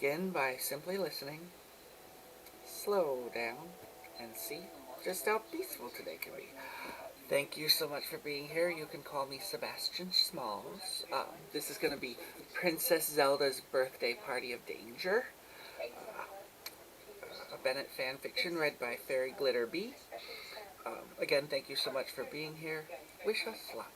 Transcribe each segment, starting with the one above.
begin by simply listening, slow down, and see just how peaceful today can be. Thank you so much for being here. You can call me Sebastian Smalls. This is going to be Princess Zelda's Birthday Party of Danger, a Bennet fanfiction read by Fairy Glitter Bee. Again, thank you so much for being here. Wish us luck.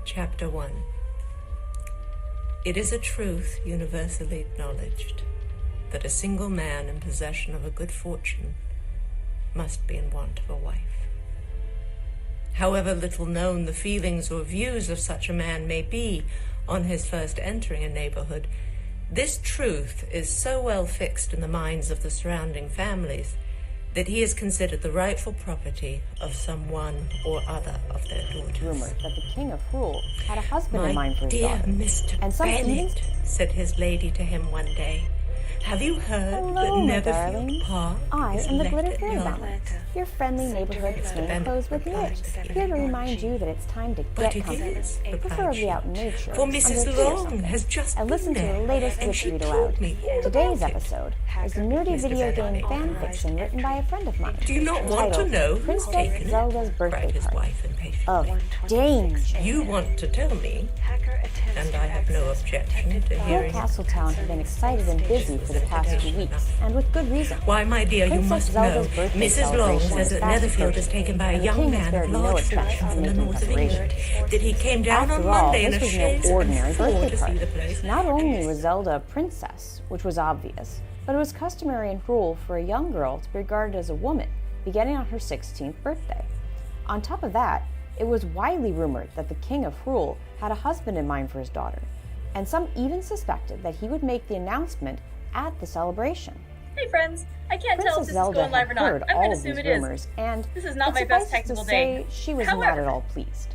Chapter 1. It is a truth universally acknowledged that a single man in possession of a good fortune must be in want of a wife. However little known the feelings or views of such a man may be on his first entering a neighborhood, this truth is so well fixed in the minds of the surrounding families that he is considered the rightful property of some one or other of their daughters. Rumored that the King of Rule had a husband in mind for his daughter. My dear Mr. Bennet, said his lady to him one day, have you heard Hello, that darling. Netherfield Park I is am the Glitter let Fairy at Ballet, your friendly neighborhood plainclothes with Mitch, here to remind you that it's time to But get it comfortable, is, replied preferably she, out in nature, for under a Mrs. tree or Long something, has just and been listen to there, the latest and witch she read told aloud. me all Today's about it. episode is a nerdy Mr. video game Bennet fan fiction written by a friend of mine. Do you not want to titled know who's Princess taken Zelda's it? Birthday cried his Party wife impatiently. of Danger. You want to tell me, and I have no objection to Whole hearing. Castletown had been excited and busy for the past few weeks, and with good reason. Why, my dear, you Princess must Zelda's know, birthday Mrs. Long celebration says was that fast Netherfield approaching, is taken by a and the young king man spared of no large expense fortune in from the making north of England. preparations. That he came down After on all, Monday in this a was chaise no and ordinary four birthday to see party. the place. Not only was Zelda a princess, which was obvious, but it was customary in Rule for a young girl to be regarded as a woman, beginning on her 16th birthday. On top of that, it was widely rumored that the King of Rule had a husband in mind for his daughter, and some even suspected that he would make the announcement at the celebration. Hey friends, I can't tell if Princess this Zelda is going live had or not. heard I'm all going to of assume these it is. rumors, and This is not it my best suffices technical to day. say she was not However, at all pleased.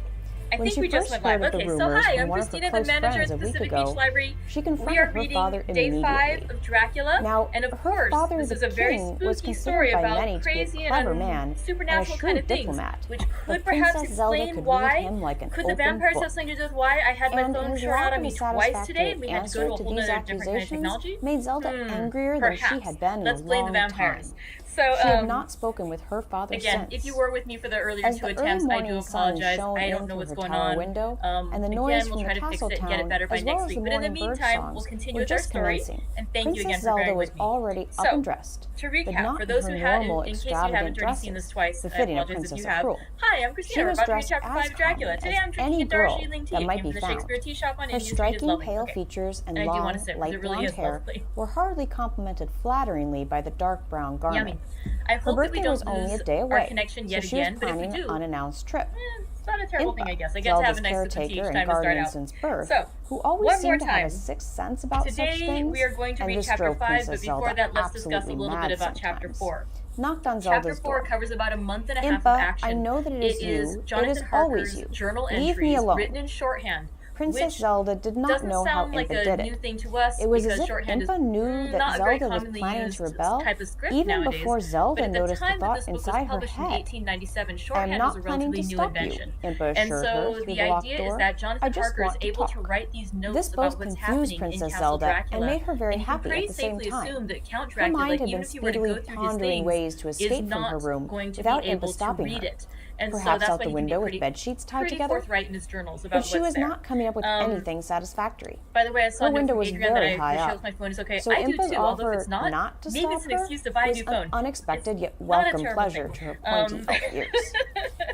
I When think she we just first went live. heard of the Okay, so rumors hi, from I'm one of her Christina, the close manager friends at a the week Pacific ago, Beach Library. she We confronted are her reading father day 5 immediately. of Dracula, Now, and of her course, father, this the is a very king, was spooky considered story by about many to be a crazy clever and man supernatural and a kind of shrewd things, diplomat, which but could perhaps Princess Zelda explain could why. read him like an Could the open vampires book. have something to do with why I had my And phone his short out lack on of me a twice today, and we had to answer go to a to whole these other different kind of accusations technology? made Zelda angrier than she Perhaps. had been Let's in a blame long the vampires. time. So, She had not spoken with her father again, since. if you were with me for the earlier As two the early attempts, I do morning sun apologize. shone I in don't know through what's her going tower on. window, and the Again, noise we'll from try the to fix it and get it Castletown, better by as well next as week. the But in the morning bird meantime, songs, we'll continue were with our just story. commencing. And thank you again Princess for Zelda bearing was with me. already So, up and dressed, to but recap, not for in those her who had, normal in case you haven't extravagant already seen this dresses, twice, I befitting a apologize if princess you of have. Rule. Hi, I'm She Christina. We're was about to read dressed chapter as 5 of Dracula. common Today as I'm drinking any a girl Darjeeling tea. that It might came be from the found. Shakespeare tea shop on Her Indian Street. It's striking lovely. pale Okay. features and And I do want long, to sit because light it really blonde is hair lovely. were hardly complimented flatteringly by the dark brown garment. Yummy. I Her hope that we birthday don't was only a lose day our away, connection so yet she was again, but if we planning an do, unannounced trip. it's not a terrible thing, I guess. I get to have a Zelda's nice sip of tea each caretaker time and to start guardian out. since birth, So, who always one more seemed to have a time. sixth sense about such Today things, we are going to and read this chapter drove 5, Princess but before Zelda that, let's discuss a absolutely little mad bit about chapter sometimes. 4. Knocked on Chapter Zelda's 4 door. covers about a month and a half of Impa, action. I know that it is you. It Jonathan is always Harker's you. journal Leave me entries alone. written in shorthand. Princess which Zelda did not doesn't know how sound like Impa a did new it. thing to us It was because as if shorthand is Impa knew that not a very Zelda was commonly planning used to rebel, type of script even nowadays. before But Zelda at the noticed the time that thought this book was inside her published in head. 1897, I am shorthand was not a planning relatively to new stop invention. you, Impa And assured her so through the the locked idea door. is that I Jonathan just Harker is want to able to talk. write these notes This about both what's confused happening in Princess Castle Zelda Dracula, and made her very and you can happy at pretty the same safely time. assume that Count Her Dracula, mind had even been if he were to speedily go through his pondering things, ways to is escape from her not room going to without be able Impa to stopping read her. it. And so Perhaps that's out why the he can be window with pretty, bed sheets tied pretty together? forthright in his journals about But she what's was there. not coming up with anything satisfactory. By the way, I saw Her a note window from was Adrian that very I high shows up. my phone is okay. So I do Impa's too, although if offer it's not, not to maybe stop it's an her excuse to buy a was new an phone. unexpected It's yet not a welcome terrible pleasure thing. to her pointy felt ears.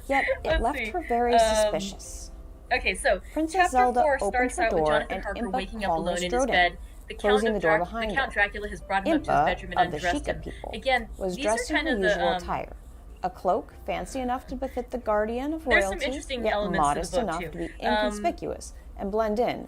Yet it Let's left see. her very suspicious. Okay, so Princess chapter Zelda 4 opened starts her out with door Jonathan and Harker Impa waking up calmly alone in his strode in, bed. The closing the door the behind Count her. Dracula has brought him up to his Impa, bedroom and of the undressed Sheikah him. people, Again, was these are dressed in kind her of usual the attire. A cloak fancy enough to befit the guardian of There's royalty, some interesting yet elements to the modest book, enough too. to be inconspicuous and blend in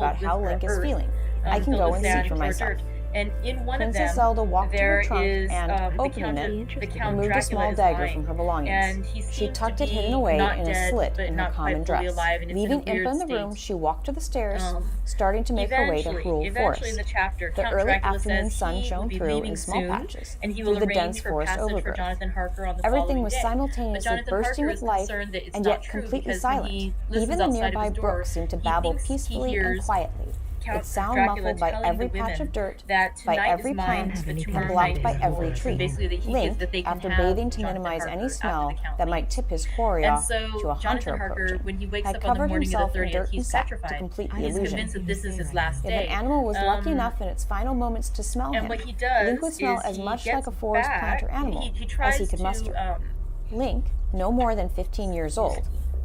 about how with Link is earth, feeling. I can filled go with and sand see for and myself. dirt. And in one Princess of them, Zelda walked to her there trunk is and, the opening Count, it, the Count removed a Dracula small is dagger lying, from her belongings. and he She seemed tucked to it be hidden away not in a dead, slit but in her not common quite fully dress. alive, and it's Leaving in a weird Impa in the state. room, she walked to the stairs, starting to make her way to Hyrule Eventually Forest. in the chapter, The Count early Dracula afternoon says sun he will shone be through leaving in small soon, patches and he through will the arrange dense for forest passage for overgrowth. Jonathan Harker on the Everything following was day. But simultaneously Jonathan bursting Harker with is life concerned that it's and not yet true completely because when silent. he Even listens the outside of nearby his brook door, seemed to he babble thinks he peacefully and hears quietly, Count its sound Dracula muffled by telling every the patch women of dirt, that by tonight every is mine, plant, but and tomorrow blocked night by is every yours. tree. And basically, that he Link, gives that they can after have bathing to Jonathan minimize Harker any after smell the Count that might leaves. tip his quarry And off so to a hunter Jonathan Harker, approaching, when he wakes had up on the covered morning of himself the in 30th, dirt and he's sap to petrified. complete the He's illusion. convinced that this is his last If day. an animal was lucky enough in its final moments to smell and him, what he does Link would smell is as he much gets like a forest back, plant or animal he as tries he could muster. to, Link, no more than 15 years old,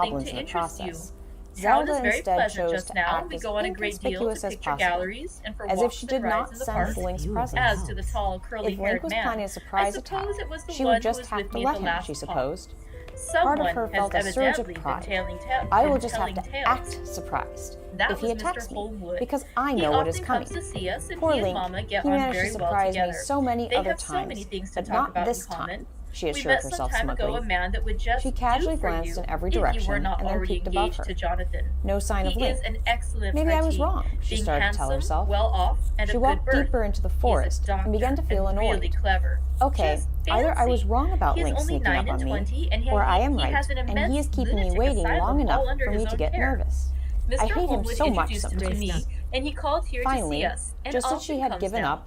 something goblins to in the interest you. process. Town Zelda is very instead pleasant chose just to now. act We as go on a great deal inconspicuous to as picture possible, galleries and for as if walks she and did rides not in the sense park. Link's presence. As to the tall, If curly-haired Link was man, planning a I surprise attack, suppose it was the she one would who just was have with to me at let the him, last she talk. supposed. Someone Part of her has felt a surge of evidently been pride. telling I will just have to tales. act surprised That if he was attacks Mr. me, Holmwood. because I He know what is often coming. comes to see us, and Poor he and Link, Mama get he on managed to very well surprise me together. so many They other have so many times, things to but talk not about this in common. time, she We assured met some herself time ago smugly. a man that would just She casually do for glanced you in every if you were direction not and then already peeked above engaged her. to Jonathan. No sign of He Link. is an excellent Maybe I was parti, wrong, she being started to tell handsome, herself. well off, and She of good walked birth. deeper into the He is a forest and began to doctor feel and annoyed. really clever. Okay, Just either I was fancy. wrong about He's Link only sneaking 9 up and on me, 20, and or I am he right, has an and immense he is keeping me lunatic waiting long asylum enough all under for his me to own get care. nervous. Mr. I hate him Holmwood so much introduced him to sometimes. me, and he called here to see Finally, us, and Just as often she had comes given now. up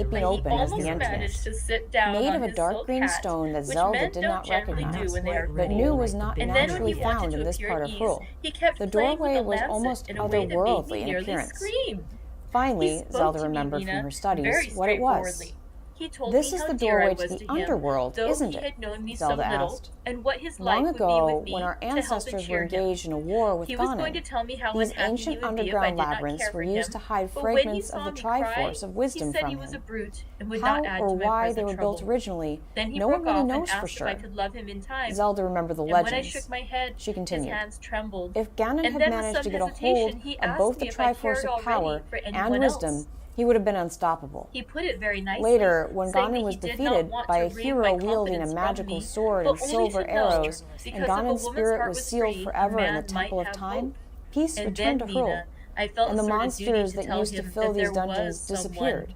gaping But he open as the almost managed entrance. to sit down Made on of a his dark silk green hat, stone that which Zelda men did don't not generally recognize, do when they are but cool. knew was not And then when naturally he wanted found to in this appear part at of ease, Hyrule. he kept The playing with doorway the was lancet almost in a way that made otherworldly me in nearly appearance. scream. He Finally, spoke Zelda to me, remembered from Mina, her studies very what it was. straightforwardly. He told This me is how the dear I doorway was to the to him, underworld, though isn't he it? had known me Zelda so little, asked. and what his Long life would be ago, with me when our to help and ancestors were cheer him. engaged in a war with He was going to Ganon, tell me how these unhappy he ancient would be if I underground did not labyrinths care were for used him. to hide But when he fragments saw of the me cry, Triforce of he Wisdom said from he was a him. brute and would How not add or to my why they present were trouble. built originally, Then he no one broke really off and knows for asked if I sure. could love him in time. Zelda remembered the And when I legends. shook my head, She his continued. hands trembled. If Ganon And had then with managed some to get a hesitation, hold he of asked both me the if I Triforce cared of Power already for and anyone Wisdom, else. he would have been unstoppable. He put it very nicely, Later, when saying that Ganon he was did not defeated want by to a reap hero my wielding a confidence from magical me, sword but and only silver to know, arrows, and because if a Ganon's woman's spirit heart was was sealed free, forever a in the man might Temple of have Time, hope. peace And returned then, to Hyrule, Mina, I felt and a the sort of duty monsters to that tell used to him fill that these there dungeons was someone. disappeared.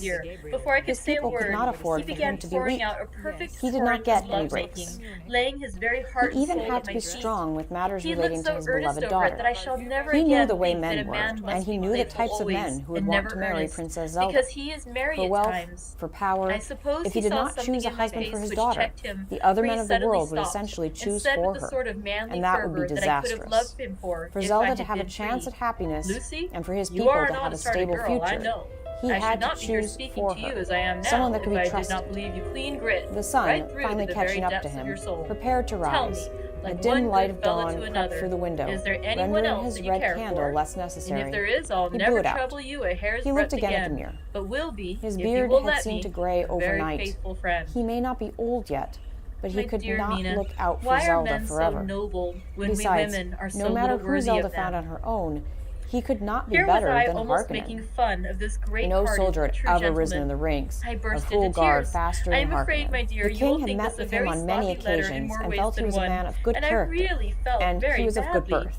dear. Before I could His say a people could word, not he afford for began him to be pouring weak. out a perfect He did not torrent get of any love-making, breaks. laying his very heart He even and soul had at to my be feet. strong with matters He relating looked to so his earnest beloved over it that daughter. I shall never He knew again the way think that men a were, man must and he be knew the playful types of always men who would and want never to marry earnest, Princess Zelda. because he is merry For at wealth, times. for power, I suppose if he did saw not something choose a in my husband for face his which daughter, checked him, the other for he men of the suddenly world would stopped, essentially and choose said for with the her, sort of manly and that would fervor be that I could have disastrous. loved him for For if I Zelda had to have a been chance free. at happiness, Lucy, and for his you people are to an have a honest-hearted stable girl, I future, know. he I had should to not be here choose speaking for to you her as I am now someone that could if be I did trusted. not believe you clean grit, The sun, right through finally to the very catching up depths to of him, your soul. prepared to Tell rise. me, A like dim one light good of fellow dawn to crept another, through the window, is there anyone rendering else his that you red care candle for? less And necessary. if there is, I'll He never blew it out. trouble you a hair's He breadth looked again at the again, mirror. but will be, His if beard you will had let seemed me, to gray a very overnight. faithful friend. He may not be old yet, but he My could dear not Mina, look out for why are Zelda men forever. so noble when Besides, we women are so no matter little who worthy Zelda of found them? on her own, he could not be Here was better I than almost making Harkonnen. fun of this great No hearted, soldier had true ever risen in gentleman. the ranks I of burst full into guard tears. faster I than am afraid, my Harkonnen. dear, The you will king had think met this a with him very on many sloppy letter in occasions more and ways felt he than was a one, man of good and I character, really felt and very he was of good badly. birth.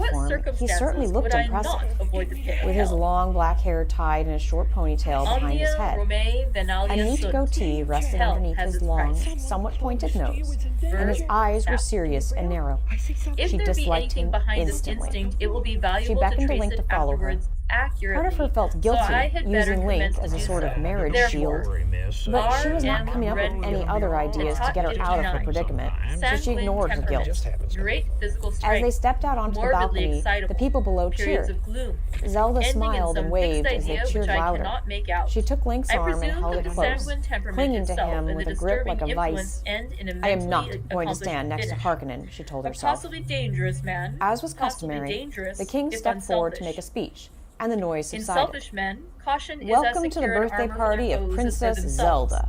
uniform, he circumstances certainly looked would I impressive, not avoid the pit of with his hell? long black hair tied in a short ponytail behind his Omnia head. Romae Venalia A neat sunt. goatee rested Hell underneath has his its long, price. somewhat pointed nose, and his eyes were serious and narrow. If She there be disliked anything him behind this instantly. instinct, it will be valuable to beckoned to trace Link it to follow her. afterwards accurately. Part of her felt so guilty I had better using Link commence as to a do sort of so. marriage Therefore, shield, but she was not R.M. coming up with any Redfield, other ideas to get her out of her predicament, so she sanguine ignored her guilt. temperament, great physical As strength, they stepped out onto the morbidly balcony, excitable, the people below periods cheered. of gloom, Zelda ending in smiled some and waved fixed as they idea cheered which I louder. cannot make out. She took Link's I arm and presume held that it the close, sanguine temperament clinging to itself him and with the a grip like disturbing a influence vice. end in a I am not mentally going to accomplished stand next to finish. Harkonnen, she told A herself. possibly dangerous man, As was possibly customary, dangerous, the king if stepped forward to unselfish. make a speech, and the noise In subsided. selfish men, caution is as Welcome to the secure an birthday armor for party their of foes as for Princess themselves. Zelda.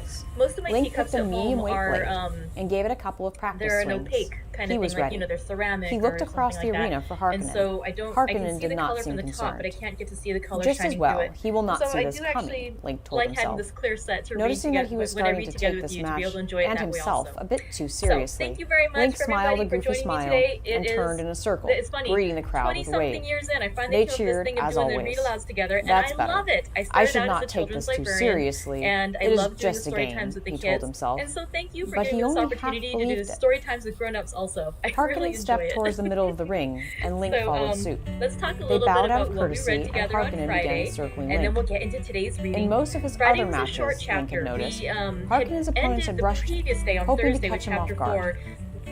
chords. Most of my Link teacups picked a at medium home weight are blade and gave it a couple of practice they're an swings. opaque kind He of was thing, like, ready. you know, they're ceramic. He or looked across something the like arena that. for Harkonnen. And so I can Harkonnen see did the not color seem from the top, but I concerned. can't get to see the color Just shining as well, through it. he will not so see I this do coming, actually Link told like himself. having this clear set to Noticing read that he together was when I starting read to together take with this you to be able match to enjoy it and that way himself also. a bit too So, seriously, thank you very much Link for smiled a everybody for goofy joining me smile today. It and is, turned in a circle, it's funny, greeting the crowd with a 20-something wave. years in, I finally They came up with this cheered, thing of as doing the always. read-alouds together, and That's I better. love it. I I started should out not as a take children's this too librarian, seriously. and I It is love doing the just a story game, times with the he kids. told himself. And so thank you for But giving he me this only half opportunity to do believed the it. story times with grown-ups also. I really Harkonnen enjoy stepped it. towards the middle of the ring, and Link So, followed suit. let's talk a They little bit bowed out about of what we courtesy, read and together on Harkonnen Friday, began circling and then Link. we'll get into today's reading. In most of his Friday other was a matches, short Link chapter. had noticed, We Harkonnen's opponents ended had rushed the previous day on hoping to Thursday with catch him off chapter guard. 4.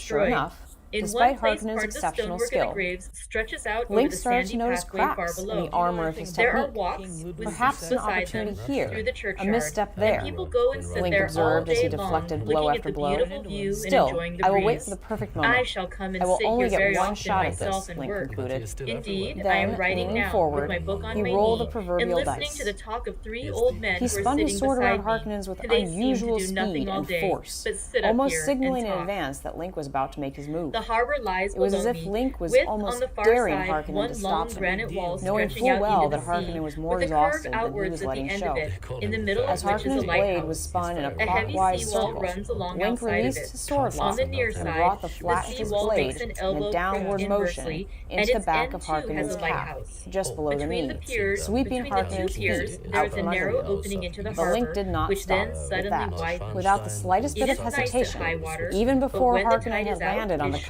sure destroyed. enough, In despite one place, Harkonnen's part of the exceptional stonework of skill, the graves stretches out Link over the started to sandy notice pathway far cracks in below. the armor of his There are technique. walks with Perhaps seats an beside opportunity them here, through the a churchyard, misstep there. and people go and sit Link there all observed as he day long, deflected blow looking at after the blow. beautiful view and Still, enjoying the I will wait breeze. for the perfect I moment. shall come I and will sit only here get very one often shot at myself this, and Link work. concluded. Indeed, I Then, am writing leaning now forward, with my book on he my rolled knee the proverbial and listening dice. to the talk of three old men He who were spun his sitting sword around beside me. Harkonnens with They seemed unusual to do nothing speed all and day, force, but sit up almost here signaling and in talk. advance that Link was about to make his move. The harbor lies It was below as if me, Link was with almost on the far daring side Harkonnen one to long stop him, granite wall knowing stretching full out well into that the sea, Harkonnen was more with a curve exhausted than he outwards was at the letting end show. of it, in the middle As of which is a Harkonnen's blade was lighthouse. spun in a A heavy clockwise seawall circle, runs along Link outside of released it. his sword On lock the near and side, brought the the flat of his seawall blade makes an in a elbow downward prick motion inversely, and into the its back end of too has Harkonnen's a calf, lighthouse. just below the Between knee, the piers, sweeping between the two Harkonnen's piers, feet there out is a from under narrow him. opening into the But Link harbor, did not which stop then with suddenly that. widens. Without the slightest It bit is of nice at hesitation, high water, even but before when the Harkonnen tide had is out, landed on it the sure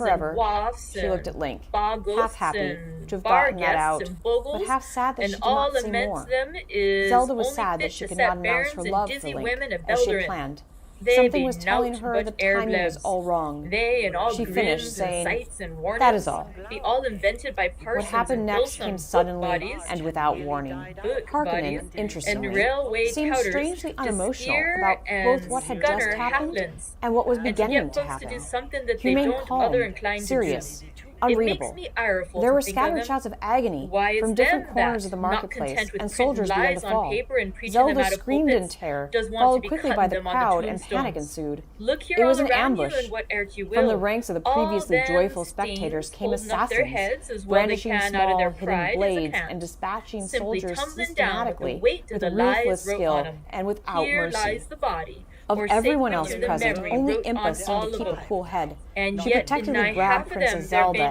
forever. and wafts She looked and at Link, boggles half happy and to have gotten that barguests out, and bogles, but half sad that and she did all not say laments more. them is Zelda was only sad fit that she to could set not announce her barons and love dizzy for Link, women of as she had Belderin. planned. They Something be was telling nought her but that the timing was airblebs. all wrong. They and all She grins finished, and saying, sights and warnings. "That is all." Be all invented by parsons What happened and next Bilsum came book suddenly bodies, and without warning. book Harkonnen, bodies, interestingly, and railway seemed touters strangely to unemotional steer about both and what had just scunner happened halflings, and what was and to beginning get to folks to do happen. something that He they remained don't calm, other inclined serious, to do. unreadable. It makes me ireful There to were think of scattered him. shouts of agony Why, from it's different them corners that, of the not marketplace, content with and printing soldiers began to lies on fall. paper and preaching them Zelda out of screamed in pulpits, terror, does want to followed be quickly cutting by the them on the crowd, and panic tombstones. ensued. Look here It all was an around you ambush. and whate'er you will. From the ranks of the All previously them joyful things spectators came holding up their assassins, heads as well they brandishing can out of small, their hidden pride as a blades can. and dispatching Simply soldiers tumbling down with the systematically weight of with the lies ruthless wrote skill on 'em. and without Here mercy. lies the body. Of or everyone sacred else to the present, memory only wrote on Impa seemed all to of keep a 'em. cool head. And She yet protectively deny grabbed half of them Princess their Zelda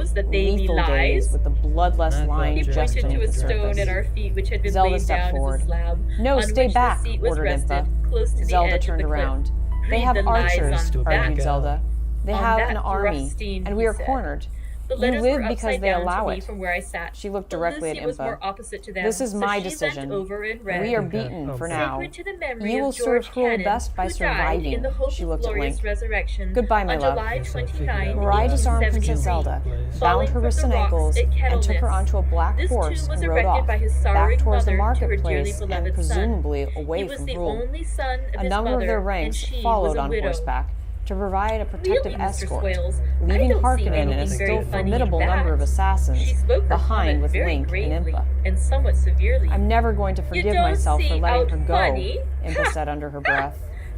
those that they be lethal lies? gaze with the bloodless line He just pointed to beneath a the stone surface. at our feet, which had been Zelda laid stepped down forward. as a slab, No, on stay which back, the seat was ordered rested, Impa. close to the Zelda edge turned of the cliff. around. They Read have the lies archers, on argued that. Zelda. They On have that an army, Rothstein, and we he are said. cornered. The You letters live were because upside they down allow to me it. from where I sat. She looked But directly Lucy at was Impa. more opposite to them, This is so my she decision. bent over and read. We are beaten for now. Sacred to the memory You will of George serve Cruel Cannon, best by who died in surviving. the hope She of looked at glorious Link. resurrection Goodbye, my on love. July 29, Mirai disarmed 1873, Princess Zelda, bound falling her from wrists the and rocks ankles, at and took her Kettleness. onto a black This horse tomb was and rode erected off, by his back sorrowing towards the mother to her dearly marketplace and beloved presumably son. away He was from the Brule. only son of A his number mother, of their and ranks she followed was a on widow. horseback to provide a protective Really, Mr. escort, Swales, I leaving don't see Harkonnen and a anything very still funny in formidable that. number of assassins She spoke her behind comment with very Link gravely and Impa. and somewhat severely. I'm never going to You forgive don't myself for see letting out her go, funny? Impa said under her breath.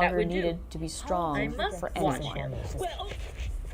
longer would do. needed to be I strong must for watch anyone. him.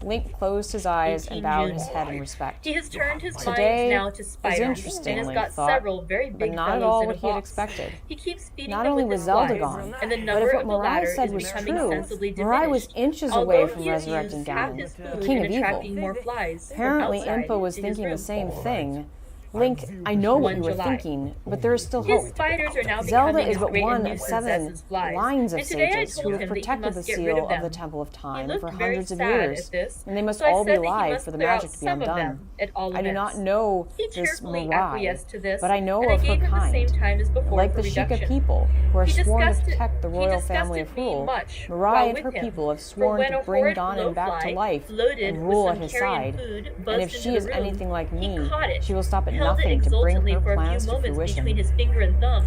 Link closed his eyes 18 and bowed June. his head in respect. He has turned his Today mind now to is spiders interesting, and has Link got thought, several very but big not at fellows all in what a he had box. expected. He keeps feeding Not them only with was his Zelda flies, gone, and the but number if what of the Mariah latter said is was becoming true, sensibly Mariah was diminished. inches Although away he from has resurrecting used half Ganon, his the food king in of evil. attracting more flies from Apparently, outside Impa was to his thinking the room. same thing. Link, I know what 1 you were July. thinking, but there is still His hope. spiders are now Zelda becoming is as but great a one of nuisance as 7 his flies. lines of And today I sages told who have him that he protected the must get rid seal of of the them. Temple of He Time looked for very hundreds of sad years, at this, and they must so I all be said that he alive must for the clear out magic to be some of undone. them, at all I do not events. know He this cheerfully Mariah, acquiesced to this, but I know and I of her gave him the same kind. time as before Like for the Sheikah reduction. people, who are He sworn to discussed it- protect the he royal discussed family it of being Hyrule, much Mariah while and her with him. people have For sworn when to a bring horrid Ganon back to blowfly, life loaded and with rule some at his carrion side. food, And buzzed if she into is the room. anything like He me, caught it, she will stop at held it nothing to bring exultantly her for a few plans to moments fruition. between his finger and thumb,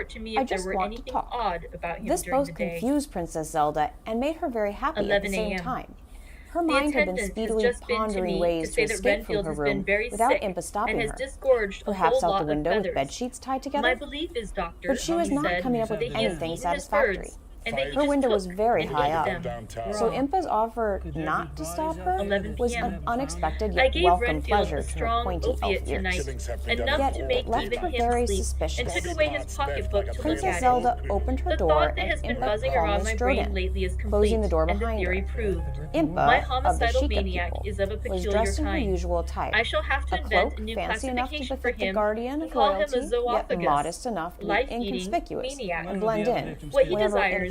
report to me I if there just were want to anything talk. odd about him This during both the day. confused Princess Zelda and made her very happy at the 11 same a.m. time. Her The mind had been attendant has speedily just been to pondering me ways to say that escape from Renfield her has been room very without sick Impa and stopping has her. disgorged a Perhaps whole out lot the window of with feathers. bed sheets tied together? My belief is, Doctor, But she was he not said, coming up with that he has anything eaten his satisfactory. birds, and that he Her just window was took very and high ate up. them. So Raw. Impa's offer not to stop her 11 was p.m. an unexpected I yet gave welcome Renfield pleasure a to her strong pointy elf opiate ears. tonight, enough Yet to it make left even her him very sleep, and suspicious. took away his pocketbook to look Princess at Zelda it. opened her The door thought that and has been Impa buzzing around calmly my strode brain in, lately is complete, closing the door and the behind theory her. proved. My Impa, of the homicidal Sheikah maniac people, is of a was peculiar dressed in her kind. usual attire. I shall have to A invent cloak a new fancy enough to classification for befit the him guardian and of call him a royalty, yet zoophagus, modest enough to be life-eating inconspicuous maniac. and blend in What he whenever desires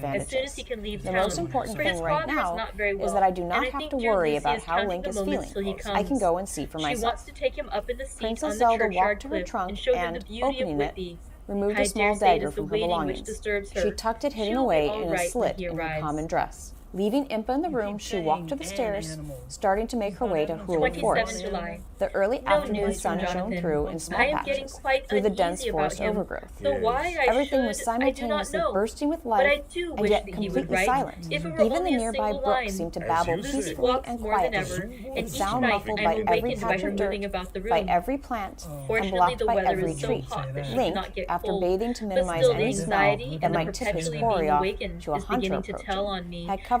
advantages. as soon as he can leave The town. most important For his thing right progress now not very well, is that I do and not I have think to dear worry Lucy about is how counting Link the is moments feeling. till he I can comes. go and see for She myself. wants to take him up in the seat Princess on the Zelda churchyard walked to her cliff trunk and show him and, the beauty opening of it, Whitby. removed I a small dare say it dagger is the from her waiting which belongings. disturbs her. She tucked it hidden She'll be away all in a right when slit he in her arrives. common dress. Leaving Impa in the room, she walked to the stairs, starting to make her way to Hyrule 27 Forest. July. The early No afternoon news from sun shone Jonathan. through in small I am getting patches quite through the dense uneasy about forest him. overgrowth. So why I Everything was should, I do not simultaneously know. bursting with But life I do and wish yet that he would completely write. silent. If it were Even the only a nearby single brook line. seemed to babble Lucy peacefully walks and more than ever, quietly, and its each sound night muffled I by am every awakened by patch her of dirt, moving about the room. by every plant, and Fortunately, blocked the by weather every is so tree. hot that she Link, did not get after cold. bathing to But minimize still, the any smell anxiety that and the might tip his perpetually quarry being off awakened to a is hunter beginning to approaching, tell on me. had covered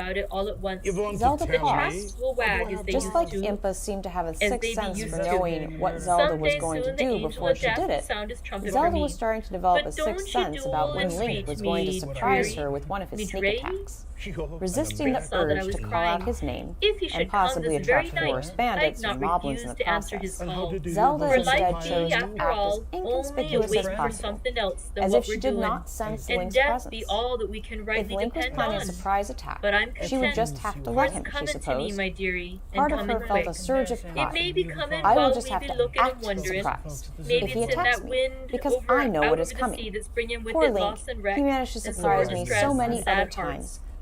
about it all at once. You want Zelda to tell paused. me? Traps will wag as they Just used like to. Impas seemed to have a As sixth they sense used for to. knowing what Zelda was Someday going to soon the do angel before of she death did will it, sound his trumpet for Zelda me. was starting to develop But a don't sixth you sense about when duel Link and was going to treat me, surprise dearie. her with one of his sneak Betray? attacks. You're Resisting the saw that I urge was to call crying. out his name, If he should and come possibly this very attract night, forest bandits I'd not and moblins in refuse the to answer his process. And how call. did you Zelda was For instead life chose be, to after act as all, only a inconspicuous wait as for possible, something else than as what if we're she did doing. not sense And Link's death be presence. all that we can If rightly Link was depend planning a on. surprise attack, But I'm she would content. just have to let It's him, she coming to me, supposed. my dearie, and Part of coming her felt quick. a surge of It pride. may be coming I will while just we have be to looking and act wondering. surprised Maybe if he it's in attacks that me, wind because over I know out what is over the coming. sea that's bringing with Poor it Link, loss and wreck, he managed to and surprise sorrow, me stress, so and many sad other hearts. times,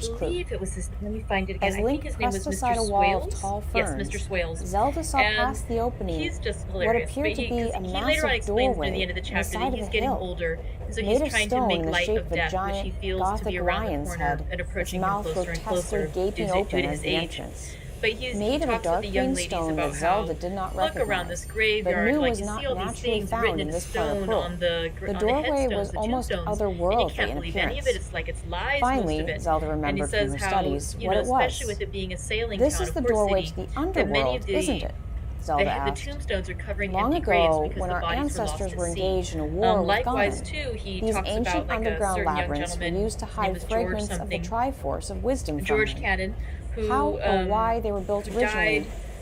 Jennifer's crew. believe it was his. Let me find it again. As I think Link his name was pressed Mr. aside a wall of Swales. tall Yes, ferns, Mr. Swales. Zelda saw And past the opening he's just what hilarious. appeared to be a He later on massive explains near the doorway end of the in the chapter side that of he's a getting hill, older, and so made he's of trying to stone make in the light shape of of a death, which he giant feels to Gothic be around the lion's corner head, and its approaching him mouth closer and closer grotesquely gaping due open to as his the age. entrance. But he Made of a talks with dark the young green ladies stone about that how Zelda did not look around this recognize, but graveyard, knew like was you not see all these naturally things found written in in this part of stone Pearl. on the The on the doorway headstones, was the almost tombstones, and he otherworldly can't in believe any of it. appearance. It's like it's lies, most of Finally, it. Zelda And he remembered from says her how, studies you what know, it especially was. with it being a sailing This town, is a the port doorway city, to the that many underworld, of the isn't it? Zelda the asked. tombstones are covering Long empty graves ago, because when the our bodies were lost ancestors at were sea. engaged in a war with Likewise, Ganon, too, he these talks ancient about like a underground certain young labyrinths were gentleman. used to His name hide was George fragments of the something. Triforce of wisdom from George him. Cannon, who How or why they were built who originally died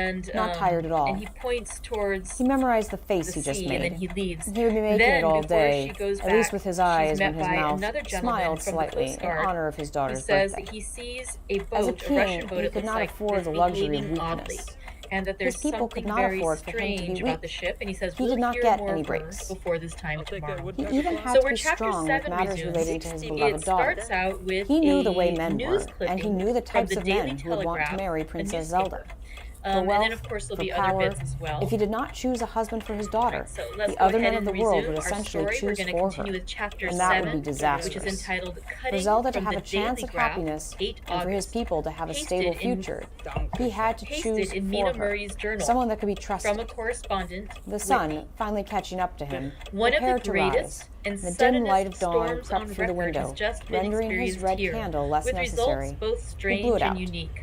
and not tired at all. And he points towards He memorized the face the he just sea, made. and then he leaves. He would be making Then, it all before day, she goes at least back, with his she's eyes met when his by mouth another gentleman smiled from the slightly Coast in Guard honor of his who daughter's says birthday. that he sees a boat, As a a king, Russian boat, he it could looks not like, afford that's the luxury of behaving oddly, weakness. and that there's His people something could not very afford for him to be strange weak. about the ship, and he says He we'll did not hear get more any of her breaks. before this time tomorrow. He even had So to where be chapter strong with 7 matters relating to his beloved it daughter. starts out with He knew the a way men were, news and he clipping knew the from types the of Daily men who would want to Telegraph, marry a Princess newspaper. Zelda. For And wealth, then, of course, there'll for be power, other bits as well. if he did not choose a husband for his daughter, So let's the go other ahead men of and the world resume would our essentially story. We're choose going to for continue her, with chapter and 7, that would be which is disastrous. entitled For Cutting Zelda to from have the a chance Daily of Graph, happiness, 8 and for his August. people to have a Pasted stable in- future, he had to choose Pasted in for Mina her Murray's journal someone that could be from trusted. a correspondent, The sun, Whitney. finally catching up to him, One of the prepared to greatest rise. and The dim light of suddenest dawn storms crept on through the record has window, just been rendering his experienced red here, candle less with necessary. results both He blew strange it and out. unique.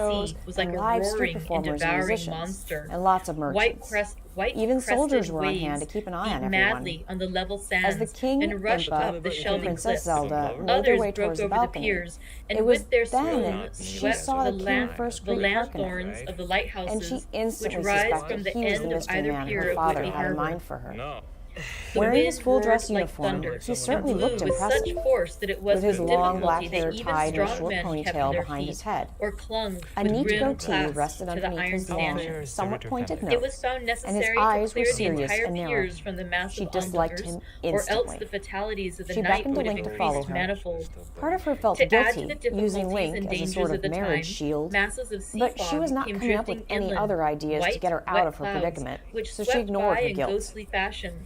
shows, sea was like and a live street roaring and performers and devouring musicians, monster. and lots of merchants. Even soldiers were on hand to keep an eye on everyone. Madly on the level sands As the king, and rushed Impa, up the and shelving Princess cliffs. Zelda made Others their way broke towards the over the balcony. piers, and It was with their then that spoons she swept saw the the king lamp, first the greet Harkonnen, lanthorns of the and lighthouses, she which instantly rise suspected from the he was the end of mystery either man pier her of father Whitney had in Harbor. mind for her. The Wearing his wind full roared dress like uniform, thunder, he certainly and blew looked with such impressive, force that it was with his with long black difficulty hair that even tied in a strong short men kept ponytail their behind feet, his head. or clung A with neat grim goatee clasps rested to the underneath iron his long, stanchion. somewhat pointed It nose, was found and his necessary to eyes were clear the serious entire and narrow. piers from the She massive disliked onlookers, him or else instantly. the fatalities of the She night beckoned to would have Link to follow increased her. manifold. Part of her felt To add to guilty the difficulties using and Link as a dangers sort of of the marriage time, shield, masses of sea but she fog was not came coming up with drifting any inland, other ideas to white, get her out wet of her clouds, predicament, which so she swept ignored by her in guilt. ghostly fashion,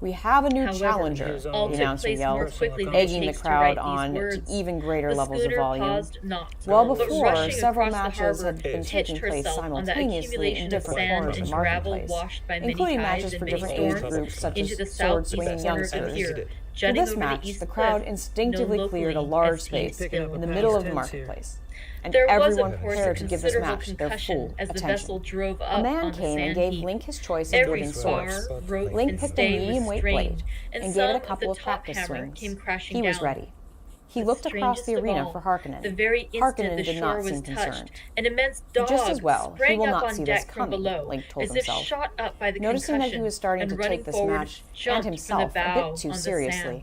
"We have a new However, challenger," all the took announcer place more yelled, quickly than it egging the takes to crowd write these on to words. even greater The levels of schooner volume. paused not, Well but before, rushing several across the matches harbor, had been pitched taking place herself on that simultaneously in accumulation of different sand corners of and the gravel marketplace, washed by many including tides matches and for many different age storms, groups such into as the sword-swinging southeast corner of the youngsters. pier, For jutting this over the match, east the crowd cliff, instinctively known cleared a locally large as space Saint in the Hill. middle of the marketplace, and There was, everyone of course, a prepared to give this considerable match their concussion full as the attention. vessel drove up A man on the came and sand gave heap. Link his choice of Every wooden spar, swords. rope, Link and picked a stay was medium-weight strained, blade and and gave it a some of couple the of top practice hammer swings. came crashing He was down. ready. He But looked across the strangest of arena all, for Harkonnen. the very instant Harkonnen the did shore not was seem touched, concerned. an immense But dog just as well, he sprang will up not on see this deck from coming, below, Link told as himself. if shot up by the Noticing concussion, that he was starting and to running take this forward, match and jumped from the himself a bow bit too on the seriously, sand.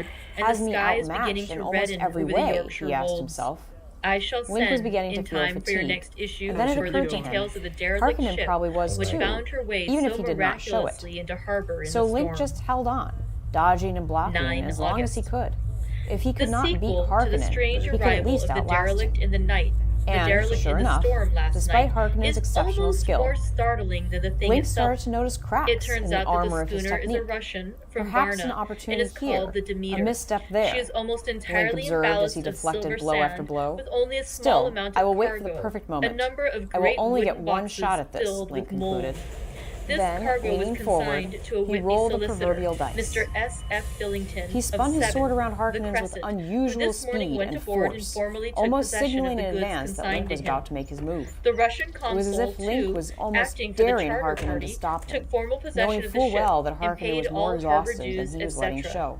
forward, and has the me sky is beginning outmatched in to almost redden every over the way, Yorkshire he asked wolds. himself. I shall Link was send beginning in to feel time for your fatigued. next issue And then it for the occurred to him, details of the derelict Harkonnen ship probably was which too, found her way even so if he did not show it. miraculously into harbor in So the Link storm. just held on, dodging and blocking 9 as long as he August. could. If he could The not beat sequel to the Harkonnen, strange he could at arrival least of the outlast derelict him. in the night, the And, derelict sure in the enough, storm last despite night, Harkonnen's is exceptional almost skill, more startling than the thing Link itself. started to notice It cracks in turns the out that armor the of his schooner is a technique. Russian from Perhaps Varna an and opportunity is here, called the Demeter. a misstep there, She is almost Link entirely in observed as ballast he of deflected silver blow sand, after blow. with only a small Still, amount of I will wait cargo, for the perfect a moment. number of I will great only wooden get one boxes shot at this, filled Link with mold. concluded. This Then, cargo was leaning consigned forward, to a he Whitney rolled the solicitor, proverbial dice. Mr. S.F. Billington He spun of his 7, sword around the Harkonnen's with Crescent, unusual who this morning speed went and aboard and force, formally took almost possession of signaling the in goods advance that consigned Link to was him. about to make his move. The Russian It was as consul, if Link too, was almost acting for the daring charter Harkonnen to party, stop him, took formal possession knowing of the full ship well that and Harkonnen paid was more all harbor exhausted dues, than he was letting etc. show.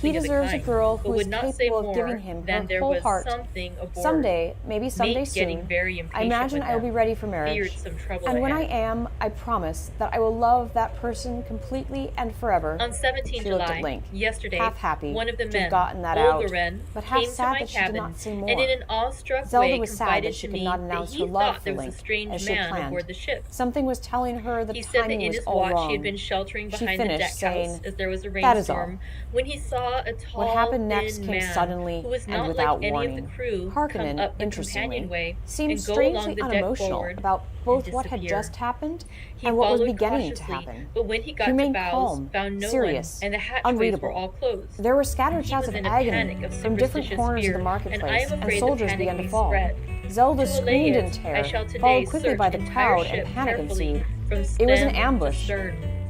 something He of the deserves a kind, girl but who is would not say capable of more giving him than her there whole was heart. something aboard. Someday, maybe someday Mate getting soon, very I impatient imagine with I will be them. ready for Feared marriage. some trouble And when I ahead. am, I promise that I will love that person completely and forever. On 17 She looked at July, Link, yesterday, half happy one of the to have men, gotten that out, Olgaren, but half came to sad my that she did cabin not say and more. in an awestruck Zelda way was sad confided that she to could me not that announce he her love thought for there was a Link strange as she had man planned. aboard the ship. Something was telling her the He said that timing in was his all watch wrong. he had been sheltering She behind the finished, deckhouse saying, as there was a "That is all." rainstorm when he saw a tall, What happened next thin came man suddenly who was and not without like any warning. of the crew come Harkonnen, up the interestingly, companionway seemed and go along strangely the deck unemotional forward about and both what had disappear. just happened He and what was followed beginning to cautiously, happen. but when he got He to remained bows, calm, found no serious, one, and the hatchways unreadable. were all closed. There were scattered He shouts was of in a panic agony of from different superstitious corners of fear, the and I marketplace, am and afraid soldiers the began panic to may fall. spread. Zelda To allay screamed in it, I terror, shall today followed quickly search by the entire crowd ship and panic carefully ensued. from It was an stem to ambush. stern.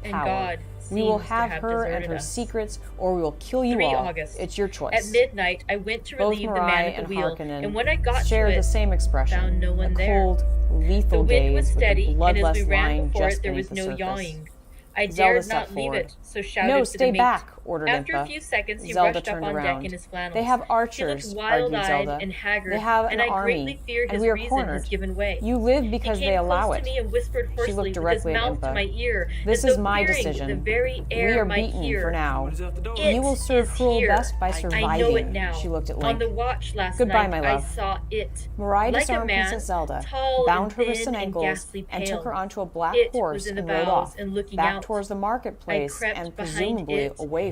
to And power. God We will seems to have have her and deserted her us. secrets, or we will kill you 3 all. August. It's your At choice. midnight, I went to Both relieve the Mirai man at and the wheel, Harkonnen and when I got share to the it, same expression, found no one a there. cold, The lethal wind was gaze with steady, the and as bloodless we ran line before just it, there beneath was the no surface. yawing. I Zelda dared stepped not leave forward. it, so shouted No, to stay the mate. back, ordered After a Impa. few seconds, he Zelda rushed up turned on deck around. in his flannels. They have He archers, looked argued wild-eyed Zelda. and haggard, They have and an I greatly army, fear and his we are reason cornered. has given way. You live He because came they allow close it. to me and whispered She hoarsely looked with his directly at mouth to Impa. my ear, This as is though my fearing decision. the very We air are might beaten hear. for now. It You will serve is Hruel here. best by surviving. I know it now. She looked at On Link. the watch last Goodbye, night, my I love. saw it. Mirai Like a disarmed man, Princess Zelda, tall bound and her wrists thin and and ankles, ghastly and took pale. her onto a black It horse was in the and rode bows off, and looking back out. towards the I marketplace crept and behind presumably it away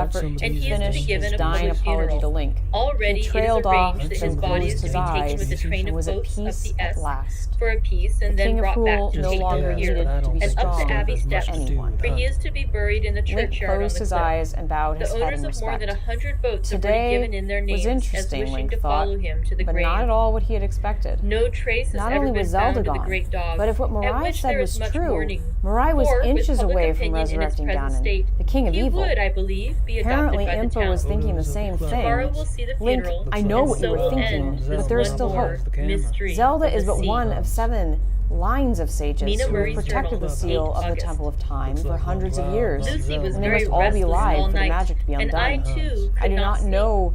effort some to and he is to be finish given his a dying public apology funeral. to Link. Already He it is trailed off arranged that and his body closed is to his be taken eyes with a train and of was at boats up peace the at S last. for a piece, and The then King of brought back Cruel to no take longer them here, needed to be and up strong the abbey for steps, anyone. for he is to be buried in the Link churchyard on closed the his cliff. eyes and bowed his The head owners in of more than respect. 100 boats have already Today given in their was names as interesting, wishing Link to thought, follow him to the but grave. not at all what he had expected. No trace has Not ever only been was found Zelda of the gone, great dog, but if what at Mirai which said there was is much true, mourning. Mirai was For, with inches public away from opinion in its resurrecting present Ganon, state, the king of he evil. would, I believe, be Apparently, adopted by the Impa town. was thinking the same Tomorrow thing. we'll see the Link, funeral, I know and what you so were will thinking, end but this there is one still more hope. mystery Zelda of is the but sea. one of 7 lines of sages Mina who have Murray's protected Journal, the seal 8 of the August. Temple of Time for hundreds of years, Lucy was and they very must all be restless alive all for the night, magic to be and I undone. too I could do not sleep. know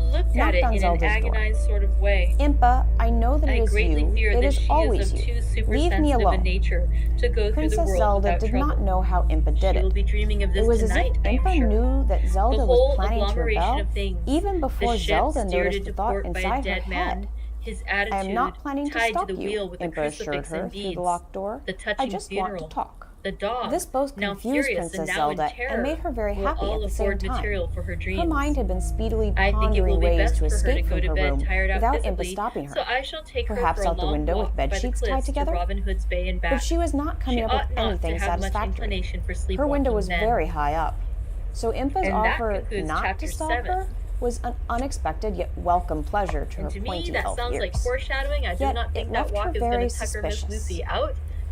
looked at knocked it on in an Zelda's door. agonized sort of way. Impa, I know that I it is greatly you. fear It that is she always is of you. too super Leave me sensitive a alone. nature to go through the Princess world Zelda without did trouble. not know how Impa did She will it. be dreaming of this It was tonight, as if I am Impa sure. knew that Zelda The was whole planning to agglomeration rebel, of things, even before the ship Zelda steered noticed the into thought port by a inside her dead man, head. his I am attitude not planning to tied to stop the you, wheel with the Impa assured crucifix her and through the beads, locked door. the I touching just want funeral, to talk. the dog, This both now confused furious and Princess now in Zelda terror, and made her very will happy all at the same afford time. material for her dreams. Her mind had been speedily I think it will pondering be ways best to for her to escape go from to her bed room tired out without Impa physically, stopping so her. I shall take her Perhaps for a out the long window with walk by bed the sheets tied cliffs to together? Robin Hood's Bay and But back. she was not coming She up with ought not anything to have much satisfactory. inclination for Her sleepwalking window was then. very high up, so Impa's And that offer concludes not chapter to stop 7. her was an unexpected yet welcome pleasure to her And to me, pointy that elf sounds ears. like foreshadowing. I do Yet not it think that left her walk is going very to tucker Miss suspicious. Lucy out.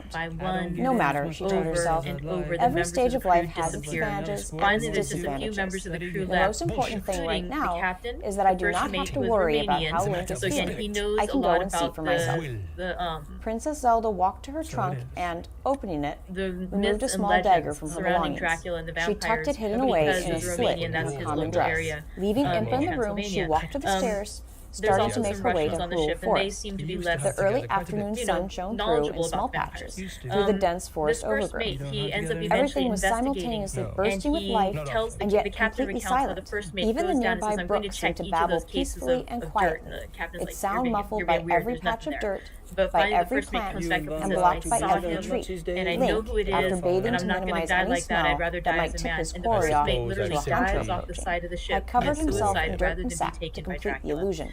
ground. by one. No matter, she told over herself, and over, the every members stage of of life the crew has its disappear. advantages and Finally, its there's just a few members of the crew The left. most important thing right including now the captain, is that I the do first not have mate to who was worry about Romanian. how Link is So again, feeling. he knows I a can go lot and see about for myself. the Princess Zelda walked to her trunk and, opening it, removed a myths and small legends dagger from her surrounding belongings. Dracula and the She vampires. tucked it hidden but away because in a he's slit Romanian, in that's her his common local dress. area. Leaving Impa in the room, she Pennsylvania. walked to the stairs, There's starting also to make some her way Russians to on the Cruel ship, and they Forest. seem to be less The early afternoon sun shone through in knowledgeable small about vampires. patches, through the dense forest This first overgrowth. mate, he ends up eventually Everything was investigating, simultaneously and bursting with he life, tells and the yet captain completely recounts how the silent. first mate Even the goes down and says, nearby "I'm going to brook check seemed to each of babble those cases peacefully of and dirt." quietly, And the captain's its like, sound "You're muffled being by weird, every there's patch nothing of there." dirt, But by finally, the every first mate plant, comes back up and and says, blocked "I by saw every him, tree. and I know Link, who it is, after bathing and I'm to not going to minimize die any like that. I'd smell rather that die might as a tip man." his And the first quarry off mate to literally a hunter dives off the approaching, side of the ship, had covered commits himself in suicide dirt rather than and be sap to taken by complete the Dracula. illusion,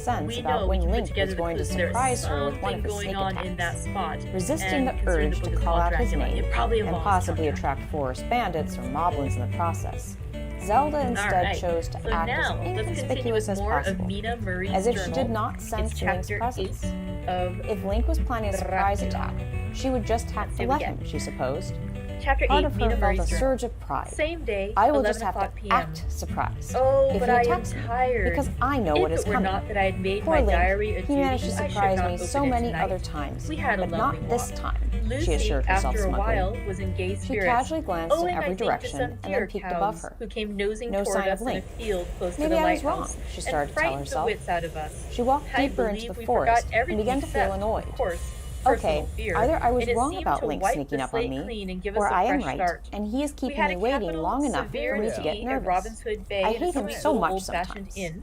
sense We about know we when can put Link together was the going to clues. There's surprise her with one of something his going sneak on in that attacks. spot. Resisting the And urge considering to the book is call called out his Dracula, name it probably and involves possibly torture. attract forest bandits or moblins in the process, Zelda instead Alright, chose to so act as now let's continue inconspicuous with as more of possible, Mina Murray's as if she journal. did not sense It's Link's chapter presence. 8 of If Link was planning a surprise Dracula. attack, she would just have Let's to see let what we him, get. she supposed. Chapter Part 8, of her Mina felt Murray's a journal. surge of pride. Same day, I will 11 just have o'clock to p.m. act surprised. Oh, if but he I am attacks me, tired. because I know what is If it were coming. not that I had made Poor my Link, diary a he duty, managed to I should surprise not me open so it many tonight. other times, We had a but lovely not this walk. time, Lucy, she assured herself after a smugly. while, was in gay She spirits, casually glanced in owing, every I think, to direction some and deer then peeked cows above her. who came nosing No toward sign us of in a Link. field close Maybe to the I was lighthouse, wrong, she and started to tell frightened the herself. wits out of us. She walked I deeper into believe the we forest forgot and everything began to feel except, annoyed. of course, Okay, personal fear, either I was and it wrong seemed about to Link wipe sneaking the up on slate me, clean and give or us a I am fresh right, start. and he is We keeping had me a waiting capital, long enough severe for me to get tea at nervous. Robin's Hood Bay I and a hate him sweet so little much old-fashioned sometimes. inn.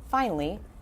Finally,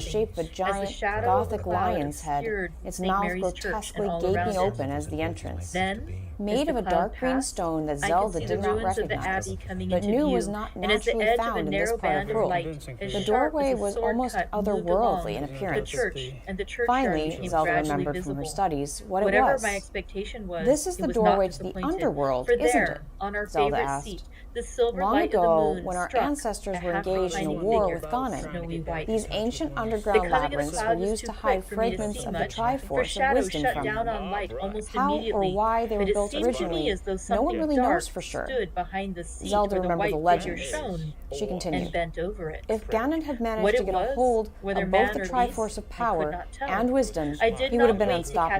shape of a As the giant shadow of a Gothic cloud lion's head, obscured its St. mouth Mary's Church grotesquely and all gaping around it. open as the entrance. Then, Made as of the a cloud dark green passed, stone that I could Zelda see did the not ruins of the recognize, abbey coming but into knew view, was not and as the naturally edge of a found in this narrow part band of of Hyrule. light, as The sharp doorway as a was sword almost cut, moved otherworldly along. in The appearance. church and the churchyard Finally, became Zelda gradually remembered from her visible. studies what it Whatever was. my expectation was, This is it the was doorway not to the disappointed. underworld, For isn't it? there, on our Zelda favorite asked. seat, the silver Long light of ago, the moon when our struck ancestors a were half engaged in a reclining war figure, with Ganon, snowy white. these ancient The underground coming of the labyrinths were cloud was used too to quick hide for me to fragments see of the much, for Triforce of shadows wisdom shut from down them. on light almost How or immediately. why they were But it built seemed to originally, me as though no something one really dark knows for sure. stood behind the seat Zelda where the remembered the white figure legends. shone, She and continued. bent over it. If Ganon had What managed to it get a was, hold whether of both man the or Triforce beast, of I could power not tell. and wisdom, I did he would not have been wait to catch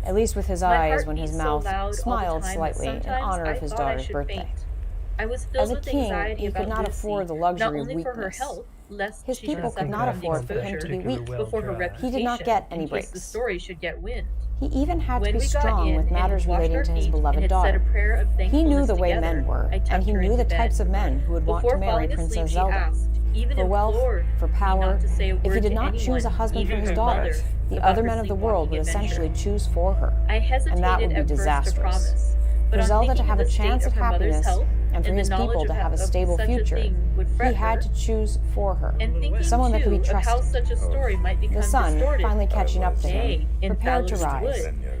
at least with his My eyes heart when his beats so mouth loud all the smiled time that slightly in sometimes honor I of his thought I daughter's should birthday. faint. I was filled As a with king, anxiety he about could not Lucy, afford the not luxury of only for her weakness. health, lest His she should people suffer could not from the afford for him to exposure be weak. before her reputation, He did not get any in case the breaks. story should get wind. He even had to When be we got strong in with and matters washed relating our to his feet and beloved had said a daughter. prayer of He knew thankfulness the way together, men were, I tucked and he her knew the into types bed. of men who would want Before to marry falling asleep, Princess she Zelda. asked, even For wealth, implored for me power, not to say a if word he did to not choose a anyone, husband for even his her daughter, mother, the about other her men of the world would sleepwalking essentially adventure. choose for her. I hesitated And that would be at first to disastrous. promise, but For on Zelda to thinking have of a the state chance of of her mother's happiness health and for and the his knowledge people to have a of stable such future, a thing would he fret had her, to choose for her. and thinking Someone that could too be of how trusted. such a story might become The sun, distorted. finally catching up to Nay, him, prepared to infallibly rise. would.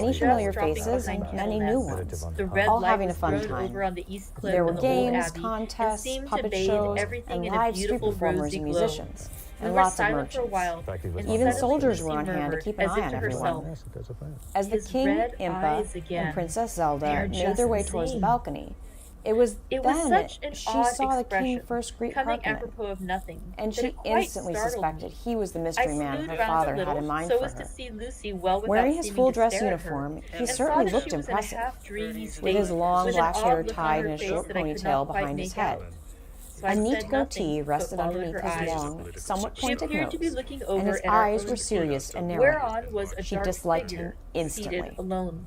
many just familiar dropping faces behind and many new Candlemass. ones, The red all light having a was fun thrown time. over on the east cliff There were of the old games, abbey, and contests, seemed to puppet bathe shows, everything and in a live street beautiful performers rosy and glow. musicians, We and were lots of silent for a merchants. while, and Even suddenly soldiers were Lucy on hand to murmured, keep an as eye if on to everyone. herself, As the "His king, red Impa, eyes again. and Princess They are Zelda made just their the way towards the same." balcony, it was It was then such an she odd saw the king expression, first greet coming Harkonnen, apropos of nothing, and that she it quite instantly startled suspected me. he was the I mystery man slewed her round father a had little, in mind so for as to her. see Lucy well without Wearing his seeming full to dress stare at her, uniform, he and saw certainly that looked she was in a impressive, half-dreamy with state, his long with an black odd hair look on tied her in a face short that I could ponytail not quite behind his make head. out. So A I neat said goatee nothing, rested but followed underneath her his eyes. long, somewhat She pointed appeared to be nose, looking and over his at our eyes own were serious and narrow. whereon was a She dark disliked figure, him instantly. seated alone.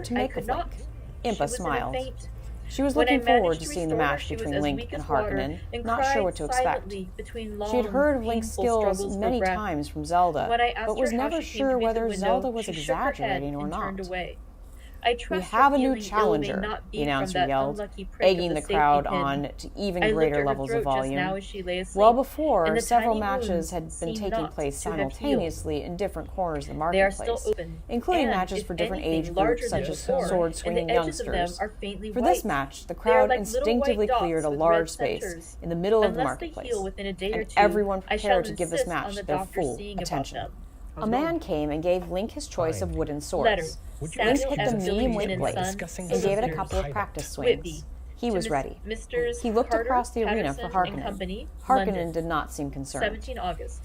effort to make with Link. Impa smiled. She was When I looking forward managed to to seeing the restore her, match she was between as Link weak and as water Harkonnen, and not sure cried what to expect. silently between She had long, heard of Link's painful skills struggles for many breath. times from Zelda, When I asked but was her how never she came sure to be at the whether window, Zelda was she shook her head exaggerating or and not. turned away. I We trust have her a new feeling ill may challenger, not be the from announcer that yelled, unlucky prick of egging the safety crowd pin. on to even I looked greater at her levels of throat just now volume. as she lay asleep, Well and before, the several tiny matches wounds had been seemed taking not place to have healed. simultaneously in different corners of the They are still marketplace, open, including and, matches if for different anything, age larger groups than such as before, sword-swinging and the edges of them youngsters. are faintly For white. this match, the They are crowd like little instinctively white cleared a dots with large red space centers. in the middle of the Unless they marketplace, heal within a day or and two, everyone I shall prepared to give this insist on match the their doctor full seeing about attention. them. A man came and gave Link his choice of wooden Letter. swords. Link Samuel hit S. the medium weight Billington blade and and Son, gave it a Solicitors. couple of practice Whitby. swings. He To was ready. Messrs. He looked Carter, across the arena for Patterson and Harkonnen. Company, Harkonnen London, did not seem concerned. 17 August.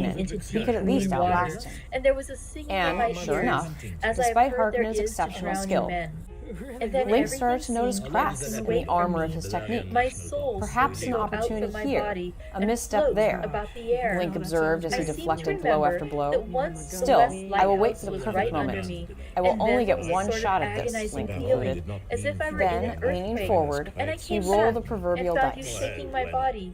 Harkonnen, into he deep could at least green water, outlast him. and there was a singing in my And, sure ears, enough, as I despite heard there Harkonnen's is to exceptional drowning skill, men. And then Link started to everything notice seemed cracks to in wait the for armor me. of his technique. My soul Perhaps seemed an to go out opportunity from my here, body a and misstep float there, about the air. Link observed as I he seem to deflected blow remember after blow. that once the Still, West I will wait Lighthouse for the was perfect right moment. under me, I will and only then get a one sort of shot at this, agonizing Link feeling, concluded. as if I were in an Then, leaning earthquake, forward, and I he came rolled the back proverbial and found you dice. shaking my body.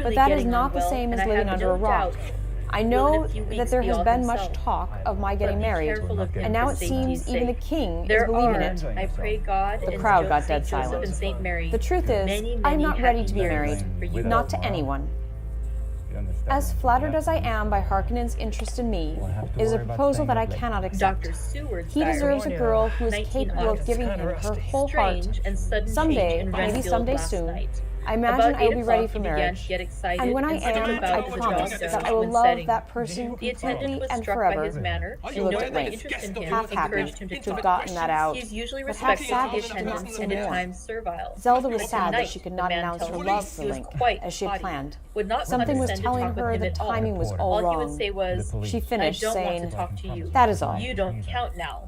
truly But that is getting not on the well, same as and I living have under no a rock. doubt I will know in a few that weeks there be has all been much himself. talk of my But getting be married, careful of him and now for it safety's seems even the sake. king is There believing are, it. I pray God, The and crowd got dead Saint Joseph silent. and Saint Mary. The truth is, Many, I'm many not ready happy to be years married, for you not both. to anyone. You understand? As flattered as I am by Harkonnen's interest in me, it is a proposal that I cannot accept. Dr. Seward's He deserves a diary. girl who is 19 capable of August. giving him her whole heart. Strange and sudden Someday, change in maybe Renfield someday last soon, night. I imagine About I will 8 be ready o'clock, for he began marriage. to get excited And when I set am, about I the promise dog that I will when love setting. that person The attendant completely was and struck by forever. his manner. She She looked noted at the me, interest in him, half happy encouraged him to to have talk. gotten that out. He is usually But half respectful sad to that she did not attendants say and at more. times servile. Zelda was But sad that tonight, she could the not man announce tells her me, love he for was Link quite as she had haughty, planned. would not Something was condescend to telling talk with her him the at all. timing was All all All he would wrong. say was, She I finished, don't want saying, to talk to you. "That is all." You don't count now.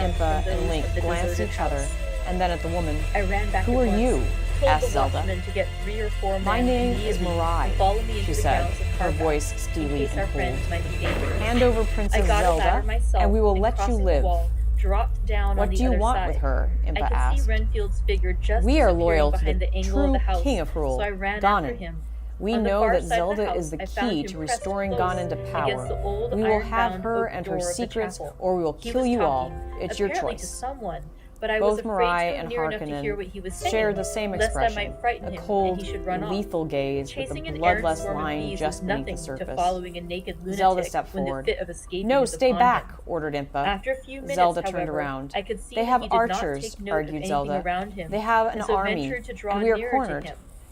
Impa from those and Link of the glanced at deserted each other, house. and then at the woman. I ran back Who at are once, you? told Asked the Zelda. watchman to get 3 or 4 men My name is immediately Mirai, to follow me into she the said, grounds of her Karnak, voice in steely case our and friends cold. might be dangerous. Hand over I Princess got a ladder Zelda, myself, and we will let you crossing the live. wall, dropped down What on the do you other want side. with her? I Impa could asked. see Renfield's figure just We are disappearing loyal to behind the the angle of true the house, King of Hyrule, so I ran after Ganon. him. We On the know far that side of the Zelda house, is the I found key him to pressed restoring close Ganon to against power. the old We will have iron-bound her oak and door her of the secrets, chapel. or we will He kill was you all. talking, It's your apparently choice. to someone, but I Both was afraid Mirai to and go near enough to hear what he was saying, shared the same lest I expression, might frighten a him cold, and he should run off. lethal gaze Chasing with an a errant bloodless swarm of line bees just was beneath the nothing to surface. following a naked lunatic Zelda stepped when forward. the fit of escaping No, is stay upon back, him. ordered Impa. After a few minutes, Zelda however, turned around. I could see They that have he did not archers, take note of argued anything Zelda. around him, They have an and so army, ventured to draw and we are nearer cornered. to him.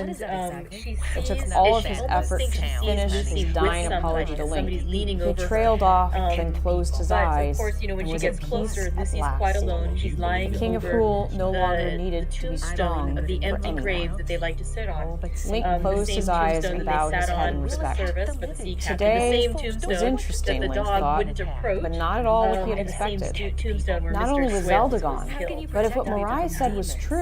and she sees, It took all of she his almost effort thinks to she sees finish Lucy his with dying somebody, apology to somebody's Link. leaning He over trailed her. off, then closed his But eyes, of course, you know, when and she was gets at closer, peace at Lucy's last. quite alone. She's lying King of over Hyrule no longer the needed to be tombstone strong of the for empty anyone. grave that they like to sit on. Link The closed same his eyes tombstone and that bowed they his sat head on in for the respect. service for the sea captain. Today The same was tombstone interesting, that the Link dog thought, wouldn't approach. but not at all what he had the same expected. tombstone where Not Mr. only was Swift Zelda was gone, killed. but if what Mirai said was true,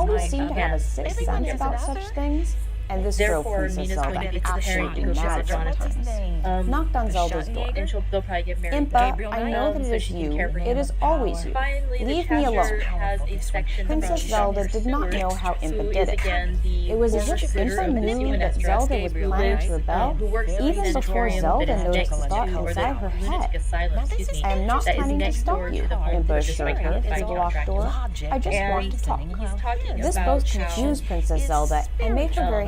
always night seemed to have a again. sixth Maybe sense Nina's about another? such things, and this drove Therefore, Princess Nina's Zelda going to get to the Harry absolutely Potter mad Jonathan. sometimes. Knocked on Zelda's door. And they'll probably get married. Impa, I know that it so is she can you. care for It him. is always you. Finally, Leave the me chapter alone. has a section Princess from Zelda Dr. did not know Seward, how who Impa is did it. again the It was as former if tutor Impa of the knew Newman that Estra, Zelda was planning to rebel, who works in even the before sanatorium Zelda that is noticed next the to, thought or inside the her lunatic head. asylum, excuse me, I am not that is planning to next stop door you, to the home Impa that assured her is through the locked door. I just want to talk. He's talking This about both how confused Princess Zelda and made her very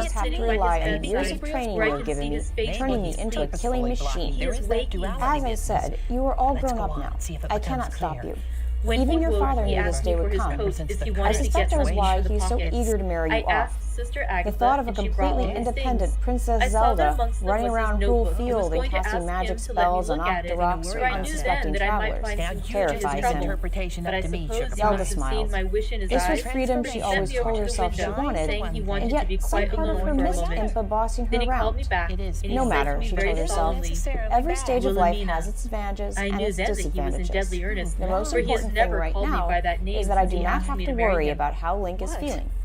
just have to rely on years of training you have given me, turning me into a killing machine. As I said, you are all grown up now. I cannot stop you. Even your father knew this day would come. I suspect that is why he is so eager to marry you off. The thought of a completely independent Princess Zelda running around Hyrule Field and casting magic spells on off-the-rocks or unsuspecting travelers terrifies him. Zelda smiled. This was freedom she always told herself she wanted, and yet some part of her missed Impa bossing her around. No matter, she told herself, every stage of life has its advantages and its disadvantages. The most important thing right now is that I do not have to worry about how Link is feeling.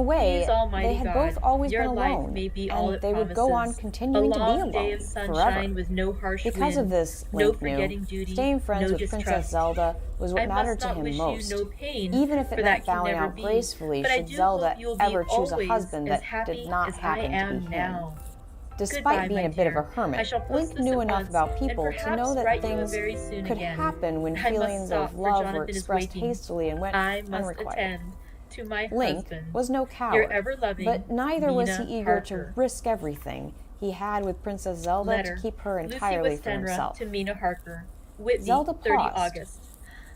a way, Please, Almighty they had God, both always your been life alone, may be all and it they would go on promises. continuing A to be long alone day of forever. sunshine with no harsh Because of wind, this, no Link knew, forgetting duty, staying friends no with Princess distrust. Zelda was what I mattered must to not him wish most, you no pain, even if it for meant that can bowing never out be. gracefully But I should do Zelda hope you'll be ever choose a always husband as that happy did not as I happen to am be him. now. Despite Goodbye, being my a bit of a dear. I hermit, shall post Link this knew at enough once, about and people to perhaps know that write you things very soon could again. happen when I must feelings stop, of for love were Jonathan is expressed waking. hastily and went I must unrequited. attend to my Link husband. was no Your coward, ever-loving but neither was he Mina eager to Harker. risk everything he had with Princess Zelda Letter. to keep her Lucy entirely for Westenra himself. to Mina Harker. Whitby, Zelda 30 paused. August.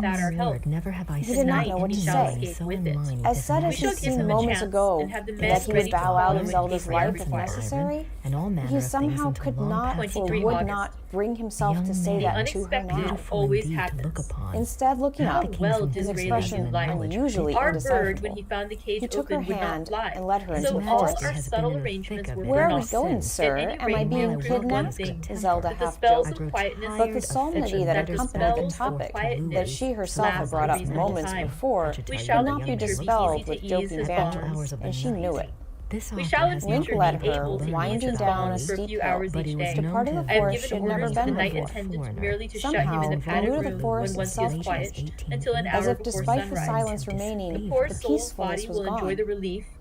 without our help. Never have I He did not seen know what to anything say. so With in it. line with As this said as We he shall magic give seemed him a moments chance ago and have the men that he ready would to bow out follow of and Zelda's pay for life if everything. necessary, and all manner he of things somehow until could long not past or 23 would August. not bring himself Young to say man. that to her Unexpected now. always indeed to happens. look upon. Instead, looking How up, well from his does Rayleigh expression use light? unusually Our bird, when indecipherable. he found the cage He took her open, would not hand fly. and led her into So the all forest. our has subtle been in the arrangements thick were of Where for are we it naught. going, since. sir? At any Am I rate, being we agreed on one kidnapped? thing, Zelda that the half spells joked. of quietness But the and solemnity fiction, that that the accompanied the spells of topic quietness that she herself had last brought a up reasonable moments time. before We could shall not in be future be dispelled easy with to ease joking his banter, bonds. and she knew it. This We offer shall in has Wink future led be her, able to winding use his down a bonds for a steep few hill, hours but each he was day. to part of the known to I have forest given she had never orders to been the night before. attendant merely to shut him Somehow, in the he padded knew the room forest when once he itself is quiet, changed, until an as hour if before despite the sunrise. silence The remaining, poor the soul's peacefulness body was will enjoy gone. the relief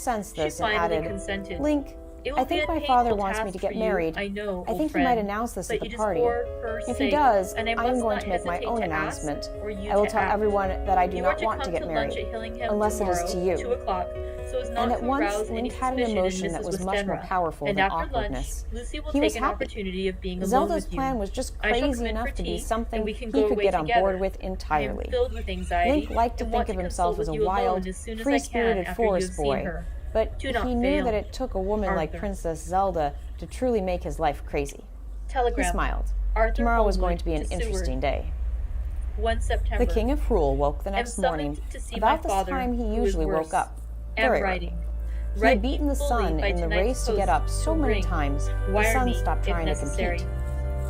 sensed She this and finally added, consented. Link, It I will be think a my father painful wants me task to get for you, married. I know, I old think he friend, might announce this but at the it is party. for her If he sake, does, and I I am must going not to make my hesitate own to ask announcement. or you I will to tell act. everyone that I do You are not to want come to get lunch married, at Hillingham unless it is tomorrow, to you. 2 o'clock, so as not And at to once, arouse any Link had an suspicion in emotion that Mrs. was much more Westenra. powerful And than after lunch, awkwardness. Lucy will He take was an happy. opportunity of being alone Zelda's with you. plan was just I shall come crazy in for enough to be tea, something and we can he go could away get on together. board with I am entirely. filled with anxiety Link liked to and think want of to himself consult as a with you alone wild, as soon as I can free-spirited after you have forest seen boy, her. but Do not he knew fail. that it took a woman like Arthur. Princess Zelda to truly make his life crazy. He Telegram. smiled. Arthur Tomorrow was going Holmwood to be an Seward. interesting day. 1 September. The King of Hrul woke the Am next morning summoned to see about my this father, time he who is usually worse. woke up. Am Very writing. early. He Write had me beaten the fully sun by in the tonight's race to get post up so to many ring. times, the Wire sun me, stopped if trying to necessary. compete.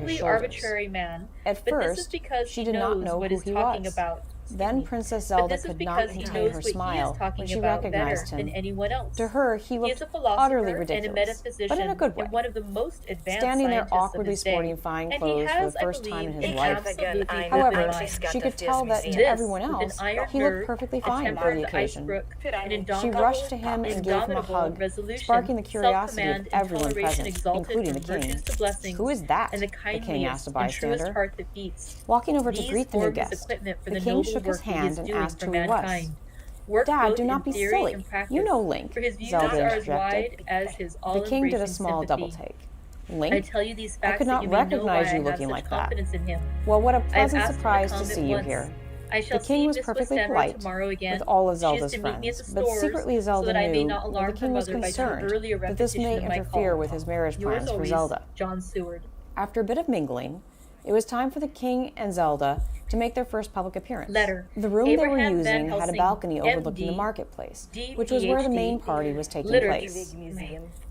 his seemingly shoulders. arbitrary man, At but this is first, because she he did not knows know what who he's he talking was. about. Then Princess Zelda But this is could not because he contain knows her what he is smile when talking she about recognized better than him. anyone else. To her, he He looked is a philosopher utterly and a ridiculous, metaphysician but in a good way. and one of the most advanced Standing there scientists of awkwardly his day. sporting fine And clothes he for has, the I first time in believe, his an life. absolutely perfect However, mind. she could tell that to This, everyone with an else, iron he looked nerve, perfectly a fine temper for of the the occasion. icebrook, an She indomitable, rushed to him and gave him a hug, resolution, sparking the curiosity of self-command, and everyone toleration present, exalted including the from king. virtues to blessings, "Who is that?" and the the king kindliest asked a and truest bystander. heart that beats. Walking over to These greet the new form his guest, equipment for the the king noble shook work his that he hand is and doing asked for who he was. mankind. Work "Dad, both do not in be theory silly. and practice, You know Link," for his views Zelda are as interjected. wide as his The king did a all-embracing small double sympathy. take. I "Link? tell you these I facts could that not you may know why recognize I you have looking such like that." confidence in him. Well, what a I have pleasant asked him surprise to to come see at you once. here. I shall The king see was Miss perfectly Westenra polite tomorrow again. with all of She is Zelda's to meet me at friends, the but stores, secretly so Zelda that I may knew not that alarm the her king was mother by too concerned early a that this may repetition of my interfere call. with his marriage Yours plans for always, Zelda. John Seward. After a bit of mingling, it was time for the king and Zelda to make their first public appearance. Letter. The room they were Abraham Van using had a Helsing, balcony overlooking the MD, marketplace, D, which was where the PhD, main party was taking Literature. place.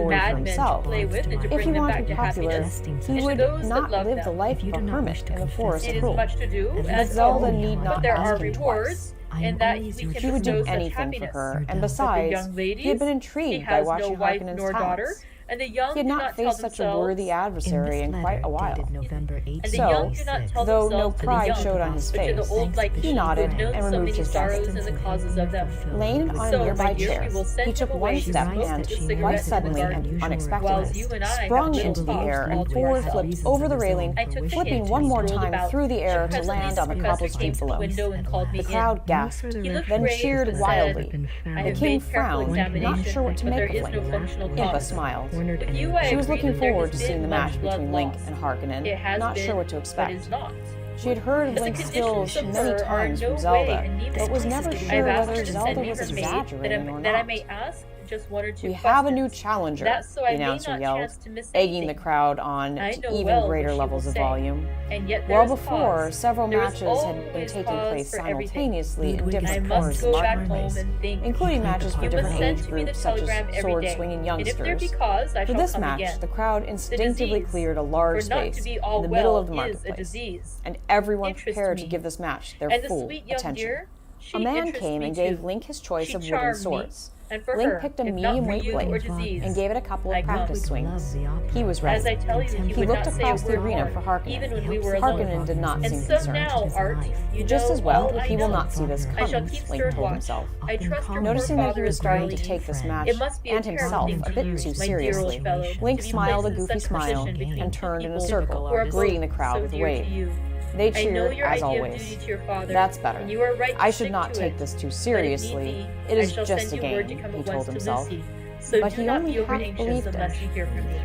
glory for bad men to himself. play with and to If bring he them wanted back to be to popular, happiness. he And to would those that not love live the them, life of a hermit in the forest it of is Hope. much to do, But as Zelda oh, need but not there ask are him rewards, twice. and that we He can would do bestow such anything for happiness. her, and But the besides, young ladies, he had been he intrigued by has no watching wife Harkonnen's nor daughter, talents. and the young He had do not not tell faced such a worthy themselves, adversary in quite a while. November and the young do not tell Though no themselves to the pride young, showed on his but to the face, old like he he nodded who knows and so removed many his sorrows jacket. and the causes of them. Laying on a So, nearby my dear, chair, we will send he took him one away to step smoke and, his quite cigarettes in the suddenly garden, and whilst unexpectedly, you and I sprung got into the little air talks and all to forward ourselves. flipped over the railing, I took the flipping hint one and more told time about through the air to presently land on the Professor cobbled street came to the below. window and called me The in. crowd gasped, He looked then grave, cheered but said, wildly. I The have king made careful frowned, not examination, sure what to but make there of is no Link. functional Impa cause. smiled. With you, I She was agree looking that there forward has to seeing the been match much blood between Link lost. and Harkonnen, It has not been, sure what to but expect. is not. She had heard of As the Link's conditions skills of many her are times no from way Zelda, in need but was this never I've sure asked whether her to send Zelda me was her maid exaggerating or that I not. may ask just one or two "We questions. have a new challenger," That's so the I may announcer not yelled, chance to miss egging the anything. crowd on I to know even well what greater she levels will of say. volume. And yet Well there is before, cause. several There is matches had been always taking cause place for everything. simultaneously in Ludwig I different Park corners must of go the back marketplace, home and think. including matches for You different must send age to me the groups such telegram as every day. sword-swinging And if there be youngsters. cause, I For shall this come match, again. the crowd instinctively disease, cleared a large For not to space be all in the middle well of the is a marketplace, disease. and everyone Interests prepared to me. give this match their And the full sweet young attention. dear, she A man interests came me and gave too. Link his choice She of wooden charmed me. swords. And for Link her, picked a if not medium for weight you blade or disease, and gave it a couple I of come. practice swings. He was As I ready. tell you, he He would looked not say across a the word arena more, for Harkonnen. even when we were alone. Harkonnen did not And seem so concerned. now, Art, you Just know as well, all I he will know. not see this I shall coming, keep Link stern told watch. himself. I trust your Noticing poor that he father was is starting to growing. take this match It must be and a himself terrible a thing bit to you, too my dear old seriously, fellow, Link to be smiled a placed in goofy such smile position between and two turned in a people circle, who are both greeting the crowd so with a dear to wave. you. They I know cheered, your as idea of always. duty to your father, That's better. and you are right to I should stick not to take it. this too But if need seriously. be, It I is shall just a send you word to game, come he at told once to himself. Lucy. So But do he not only be over half anxious believed unless him. you hear from me.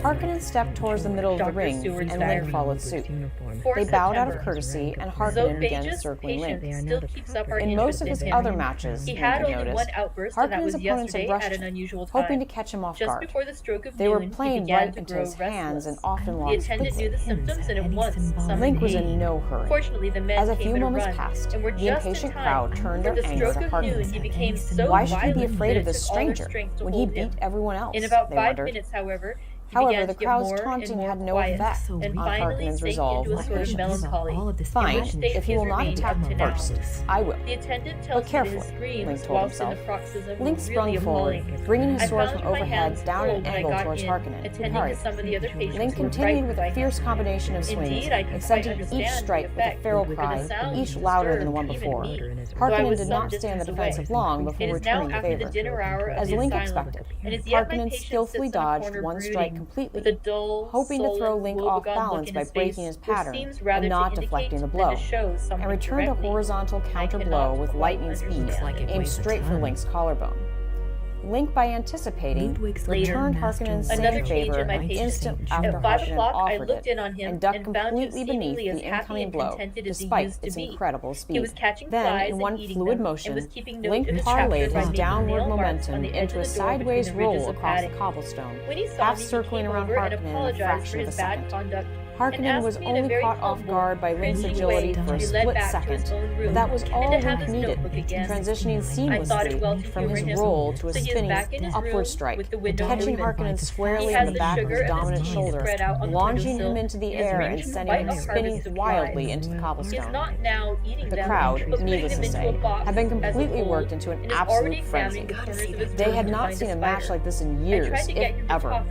Harkonnen stepped towards the middle of the Dr. ring, Seward's and diary. Link followed suit. For They bowed out of September. courtesy, and Harkonnen began Zophagus circling Link. patience still keeps up our In interest most of his in him. other matches, He Link had had only one noticed, outburst, and that Harkonnen's was opponents had yesterday rushed at an him, unusual time. hoping to catch him off Just guard. before the stroke of They were noon, he playing began right to into grow his hands and restless. often The lost attendant knew quickly. the symptoms and at once summoned Link was aid. in no hurry. Fortunately, the men As a came few at a moments run, passed, and were the just in impatient time. crowd turned For their the anger stroke to of noon, Harkonnen. he became so Why should he be violent afraid that of it this took all their stranger strength to when he hold beat him. everyone else? In about they 5 wondered. minutes, however, he However, began the to get crowd's more taunting and more had no quiet, effect and on finally Harkonnen's sank resolve into a or sort of patience. melancholy. Fine, in which state if he he will has not remained attack up to now. first, I will. The attendant But tells me that carefully, his screams Link told whilst in the himself. paroxysm Link were sprung really forward, appalling. bringing I his sword found from my overhead hands down full an when I angle got towards in, Harkonnen, who attending parried. to some of the other patients Link who were continued frightened with by a him. fierce combination of swings, Indeed, I can quite accenting understand each the strike with a effect, feral but the cry, sound each louder than the one disturbed even before. me, though I Harkonnen was did some not stand the distance defensive away. long before It is now returning the after the favor. dinner hour of As the Link asylum, expected, and as yet my Harkonnen patient skillfully sits in a dodged corner one strike brooding, completely, with a dull, hoping to throw sullen, Link off woebegone balance look in by his breaking face, his which pattern seems rather and not to deflecting the indicate blow, than to show and something returned a directly. horizontal counter I blow cannot with quite lightning speed, understand. aimed straight for Link's collarbone. Link, by anticipating, returned Harkonnen's Another same change favor in my an patient. instant after At 5 Harkonnen o'clock, I offered looked it, in on him and ducked and found him completely beneath seemingly as the happy incoming and blow, contented as he despite used to its be. incredible speed. He was catching Then, flies in and one eating fluid them, motion, and was keeping note Link of his parlayed chapters by his making downward nail marks momentum on the edge into a of the door between sideways the ridges roll of across the padding. cobblestone, When he saw half me, he circling came around over and Harkonnen in a apologized fraction for of a his bad second. conduct. Harkonnen was only caught off guard by Link's agility for a split second, but that was all Link needed, transitioning seamlessly from his roll to a spinning upward strike, catching Harkonnen squarely on the back of his dominant shoulder, launching him into the air and sending him spinning wildly into the cobblestone. The crowd, needless to say, had been completely worked into an absolute frenzy. They had not seen a match like this in years, if ever.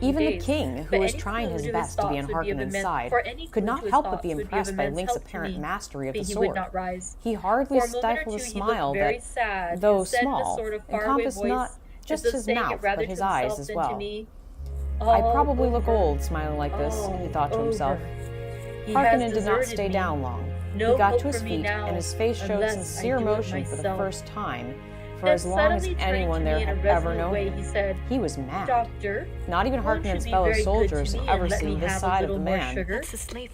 Even the king, who was trying his best to be on Harkonnen's side, could not help but be impressed by Link's apparent mastery of the sword. He hardly stifled a smile that, though small, encompassed not just his mouth, but his eyes as well. I probably look old smiling like this, he thought to himself. Harkonnen did not stay down long. He got to his feet, and his face showed sincere emotion for the first time, for as long as anyone there had ever known him. He was mad. Doctor, not even Harkonnen's fellow soldiers had ever seen this side of the man,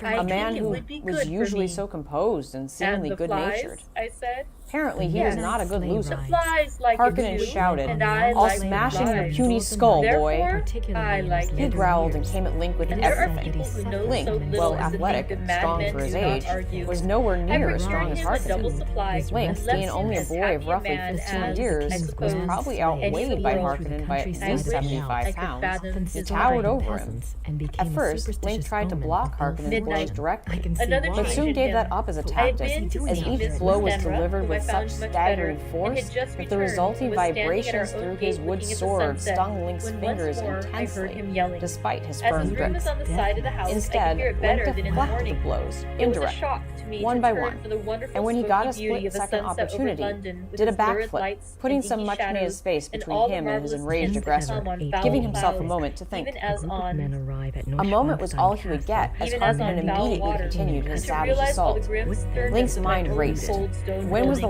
a man who was usually so composed and seemingly good-natured. I said. Apparently, he was not a good loser. Harkonnen shouted, "I'll smash in your puny skull, boy!" He growled and came at Link with everything. Link, well athletic and strong for his age, was nowhere near as strong as Harkonnen. Link, being only a boy of roughly 15 years, was probably outweighed by Harkonnen by at least 75 pounds. He towered over him. At first, Link tried to block Harkonnen's blows directly, but soon gave that up as a tactic, as each blow was delivered with such staggering force that the resulting vibrations through his wood sword stung Link's fingers intensely, despite his firm grip. Instead, Link deflected the blows, indirectly, one by one, and when he got a split-second opportunity, did a backflip, putting some much-needed space between him and his enraged aggressor, giving himself a moment to think. A moment was all he would get, as Harkonnen immediately continued his savage assault. Link's mind raced. When was the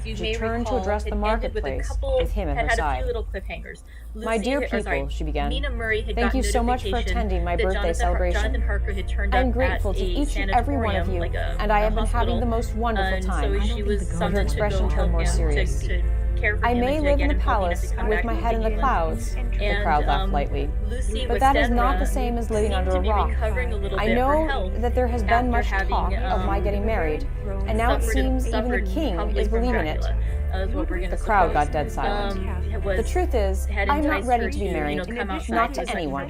as you she may turned recall, to address the had ended with a marketplace couple, with him at her had a side. few little cliffhangers. My Lucy, dear or people, sorry, she began, Nina Murray had thank gotten you so much for notification attending my that birthday celebration. Jonathan Harker had turned I up am grateful at to a each and every one of you, sanatorium, like and I have been having hospital, the most wonderful and time. so she was Her summoned to expression go turned help more him, serious. to care for I him may and to live get in the him healthy enough palace to come with back my to head in the England. clouds, the And, crowd laughed lightly. Lucy But with that is not the Deborah same as living seemed under to a be rock. recovering a little I bit for know health that there has been after much having, talk of my getting married, and now it seems even the king is believing it. The crowd got dead silent. The truth is, I'm not ready to be married, not to anyone.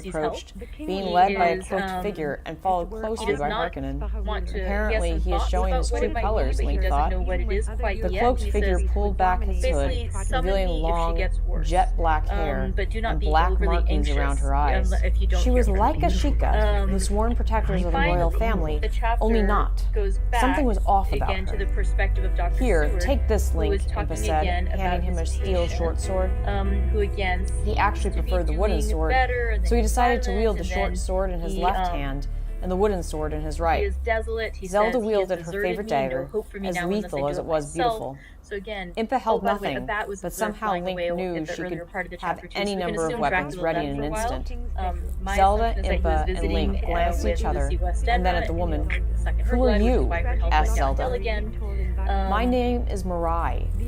sees approached, help. being He led by a is, cloaked figure and followed He closely does by not Harkonnen. want to. Apparently, he is showing his true colors, but he Link doesn't thought. know what it is quite The yet. cloaked He figure says, pulled back his hood, basically, summon revealing me if she long, gets worse. jet black hair But do not and be black overly markings around anxious, her eyes. if you don't She was hear from like me. a Sheikah, the sworn protectors of the royal Finally, family, the chapter only not. goes back Something was off about again her. to the perspective of Dr. Here, Seward, take this, who Link, is Impa talking said, again about handing him a his steel patient, short sword. who again He actually seems to be preferred the wooden doing sword, better, and so then he he's decided to silent, wield the and short then sword in his he, left hand and the wooden sword in his He right. is desolate. He Zelda says, wielded he has her deserted favorite me, no dagger, hope for me as now unless I lethal do as it was myself. beautiful. So again, Impa held by the way, nothing, the bat was but observed somehow flying Link away knew at the she earlier could part of the have chapter, any so we can number of assume weapons Dracula ready left in for an a while. instant. My Zelda, assumption is that he was Impa, and visiting, Link glanced at each with other, Lucy West and then Emma, at the woman. and sucking her Who are blood, which is you? why her health asked went Zelda. downhill again. My name is Mirai,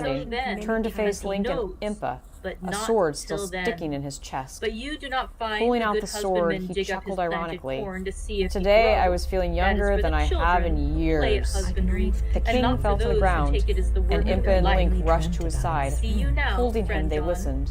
standing, then turned to he face has Link and notes, Impa, but a not sword still till then. sticking in his chest. But you do not find Pulling the out good the sword, husbandman he dig up his chuckled planted ironically. corn to see if he Today I grows. was feeling That is younger for than the I have in children who play at years. husbandry, The and king not for fell to the those who ground, take it as the and work of Impa their and life. Link rushed to his side. See you now, Holding him, friend they John. listened.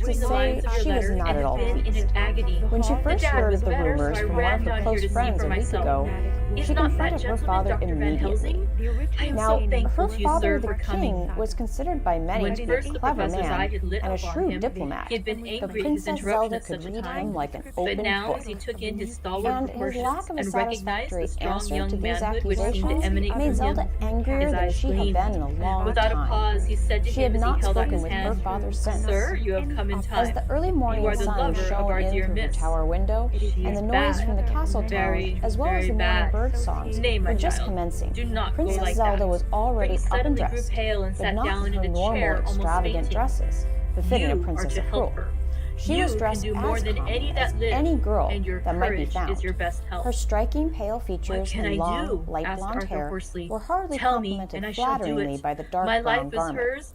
to between the lines say of your she was letter not and at all had been in pleased. an agony. When she The first dad heard was of the better, rumors so I from one ran of her down here close to see friends for a week myself. ago, Is she not that confronted her gentleman father Dr. Van immediately. Helsing? I am Now, so thankful her to you, father, sir, the for coming. king, was considered by many When to be a first the clever professor's eye man had lit and a up on shrewd him, diplomat. he had been But angry at his Princess interruption Zelda at could such a read time. him like an But open now, book. as he took in his stalwart And his proportions lack of a and recognized satisfactory the strong answer to young these manhood which seemed to accusations emanate made from Zelda him, angrier his than eyes she had gleamed. been in a long Without a time. pause, he said to She him had as he not held out spoken his with her hand, father since. "Sir, you have come in As time. the early You morning are the sun lover of shone our in dear through her miss. tower window, She and the is noise bad. from the castle Very, towers, as well as very the morning bad. bird songs, Nay, my were just child, commencing. do not go Princess like Zelda that." was already Prince up and suddenly grew dressed, pale and but sat not down in in her a normal chair, almost extravagant fainting. dresses, befitting a You are princess to of help Cruel. her. She You was can dressed do as more than common any as that live, any girl and your that might be courage found. is your best help. Her striking pale "What features can and I long, do?" light asked blonde Arthur hair hoarsely. were hardly "Tell me, and complemented I shall do flatteringly it. by the dark My brown life is garment. hers,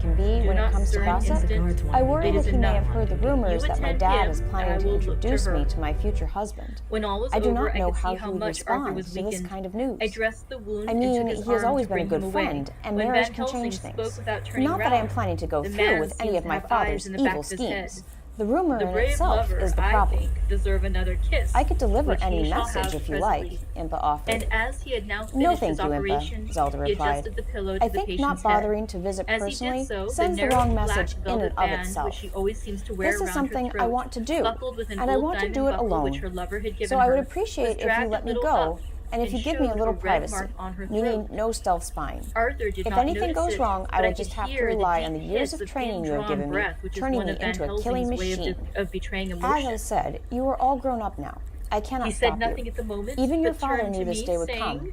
can be when it comes to gossip, I worry that he may have heard the rumors that my dad is planning to introduce me to my future husband. When all was I do over, not I know could how see he how would much Arthur respond was to this weakened. kind of news. I dressed the wound I and mean, took his he has arm always to been a bring good him away. friend, and When marriage Van can Helsing change spoke things. without turning Not that I am around, planning to go the through man with any seemed of to my have eyes father's in the back evil of his head. schemes. The rumor The in brave itself lover, is the I problem. think, deserve another kiss, I could deliver which any he shall message have if you presently. like, Impa offered. And as he had now No, finished thank his you, operation, Impa, Zelda he replied. adjusted the pillow to I the think patient's not bothering to visit head. As he personally did so, sends the the narrow wrong black message in velvet and of band, itself. which she always seems to wear This is around something her throat, I want to do, buckled with an and I old want to diamond do it buckle alone. which her lover had given So I would her, appreciate was if you dragged let a me little go, up and if and you give me a showed little a red privacy, mark on her meaning throat. no self-spying. Arthur did If not anything notice goes it, wrong, I but will could just have to hear the rely deep on the years hiss of of training you have indrawn given me, breath, which is turning one me of Van into a killing Helsing's way machine. of betraying As emotion. I said, you are all grown up now. I cannot He said stop nothing you. at the moment, Even your but father turned knew to this me, day would saying, come.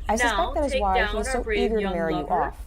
I "Now suspect that is take why down he is our so brave eager to young marry you lover, off.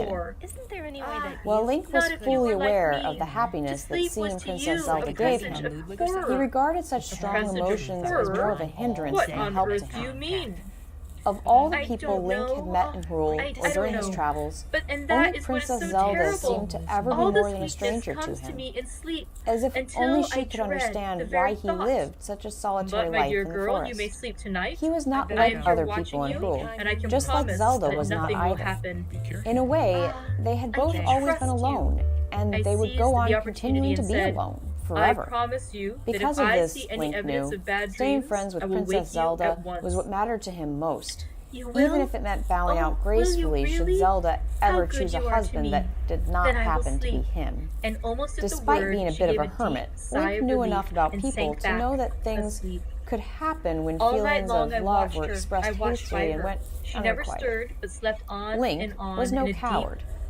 affection. before. Isn't there any way that While Link was Not if you fully were like aware me. of the happiness To that sleep seeing was to Princess you Zelda a gave presence him, of he horror. regarded such A strong presence of emotions as horror? more of a hindrance What than a on help to earth do you him. mean? Of all the I people don't Link had know. met in Hyrule I or during don't his know. travels, And that only is what is Princess so Zelda terrible. seemed to ever be All more the than a sweetness stranger to comes to him, me in sleep, as if until only I she could dread the understand very why he thought. lived such a solitary But my life dear in the girl, forest. you may sleep tonight. He was not I like am here other watching people in you, Hyrule, and I can just like promise Zelda that was not nothing will either. happen. In a way, they had both can always trust been you. alone, and I they would seized go on the opportunity continuing to and be said, alone I forever. promise you Because that of if I this, see any Link evidence knew, of bad staying dreams, friends with I will Princess wake you Zelda at once. was what mattered to him most. You will? Even if it meant bowing Oh, out will you gracefully should really? Zelda How ever good choose a you are to husband me. that did not Then I will happen to be sleep. him. And almost at the Despite word, being a she bit of gave a deep hermit, sigh Link of knew relief enough about and people sank to know back that things asleep. could happen when All night feelings long of I love watched were her. expressed I watched by hastily and her. went She never unrequited. stirred, but slept on Link and on was no in a coward. deep,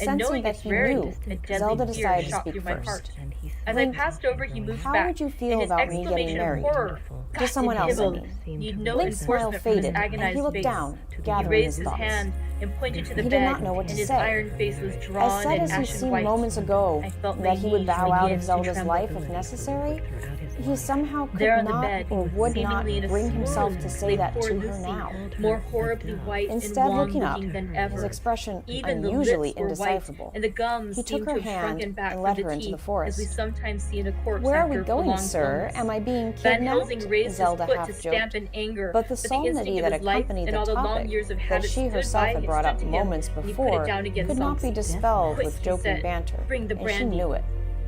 sensing knowing that its he rarity, knew, a deadly Zelda fear decided to shot speak through my first. heart. As I passed over, he moved How back. would you and feel his about me getting exclamation of married? horror To got someone in else, I him. mean. Need no Link's smile enforcement from his faded, and agonized he looked face. down, He gathering raised his his thoughts. hand and pointed to the He bed, did not know what and to his say. iron face was As drawn said and as he ashen seemed white. moments ago I felt that he would my bow knees out begin of to Zelda's tremble. life if necessary, he somehow There could on the not bed, or would not seemingly in a bring himself swoon, to say lay that poor to her Lucy, now. more horribly white Instead, and looking up, wan-looking than his ever. expression Even the unusually lips were white, indecipherable, and the gums he took seemed her to have hand shrunken back and from led the her into teeth, the forest. as we sometimes see in a corpse "Where are after we going, prolonged sir? illness. Am I being Van kidnapped?" Helsing raised Zelda his foot to half-joked. stamp in anger, But the the solemnity instinct that of his life accompanied and the all the long topic years of that habit she stood herself by had and brought stood up to him, moments and he put before it down again could not be softly. dispelled "Quick," with he joking said, banter, "bring the and she brandy." knew it.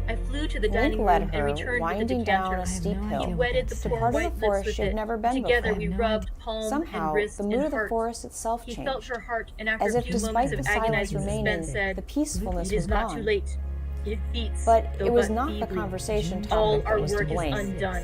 I flew to the Link dining led room and her, returned with the winding down decanter. a steep He hill, wetted the to poor part of white the lips forest with she had it. never been Together before. we rubbed palm Somehow, and wrist the and mood of the heart. forest itself He felt changed, her heart, and after as a if few despite moments the of silence agonizing remaining, suspense said, the peacefulness "It was is not gone. too late. It beats, But though it was but not the feebly. conversation All topic our that was to work is blame. undone.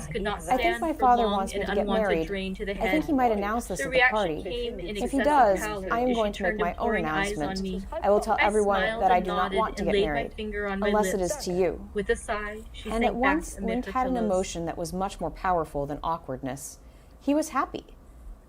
Prince could not I stand think my for father long wants me and to get unwanted married. drain to the I head. think he might announce this The at the reaction party. came in If he excessive does, pallor I am as going she to make turned my own imploring eyes on announcement. me. I will tell I everyone smiled that I and do not nodded want to and get laid my married, finger on my unless it lips. is to you. With a sigh, she And sank at once, back amid Link her had an pillows. emotion that was much more powerful than awkwardness. He was happy.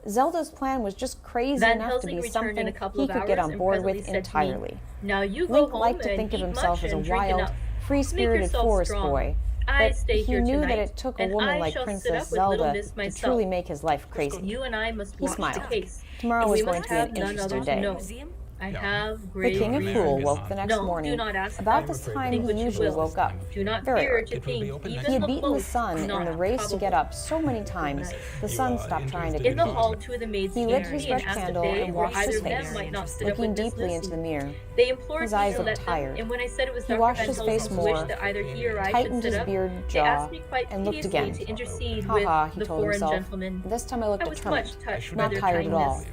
Zelda's plan was just crazy Van enough to Helsing be returned in a something couple he of could get hours on and board presently with said to me, entirely. "Now you go Link home liked to and think of eat himself much as a and drink wild, enough. free-spirited Make yourself forest strong. boy, I but stay he here knew that tonight, it took a and woman I like shall sit Princess up with little Zelda Miss to myself. truly make his life crazy. You and I must He watch the smiled. case. Tomorrow And was we going must to be an have none interesting others day. know. I have The grave King of reasons. Cruel woke the next No, morning, do not ask about that. this time Think he what you usually will. woke up. Do not Very fear early. to think He even had the beaten the most sun in not the race to get probable. up so many times, the sun stopped trying to In the compete. hall, two of the maids He came lit to his me and red asked if candle they and or washed either his of them face, might not sit up looking with Miss deeply into Lucy. the mirror. They implored His me eyes to looked let them, tired. and when I said it was He Dr. washed Van his face Helsing's wish more, that either he or I should tightened sit his up, beard they jaw, asked me quite and looked piteously again. to intercede Ha ha, with he the told foreign himself. gentleman. This time I looked I was determined, much touched by not their tired at all. kindness.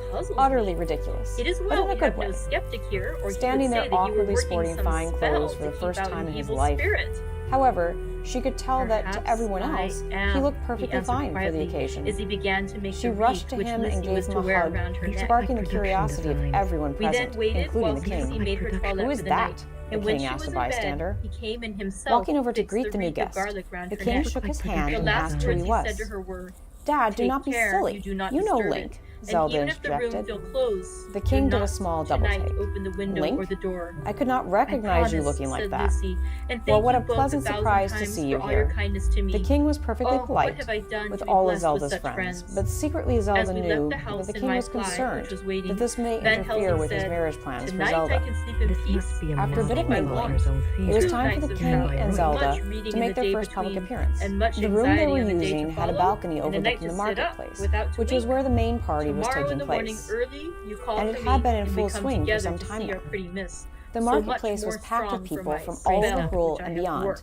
looked puzzles utterly me. ridiculous, It is but well in a we good have way. no skeptic here, or Standing he would there say that you were awkwardly working sporting some fine spell clothes for to the keep first out time an in his evil life. spirit. However, she could tell that to Perhaps everyone I else, he am, looked he perfectly answered fine for the quietly, occasion. as he began to make She the rushed wreath to which him and Lizzie gave was him to a wear hug, around her neck. sparking the production curiosity of design. everyone We then present, waited while including the Lizzie king. made her toilet Who for is the that? night, The and when king she asked was a in bed, bystander. he came in himself, Walking over to fixed greet the new wreath of guest, garlic round the her king neck. shook his Like hand The and last asked who he words he said to was. her were, Dad, do "Take not be care silly. you do not You know disturb Link, it, and Zelda even if the room interjected. feel closed, The king do did a not small double tonight take. open the window Link? or the door." I could not "I recognize you promise," looking like said that. Lizzie, "and thank Well, what you a both pleasant 1,000 surprise to times see you for all your here. kindness to me. The king was perfectly Oh, what polite have I done with to be all of blessed with Zelda's such friends, friends?" but secretly As Zelda we knew left the that house the in king my was fly, concerned which was waiting, that this may Van interfere Helsing with his said, marriage plans for "Tonight Zelda. I can sleep in This peace." must be a After a bit of model mingling, of his own it was theatre. time for the Nights of king travel, and Zelda much reading to in make the their day first public between, appearance. and much The room they anxiety were on the day using to had a follow, balcony and a night overlooking to the sit up marketplace, without to which was wink. where the main party was Tomorrow taking in the morning place. early, you call And for it me, had been in and full we come swing for together some to time see our now. pretty miss. The So much marketplace more was packed with strong for people my from all over spell, Hyrule which I and have beyond, worked.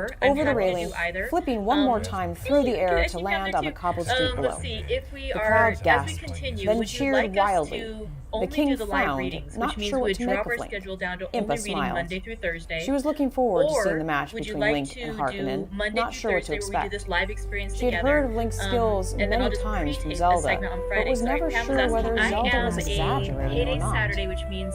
flipped I'm over the happy to do railing, either. flipping one more time through the air As to you can land on the do. cobbled street below. Let's see, if we The are, crowd as we gasped, continue, then would you cheered like us wildly. to The only king do the live frowned, readings, not which means sure we what would to make drop of our Link. schedule down to Impa only reading smiled. Monday through Thursday? She was looking forward to seeing the Or match would you between like Link to and do Harkonnen, Monday not through sure what to Thursday where we do expect. this live experience She had together? heard of Link's skills And then many I'll just times from pre-tape the Zelda, segment on but Friday. was Sorry, never Pam was sure asking. whether I Zelda am was exaggerating it or is not. Saturday, which means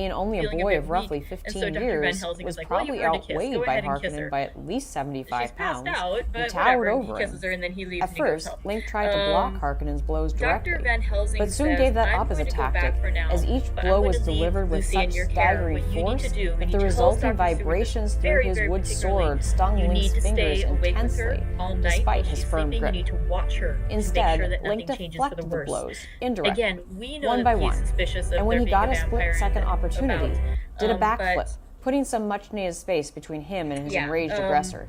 being only a feeling boy bit of roughly weak, and 15 so Dr. Van years, Helsing was is like, well, probably you've earned a kiss. outweighed Go by ahead and kiss Harkonnen her. by at least 75 She's passed pounds. out, He but towered whatever. over He kisses him. her and then he leaves At and he goes first, home. Link tried to block Harkonnen's blows directly, Dr. Van Helsing but soon says, gave that I'm up as a going to go tactic, back for now, as each but blow I'm was going to leave delivered with Lucy in such your care. staggering What you need force to do, we that need the to resulting hold Dr. Seward vibrations through very, his very wood particularly. sword stung You Link's need to fingers stay awake with her intensely, all night while despite his she's firm sleeping. grip. You need to watch her to make Instead, sure that Link nothing changes for the deflected the worse. blows, indirectly, Again, we know one that by he's one, suspicious of and when there he being got a a vampire split-second about, opportunity, did a backflip, but putting some much-needed space between him and his yeah, enraged aggressor.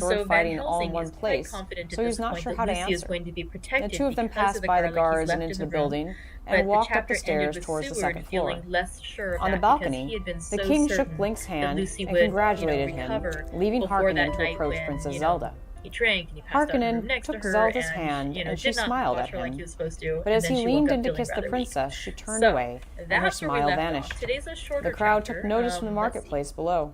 sword so Van fighting all in Helsing one is quite place, confident so at he's this not point sure that how to Lucy is answer. going to be protected The two of them because passed of the by the garlic he's guards left and in into the the room. building But and walked up chapter the stairs ended with towards the Seward second floor. feeling less sure of On the that because balcony, he had been the so king shook certain Blink's that hand Lucy and would, congratulated him, recover leaving before that Harkonnen to night approach when, Princess Zelda. he drank and he passed out in the room Harkonnen next to took her Zelda's and, hand, and did she not smiled watch at her like him. he was supposed to, But and as then he she woke leaned up in to feeling kiss the rather weak. princess, she turned So, away, and her that's where we smile left vanished. off. Today's a shorter The crowd chapter. took notice from the Let's see. marketplace below.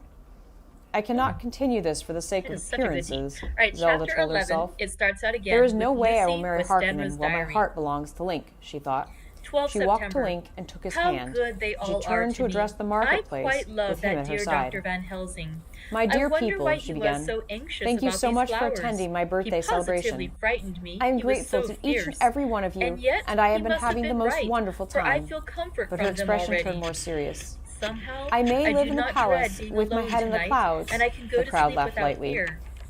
I cannot continue this for the sake It of is such a good deed. appearances, All right, Zelda chapter told 11. herself. It starts out again. There is no with way I Lucy will marry with Harkonnen Stenra's while my diary. heart belongs to Link, she thought. 12 She September. walked to Link and took his How hand. good they She all turned are to address me. the marketplace I quite love with him that at her dear side. Dr. Van Helsing. My I dear wonder people, why she he began. was so anxious Thank you about so these much for flowers. attending my birthday He positively celebration. frightened me. I am He was grateful so to each and fierce. every one of you, And yet, and I have he been must having the been most right, wonderful for I time. feel comfort But from her them expression already. turned more serious. Somehow, I may I live do in the not palace dread being with my alone head in the tonight, clouds, and I can go the to crowd sleep laughed without lightly. fear.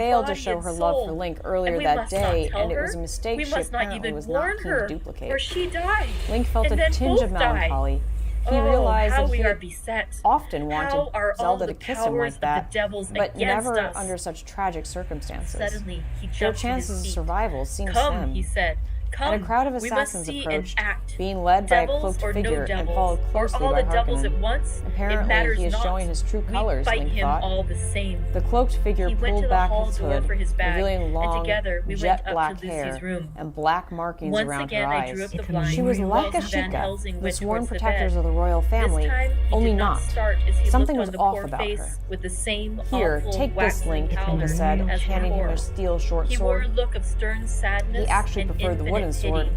failed to body show and her love for soul. Link And earlier we that must not day, tell and it her. was a mistake We she must not apparently even was not warn keen her, to duplicate. or she died. Link felt And a then tinge of both died. melancholy. He Oh, realized how that we he are had beset. often wanted How are all Zelda the to kiss him powers like that, of the devils but against never us? under such tragic circumstances. Suddenly, he Their jumped to his chances of feet. survival seemed Come, slim. he said. Come, And a crowd of we must assassins see approached, and act. being led by a Devils cloaked or figure no devils, and followed or closely all by the devils at Harkonnen. once, it Apparently, matters he is not. showing his true colors, we fight Link him thought. all the same. The cloaked figure He went to pulled the back hall his door hood, for his bag, revealing long, and together we jet went up black to hair Lucy's room. and black markings Once around again, her I eyes. drew up the blinds. She was like a Walter Van Sheikah, Helsing the went sworn towards the protectors bed. of the royal family, This time, he only did not not. start as he Something looked was on the off poor about face her. with the same Here, awful take this, waxen Link, pallor Sheikah said, as handing him before. a steel short He wore a sword. look of stern sadness He actually and preferred the infinite wooden sword, pity.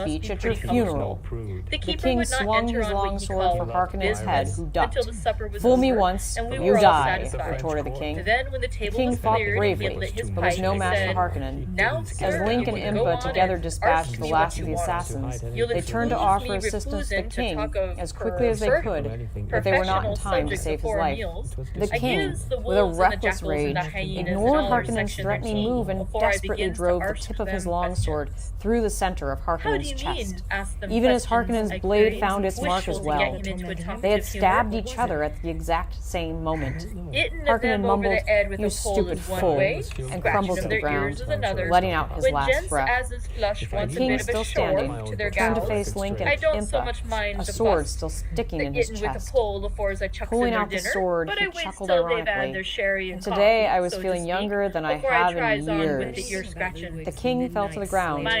speech be at your pretty funeral. The The keeper king would not swung enter his on what long he sword called for Harkonnen's head, business who ducked. until the supper was Fool me over, once, and we you were all die, satisfied. retorted the king. Then, when the The table king was fought cleared and bravely, he had lit his but pipe, was no he match for said, Harkonnen. "Now, As sir, Link you and can go Impa on together and dispatched ask the me last what of the you want. assassins, You'll they turned to excuse offer me assistance to the refusing to king talk of as quickly as they could, but they were not in time to save his life. The king, with a reckless rage, ignored Harkonnen's threatening move and desperately drove the tip of his longsword through the center of "How do Harkonnen's you chest. mean?" asked them Even as questions, Harkonnen's I blade queried, found its mark as wishful to well, get him into a talkative they had stabbed humor. each other at the exact same moment. Hitting Harkonnen them over mumbled, the head with "You a pole stupid is one fool," way, and scratching crumbled to them the their ground, ears is another. letting out his When last gents breath. as is flush The wants a king, bit of a still show standing, to their turned to gals, face Link and I don't so Impa, much mind a the sword fuss. still sticking The in his hitting with chest. a pole afore as I chucks in Pulling their out the dinner, sword, but he I wait chuckled till they've ironically. had their sherry and Today coffee, I was so to feeling speak, younger than I before have tries in on with the years. ear scratching. The king fell to the ground, My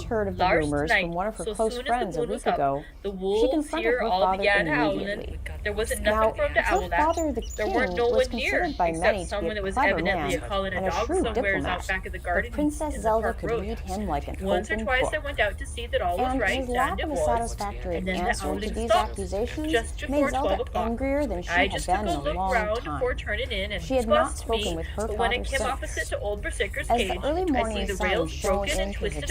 first heard of the last rumors night, from one of her so close soon as friends the a moon was week up, ago, the she wolves confronted here her all father began immediately. howling. There wasn't Now, nothing for him to her howl at. father, the There weren't king, no was one near, considered by except many to be someone a that was clever evidently man calling a and a dog shrewd somewheres out diplomat, back of the but garden Princess in the Zelda park could road. read him like an Once or open twice I book. went out to see that all was And right, his and lack it of a was. satisfactory And then the answer to howling these stopped, accusations just made before Zelda 12 o'clock. angrier than she I had just been took a in a look long round time. before turning in, and She had not trust spoken me, with her but when I father came since. opposite to old Berserker's As the cage, early I see morning the sun rails shone broken and into the twisted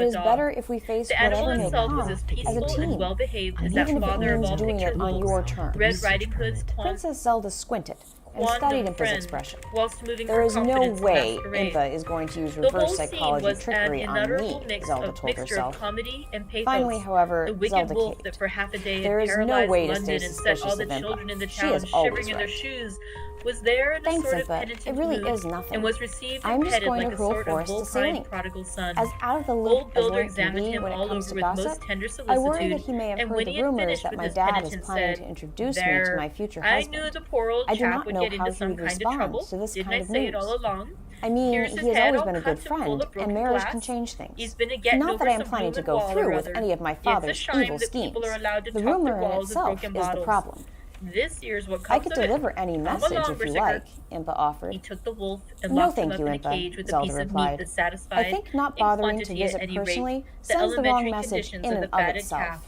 it a is dog. better if we face The animal whatever may itself was come as as a peaceful and team, well-behaved as that even if it father of means all doing picture it on books. your terms. Red Riding Hood's Princess Zelda squinted and studied Impa's friend, expression. whilst moving There her is no confidence way masquerade. Impa is going to use The whole reverse scene psychology was an trickery on unutterable me, Zelda told mixture herself. of comedy and pathos. Finally, however, the wicked Zelda wolf caved. that for half a day There had is no paralyzed way to London stay and set suspicious all the of Impa. children in the She town is always shivering in their right. shoes was there in a Thanks, sort of Impa. penitent It really mood is nothing. and was received I'm and just petted going like to a rule sort of Forest to bull-crying sailing. prodigal son. As out of the Old loop as Builder one can examined be him when it all comes over to with gossip, most tender I worry solicitude, that he may have and heard when the he had rumors finished that with my his dad is penitent planning said, to introduce me "There, to my future I husband. knew the poor old I do chap not would know get how into he some would kind of respond trouble. to this Didn't kind I of say it news. all along? I mean, Here's he his has head always all been a cut good and full friend, of broken and marriage glass. can change things. He's been a-getting Not that over I am some planning to bloomin' go wall or through with other. any of my It's a father's shame evil that schemes. people are allowed to The top their rumor in walls with itself broken is the bottles. problem. This here's what I comes could of it. deliver any Come message along, if you Brisiker. like, Impa offered. He took the wolf and No, locked him thank up you, in a Impa, cage with a Zelda piece of meat replied. that satisfied, I think not in bothering to quantity at visit any rate, personally the sends the wrong elementary message conditions in of and the of fatted itself. calf.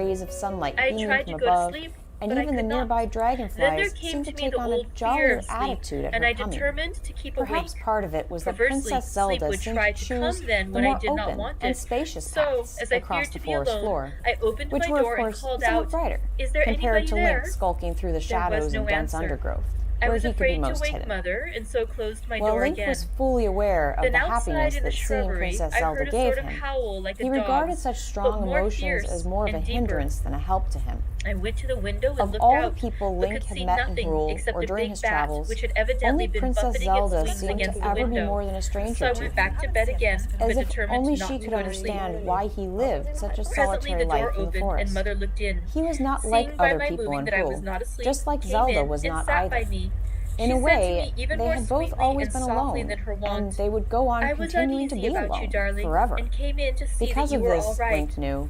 rays of sunlight I beaming tried from to go to above, sleep, and but I even the could not. nearby Then there dragonflies came seemed to to me take the on a old fear jollier of sleep, attitude at and her I coming. determined to keep Perhaps awake. part of it was that Perversely, Princess sleep Zelda would seemed try to to come choose then the when I more did not open want and it. spacious So, paths as I across feared the to be forest alone, floor, I opened which my were of door and course called somewhat out, brighter, "Is there compared anybody to there?" Link skulking through the There was shadows no and dense answer. undergrowth, I where was he could be afraid to most wake hidden. Mother, and so closed my While door Link again. was fully aware of Then the outside happiness in the that seeing shrubbery, Princess I Zelda heard a gave sort of him, howl like a he regarded dog's, such strong but more emotions fierce as more of a and deeper. hindrance than a help to him. I went to the window and Of looked all the out, people but Link could had see met in nothing Hyrule except or a during big his bat, travels, which had only evidently been Princess buffeting Zelda its wings seemed against to the ever be window. more than a So stranger I to went him, back to bed again, but as if determined only not she to could go to sleep. understand why he lived such a Presently solitary the door life in the opened and forest. Mother looked in. He was not Seeing like by other my people moving in that I was Hyrule, not asleep, just like came Zelda in was and not sat by either. me. In She a said to way, me even they more had both sweetly always and been softly alone, than her and wont, they would go on "I was continuing to uneasy be about you, alone darling, forever. and came in to see Because that you of were all this, right." Link knew,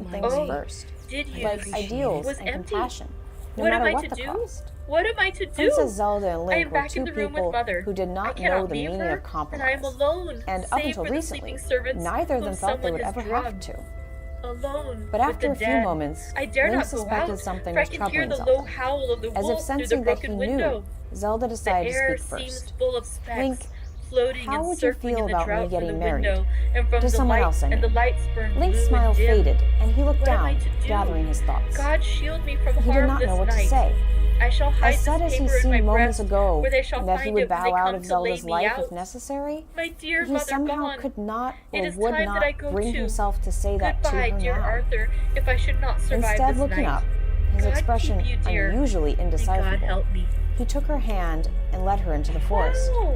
important things Oh, first, did you? like ideals was and empty. compassion, no What am matter I what to the do? cost. What am I to do? Princess Zelda and I Link am were back in two the room with people Mother. who did I not cannot know the leave meaning her, of and I am compromise. alone, And up save until for the recently, sleeping servants neither of whom them thought they someone would has ever have drugged. to. Alone But with after the a few dead. moments, I dare Link not go suspected out, something for I was can hear troubling the Zelda. low howl of the As if wolf through the sensing that he broken knew, window. Zelda The decided to air speak seems first. full of specks, Link, floating how and would you circling feel in the about me drought from getting the married window, and from to the someone light, else I and know? the lights burn Link's blue smile and dim. faded, and he looked What am I down, to do? gathering his thoughts. God shield me from He did harm not this know what night. to say. I shall hide I said this as he paper in my seemed moments breast, ago where they shall that he find would it when they bow out come of to Zelda's lay me life out. if necessary. My dear He mother somehow gone. could not It or is would time that I not go bring too. himself to say that to Goodbye, her dear now. Arthur, if I should not survive Instead, this looking night. up, his God expression keep you, dear. unusually May God indecipherable, help me. he took her hand and led her into the forest. Oh,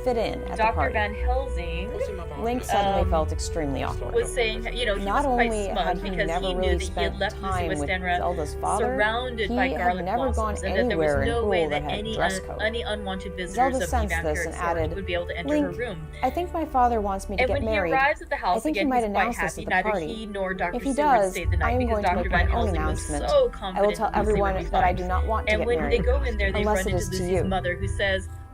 fit in at the Dr. party. Van Helsing Link suddenly felt extremely awkward. was saying, he Not was quite only smug had he because never he knew really that he spent had left Lucy time with Westenra Zelda's father, surrounded he by had garlic never gone blossoms, and that there was anywhere in no way Hyrule that that had a dress code. any unwanted visitors Zelda of the sensed this vampiric and sort added, would be able to enter Link, her room. I think my father wants me to And get when married. he arrives at the I house think again, he might he's quite announce this happy. at the Neither party. he nor Dr. If he Seward does, stayed the I night am because going to Dr. make Van my own Helsing was announcement. so I will confident tell Lucy would everyone be that I fine. do not want to And get when married, they go in there, they unless run it into is to Lucy's you. mother, who says,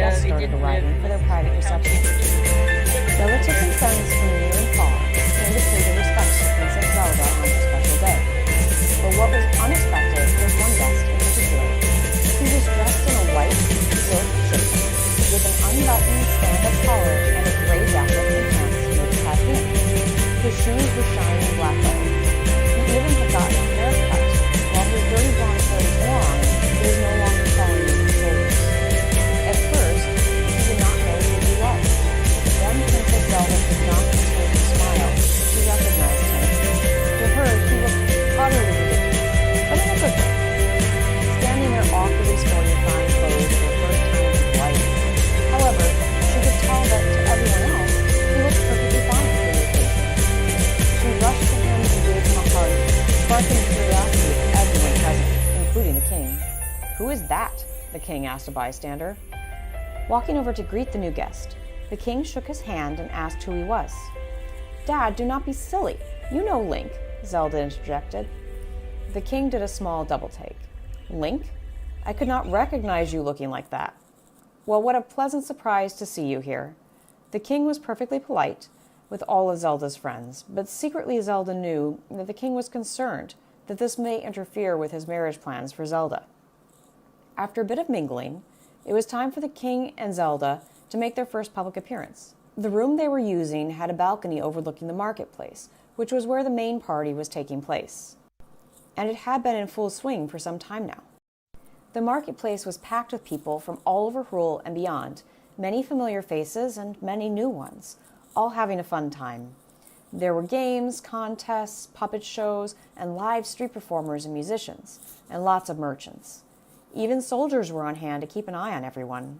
guests they started didn't arriving live for their private reception. Relatives and friends from near and far came to pay their respects to Princess Zelda on her special day. But what was unexpected was one guest in particular. He was dressed in a white silk shirt with an unbuttoned stand-up collar and a gray jacket and pants with cashmere. His shoes were shiny black leather. He even had gotten a haircut. While his dirty blonde hair was long, it was no longer falling to his shoulders. At first, he did not know who he was. Then Princess Zelda could not contain her smile. She recognized him. To her, he looked utterly ridiculous, but in a good way. Standing there awkwardly sporting fine clothes for the first time in his life. However, she could tell that to everyone else, he looked perfectly fine for the occasion. She rushed to him and gave him a hug, sparking curiosity of everyone present, including the king. "Who is that?" the king asked a bystander. Walking over to greet the new guest, the king shook his hand and asked who he was. Dad, do not be silly. You know Link, Zelda interjected. The king did a small double-take. Link? I could not recognize you looking like that. Well, what a pleasant surprise to see you here. The king was perfectly polite with all of Zelda's friends, but secretly Zelda knew that the king was concerned that this may interfere with his marriage plans for Zelda. After a bit of mingling, it was time for the king and Zelda to make their first public appearance. The room they were using had a balcony overlooking the marketplace, which was where the main party was taking place. And it had been in full swing for some time now. The marketplace was packed with people from all over Hyrule and beyond, many familiar faces and many new ones, all having a fun time. There were games, contests, puppet shows, and live street performers and musicians, and lots of merchants. Even soldiers were on hand to keep an eye on everyone.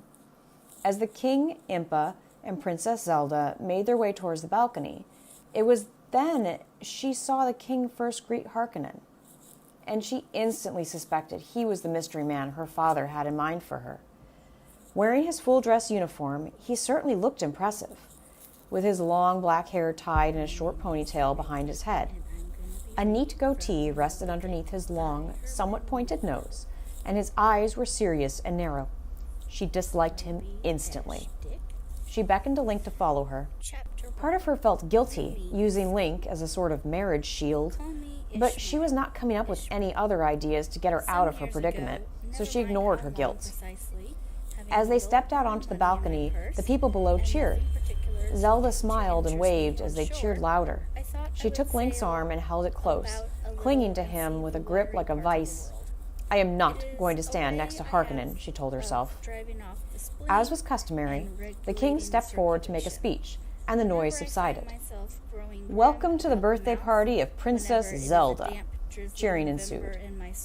As the king, Impa, and Princess Zelda made their way towards the balcony, it was then she saw the king first greet Harkonnen, and she instantly suspected he was the mystery man her father had in mind for her. Wearing his full-dress uniform, he certainly looked impressive, with his long black hair tied in a short ponytail behind his head. A neat goatee rested underneath his long, somewhat pointed nose, and his eyes were serious and narrow. She disliked him instantly. She beckoned to Link to follow her. Part of her felt guilty, using Link as a sort of marriage shield, but she was not coming up with any other ideas to get her out of her predicament, so she ignored her guilt. As they stepped out onto the balcony, the people below cheered. Zelda smiled and waved as they cheered louder. She took Link's arm and held it close, clinging to him with a grip like a vice. I am not going to stand next to Harkonnen, she told herself. As was customary, the king stepped forward to make a speech, and the noise subsided. Welcome to the birthday party of Princess Zelda. Cheering ensued.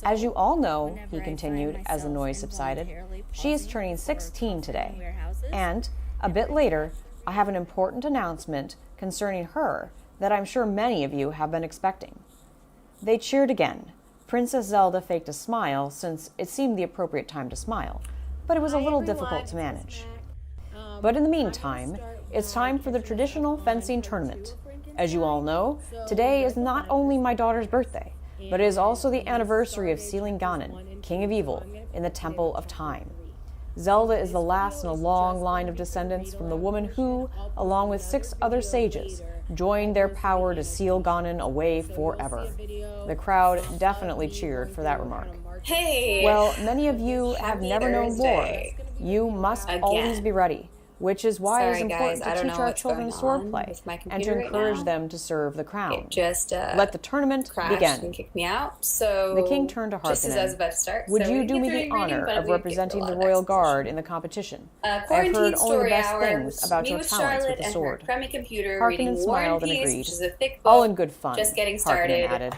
As you all know, he continued as the noise subsided, she is turning 16 today. And, a bit later, I have an important announcement concerning her that I'm sure many of you have been expecting. They cheered again. Princess Zelda faked a smile since it seemed the appropriate time to smile, but it was a little difficult to manage. But in the meantime, it's time for the traditional fencing tournament. As you all know, today is not only my daughter's birthday, but it is also the anniversary of sealing Ganon, King of Evil, in the Temple of Time. Zelda is the last in a long line of descendants from the woman who, along with 6 other sages, joined their power to seal Ganon away forever. The crowd definitely cheered for that remark. Hey! Well, many of you have Happy never known war. Thursday. You must Again. always be ready, which is why it's Sorry, important guys, I to don't teach know our what's children going swordplay on with my and to computer right encourage now. them to serve the crown. It just Let the tournament crashed and begin. kicked me out. So The king turned to just as I was Harkonnen. about to start, Would so you we do can me get the through reading, honor but of we get representing a lot the of royal exposition. guard in the competition? I have Quarantine heard only the story best hour, things about me your with talents Charlotte with the and sword. her crummy computer Harkonnen reading War and smiled and Peace, agreed. which is a thick book. All in good fun, Just getting Harkonnen started. added.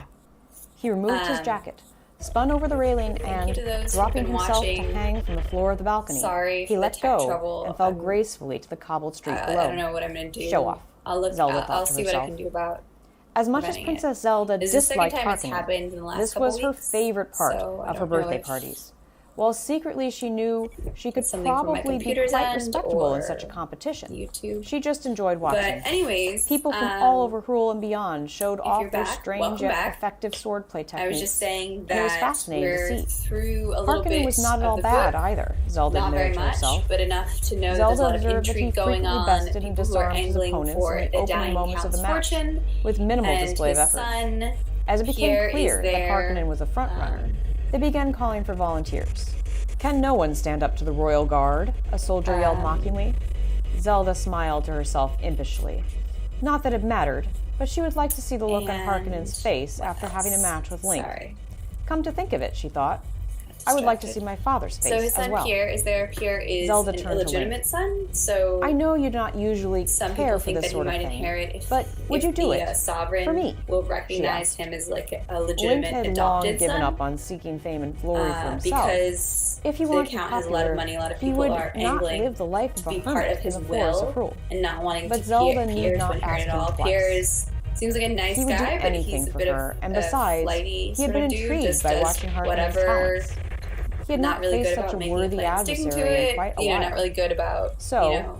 He removed his jacket, spun over the railing, and, you to those who've dropping been himself to watching. hang from the floor of the balcony, Sorry he for let the tech go trouble. and fell gracefully to the cobbled street below. I don't know what I'm going to do. Show off, I'll look. Zelda I'll thought to see what I herself. can do about. As much as preventing Princess Zelda This is the second disliked time it's Harkonnen, happened in the last this couple was her weeks, favorite part so I of her don't know birthday if parties. While secretly she knew she could something from my probably be computer's quite end respectable in or such a competition, YouTube. she just enjoyed watching. But anyways, People from all over Hyrule and beyond showed you're off their back, strange welcome yet back. effective swordplay techniques. I was just saying and it was that fascinating we're to see. through a little Harkonnen bit was not at of all the bad book. either, Zelda Not very admitted to much, herself. but enough to know Zelda there's a lot of observed that he intrigue going frequently on. bested and People who are disarmed his angling opponents for in the a opening dying moments of count's the match, fortune, with minimal and display of his effort. son As it became Pierre clear is that there. Harkonnen was a front-runner, they began calling for volunteers. Can no one stand up to the royal guard? A soldier yelled mockingly. Zelda smiled to herself impishly. Not that it mattered, but she would like to see the look on And Harkonnen's face after having a match with Link. Sorry. Come to think of it, she thought, I would like to see my father's face So his as son well. Pierre is there. Pierre is Zelda an turned to illegitimate Link. son, so I know you do not usually some care people for think this that he sort of might thing, inherit if, but would you do the it? sovereign For me, will she recognize asked. him as like a Link legitimate had long adopted given son. up on seeking fame and glory for himself. Because If he the wanted to be account has a lot popular, of money, a lot of he people would are not angling live the life of to a be part hermit of his in the forest of will Hyrule. and not wanting But to Zelda Pierre need to not inherit ask it him all. twice. Pierre seems like a nice He would do guy, but anything he's a for bit her, of and a besides, flighty he had sort been of dude, intrigued just by does watching Harkonnen's whatever. talents. He had Not not really faced good such about a making a worthy plan, sticking to adversary in it. quite a You know, while. not really good about So,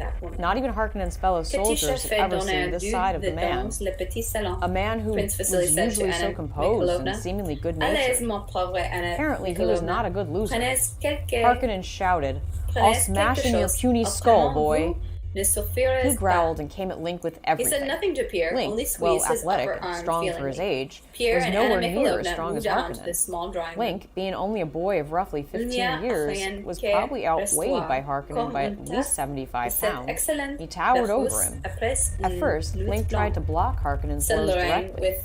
that woman. Not even Harkonnen's fellow Qu'as-tu soldiers fait had ever dans seen un this lieu side of the de man. danse, le petit salon? A man who Prince was Vasily said to usually so Anna composed and Mikhailovna. seemingly À l'aise, good-natured. mon pauvre Anna Apparently, he was Mikhailovna. not a good loser. Prenez quelque, Harkonnen shouted, "I'll prenez smash quelque in your chose. puny skull, Autrement, boy." vous ne souffrirez He pas. growled and came at Link with He said everything. nothing to Pierre, only Link, squeezed well his athletic upper and arm strong for his feelingly. age, Pierre was and nowhere Anna near as Mikhailovna strong as moved on to the Harkonnen. small drawing room. Link, being only a boy of roughly 15 Rien years, was que probably outweighed recevoir by Harkonnen by at comme least un 75 cette pounds. excellente He towered over Larousse him. après At une first, lutte Link tried to blanche. block Harkonnen's Said blows Lorraine directly, with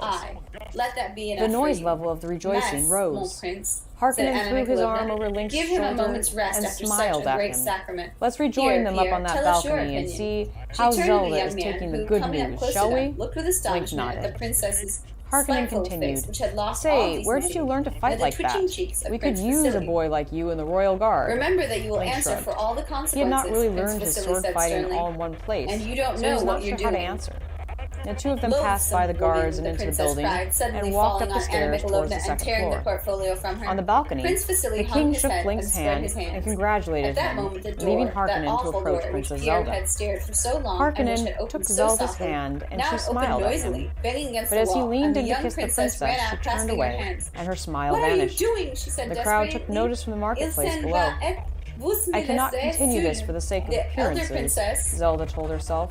smiles. Let that be enough The noise for you. level of the rejoicing Mass, rose. mon prince, Harkonnen said threw Anna his Nikolova. arm over Link's Give him a shoulder moment's rest and after smiled such a at great him. sacrament. Let's rejoin Here, them up Pierre, on that tell us your balcony and opinion. see She how turned to the Zelda young is man, taking the who, good coming up news, close shall to them, we? looked with Link astonishment at nodded. the princess's Harkonnen spiteful continued. face, which had lost all Say, where did decency, you learn to and fight the like that? twitching cheeks of We could Prince use a Vasily. boy like you in the Royal Guard. Remember that you will Link answer shrugged. for all the He consequences, had not really Prince learned his Vasily sword said fighting sternly. all in one place, And you don't so he was know not what you're sure how to doing. answer. The two of them passed by the Loathsome guards woman, and the into the princess building cried, suddenly and walked falling up the on Anna stairs towards the Nikolova and second tearing the floor. portfolio from her. On the balcony, Prince Vasily the hung king his shook head Link's and spread hand his hands. and congratulated At that him, moment, the door, leaving that Harkonnen to awful approach door, Princess which Pierre Zelda. had stared for so long and which had Harkonnen opened took so Zelda's softly, hand and now she it opened smiled at noisily, him. banging against But the as he wall, leaned and the in to young kiss the princess ran princess, out, she turned clasping her away, hands. and her smile What vanished. are you doing? She said The crowd desperately. took notice from the marketplace Il below. s'en va et vous me I cannot laissez continue this seule. for the sake of The elder appearances, princess Zelda told herself.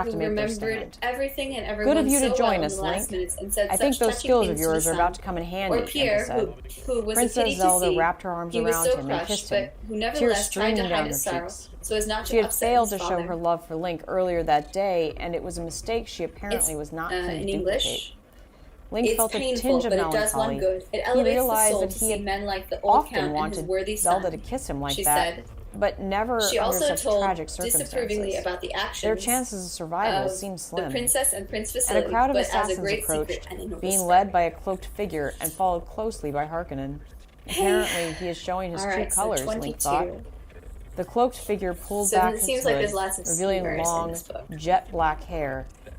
have who to make their remembered stand. everything and everyone Good of you to so join well us, in the last Link. minutes and said I think such those touching skills of things to yours the are about sun. to come in handy, Or Pierre, Amber said. who was a Princess pity to Zelda see. wrapped her arms He was around so him and crushed, kissed but him, who tears nevertheless tried to streaming hide down his her sorrow cheeks. so as not She to had upset failed his to show father. her love for Link earlier that day, and it was a mistake she apparently was not keen to in duplicate. English. Link It's felt a painful, tinge of but it does one melancholy. good. It He elevates the realized soul that to he see had men like the old often count and his wanted worthy Zelda son, to kiss him like she that, said. but never She under also such told tragic disapprovingly circumstances. about the actions Their chances of survival of seemed the slim. princess and prince And facility, a crowd of but as a assassins great approached, secret and in a being whisper. led by a cloaked figure and followed closely by Harkonnen. Apparently, he is showing his All true right, so colors, Link thought. 22. The cloaked figure pulled So back it his seems like hood, there's lots of revealing sweeteners in long, this book. jet black hair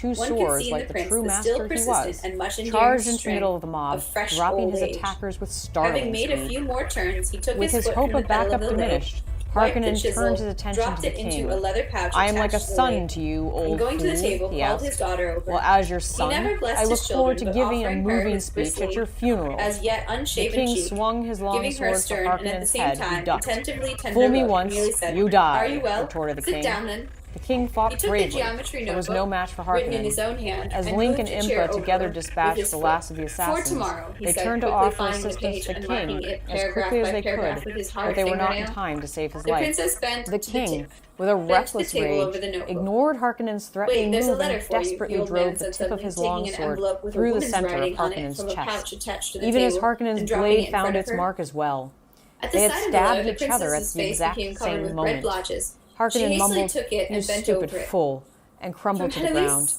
two one could swords see in like the the prince true the still master he persistent was, and much enduring charged into the strength middle of the mob, of fresh dropping old his age. attackers with startling Having made a speed. few more turns, he took With his his foot hope from of the pedal backup of the loaf, diminished, wiped the Harkonnen chisel, turned his attention dropped to the it into king. a leather pouch I am like a attached to the son leg, to you, old and going to the fool, table, he called asked. his daughter over. Well, as your He son, never blessed I look his forward to children, but giving a offering her moving his speech at bristly, your funeral. as yet The unshaven king cheek, swung his long giving her a sword to stern and at the Harkonnen's same head. He time ducked. attentively tender Fool me look, once, merely said, you die, "Are you well? retorted the Sit king. down then." The king He fought took the bravely. geometry There was notebook, no match for written in Harkonnen. his own hand, As and Link moved and a chair Impa over together with dispatched his the foot. last of the "For assassins, tomorrow," he they said, turned to quickly offer finding the assistance page to the and king marking it as paragraph quickly as by they paragraph could, with his but hard they were not in fingernail. time to save his The life. princess bent The to king, the with a bent to the reckless table rage, over the notebook. ignored Harkonnen's threatening "Wait, there's a move letter and for you," desperately the old man drove the said tip of suddenly, his taking an longsword envelope with a through the woman's center of writing on it Harkonnen's from a chest. pouch attached to the Even as table, Harkonnen's and dropping it blade in found front of its her. mark as well. At the They had sight of the stabbed letter, the each other at princess's the face exact became covered same with red moment. blotches. She Harkonnen hastily mumbled, took it "You and bent stupid over it. fool," and crumbled to the From ground. Heloise?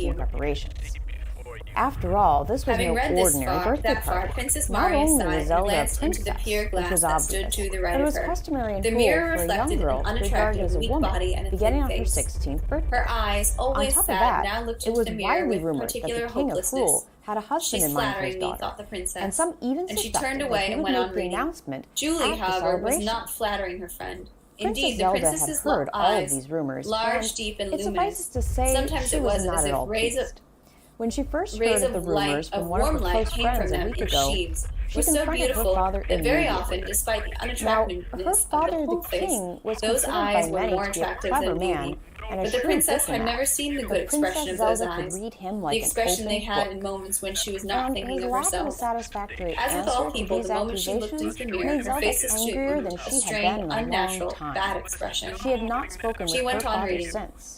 Eve. preparations. After all, this was Having no read this ordinary far, birthday that far, party. Princess Not Maria only sighed was and Zelda a glanced into the princess, pier which glass was that obvious, stood to the right but it of was her. customary and The cool mirror for a young reflected girl an to be regarded unattractive, as a weak woman body and a beginning thin on her face. 16th birthday. Her eyes, On always top of sad, that, now looked it into was the mirror widely with rumored that particular the King of hopelessness. Cruel had a husband She's in mind for his flattering me, daughter, thought the princess, and some even and she suspected turned that away he and would went make on the reading. announcement Julie, at the however, was celebration. not flattering her friend. Princess Indeed, the Zelda had princess's heard all of eyes, these rumors, large, and deep, and it luminous. suffices to say Sometimes she it was was not as at if all rays of pleased. When she first rays heard of the of light, rumors of from one of her warm light, close came from friends a them week in ago, sheaves, she was so confronted her beautiful father that very immediately. often, despite the Now, her unattractiveness father, of the whole the face, king, was those considered eyes by were many more to be a attractive clever than man beauty. and a But the shrewd princess had diplomat. never seen the But good expression Princess of those Zelda eyes, could read him the like an expression they open had book. in moments when she was not And thinking his of lack of a herself. satisfactory As with answer all to people, these the moment she looked accusations into the mirror, made her Zelda face angrier assumed than a she had strained, been in a long unnatural, time. bad expression. She had not spoken She with went her on father reading. since.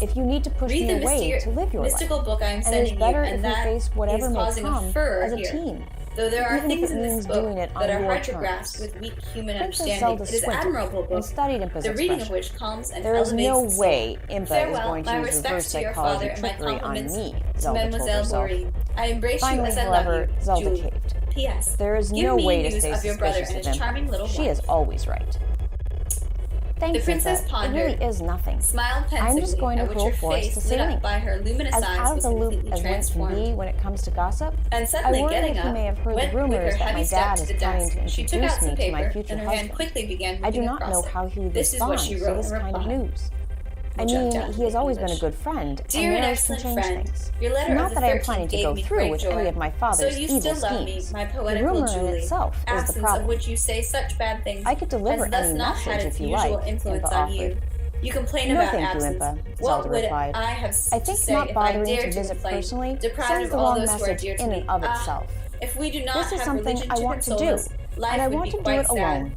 means. if you need to push Read me the away to live your life. mystical book I am And it sending is you, better if and you that face whatever is may causing a come furor as a here. team. Though there are Even if things it in this means book doing it on that are your hard to terms. grasp with weak human Princess understanding, Zelda it is an squinted admirable and book, studied Impa's the reading of expression. which calms and There is elevates no the soul. way Impa is Farewell, going to my use respects reverse to your father psychology and my trickery on compliments me, to Zelda told Mademoiselle herself. Bourine. I embrace you Finally, as I however, love you, Zelda Julie. caved. P.S. There is Give no me way to news stay of your brother suspicious and of his charming Impa. little She wife. is always right. Thanks, princess Impa. It pondered, really is nothing. Smiled pensively, I'm just going to at which hurl her Forrest face to lit sailing. up by her luminous As eyes out of was the loop completely as one can transformed. be when it comes to gossip, And I suddenly worry getting that he up, may have heard the went with her rumors that heavy my step dad to is the planning desk. to She took out introduce some me to my paper, future and her hand husband. quickly began I do moving not across know it. how he would This is respond what she to wrote this in kind of reply. news. I We'll jump mean, down he has to always been a English. good friend, Dear and and marriage can excellent change friend, things. your letter Not of the that I am 13th planning to gave go me through great with joy. any of my So father's you evil still love me, schemes. my The poetical rumor in Julie, itself is the absence of problem. which you say such bad things I could deliver has thus any not had message its if you usual like, influence Impa on you. offered. You complain No, about thank you, absence. Impa, What Zelda would replied. I have I to think say not if I bothering dared to to visit complain, personally deprived sends of the all wrong those who are message dear to in me? and of Ah, itself. if we do not This is have something religion I to want to console do, us, life and I would want be to do quite it sad. alone.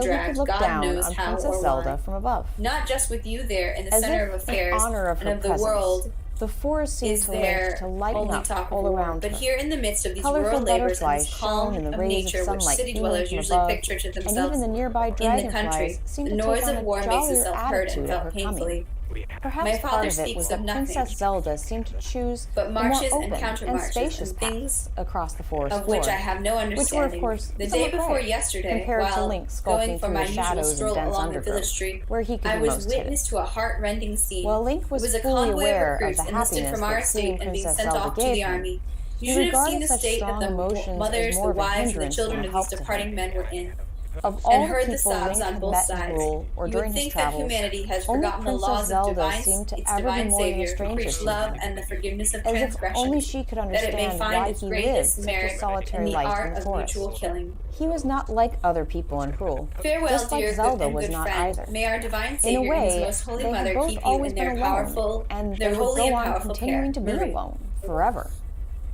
he dragged could look God down knows on how Princess or Zelda why. from above. Not just with you there in the As center if of affairs in honor of and her of the presence, world the forest seemed is to there link to lighten only up talk of all war. around But her. here in the midst of these Colorful rural labors and butterflies this calm shone in the of rays of nature which sunlight city beaming dwellers from usually above, picture to and themselves even the nearby in the dragonflies country, seemed the to noise take on of a war makes jollier itself heard attitude and at felt her painfully. coming. Perhaps My part father of it speaks was of that nothing, Princess Zelda seemed to choose but the more marches and open and countermarches spacious and paths things across the forest of floor, which I have no which were, of understanding. course, The day somewhat before quiet yesterday, compared to while Link going skulking for through my the usual shadows and stroll dense along the village undergrowth, street, where he could I be was most hidden. witness to a heart-rending scene. While Link It was was a fully convoy aware of of recruits the enlisted happiness from our that seeing state and being Princess sent Zelda off to gave the him, army. he You should have seen regarded the such state of strong the emotions as mothers, more the of a wives, and the hindrance than children a of help these to departing him. men were in. Of And all the heard the people sobs Link on had both met in sides. Hyrule or You during would his think that travels, humanity has only forgotten the Princess laws of Zelda divine, seemed to its ever be divine more than a Savior, who stranger preached to love him, and the forgiveness of as if transgressions, only she could that it may understand find why its he lived greatest such a merit in solitary the life in art the of forest. mutual killing. He was not like other people in Hyrule, Farewell, just like dear Zelda and was good not friend. either. May our divine In a Savior and His way, most holy they mother had both keep you always in been their alone, powerful, and their they would holy go and on powerful continuing care. to be Marie. alone forever.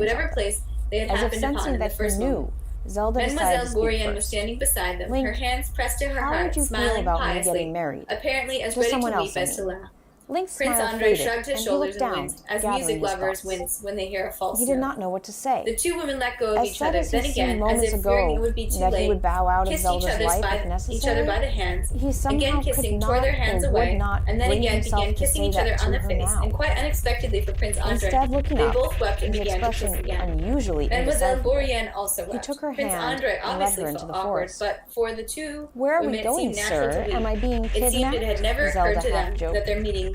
whatever other. place they had As if happened upon sensing in the that he first knew, moment. Zelda decided to Mademoiselle speak Bourrienne was first. standing beside them, Link, her hands pressed to her how heart, would you feel smiling about me piously, getting married? apparently as To ready someone to else, weep I as to mean. laugh. Link's Prince smile Andre faded, shrugged his and he shoulders looked and down, winced, as gathering music his lovers thoughts. wince when they hear a false He did note. not know what to say. The two women let go of As each sad other, as then he again, seemed as moments if fearing it ago would be too that he late, would bow out of kissed Zelda's life if each other necessary, by the hands, he somehow again could kissing, tore not their hands or would away, not and then bring again himself began to kissing say each that other on to the her face, now. and quite unexpectedly for Prince Andre, Instead, looking they up, both wept and his began to kiss expression again. unusually Mademoiselle indecipherable. Bourrienne also wept. He took her Prince hand Andre and led obviously her into felt the awkward, forest. but for the two Where are women we it going, seemed natural sir? to weep. Am I being It seemed it kidnapped? had never Zelda occurred to them half-joked. that their meeting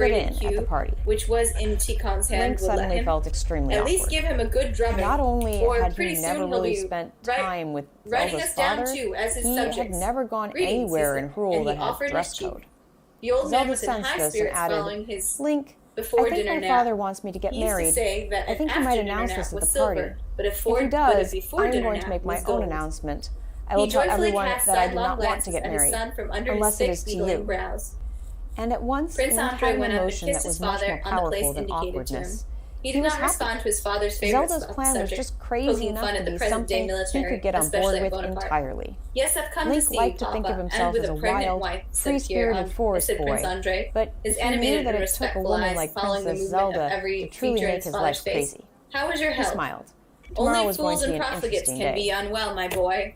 braided in at the queue, party. which was in Tikon's hand, Link would let suddenly him. felt extremely At awkward. least give him a good drubbing. Not only or had pretty he soon never he'll really be spent writing time with us Zelda's down father, too as his he subjects. had never gone Greetings, anywhere he in said, Hyrule and that he had offered dress his cheek. code. The old man Zelda was in sensed high this and spirits added, following his Link, before I think dinner my nap. father wants me to get He used married. to say that I think an he might after dinner announce nap this at was the party. silver, but If he does, before I'm dinner going to nap make my was own gold. announcement. I He will tell joyfully everyone cast that I do sidelong not want to glances get at his married, son from under unless his it thick, is to beetling you. brows. And at once, Prince Link Andre had an went up and emotion that kissed was his much father more on the powerful place than indicated to him. awkwardness. He did was not happy. respond to his father's favorite Zelda's plan was subject, just crazy poking enough fun to at the be present-day something he military, could get on especially board at with Bonaparte. entirely. Yes, I've come Link to see liked you, to think of Papa, himself and with as a a pregnant wild, wife, said free-spirited Pierre, forest said Prince boy, Andre, but his he knew animated that and it took a respectful woman eyes like following the Princess movement of Zelda every to truly feature in make his his father's life face. crazy. How was your He health? smiled. Tomorrow Only was going fools to be and an profligates interesting can day. be unwell, my boy.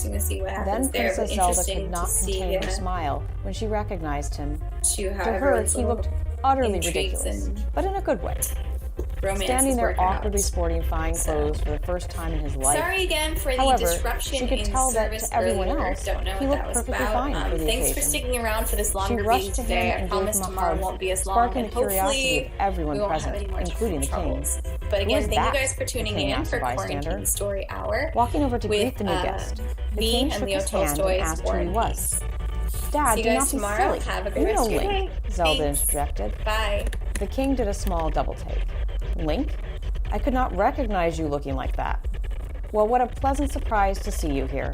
interesting to see what Then happens there, but Princess Zelda interesting could not to see contain her smile when she recognized him. to how To her, everyone's he little looked utterly intrigues ridiculous, and but in a good way. romance Standing is there working awkwardly out. sporting fine clothes for the first time in his life. Sorry again for the However, disruption she could in tell that service to everyone earlier. else, Don't know he what looked that was perfectly about. fine for the Thanks for occasion. sticking around for this She longer rushed read to him today. I and promise gave him a tomorrow hug, won't be as long, sparking and the curiosity hopefully of everyone we won't have present, any more including the king. troubles. But Who again, is thank you that? guys for tuning The king in asked for a bystander. Quarantine Story Hour. Walking over to with, greet the new guest, the me king and shook Leo his hand and Tolstoy's asked who War he and was. Peace. Dad, See you do guys not be tomorrow. silly. Have a great You rest know of your Link, day. Zelda Thanks. interjected. Bye. The king did a small double take. Link? I could not recognize you looking like that. Well, what a pleasant surprise to see you here.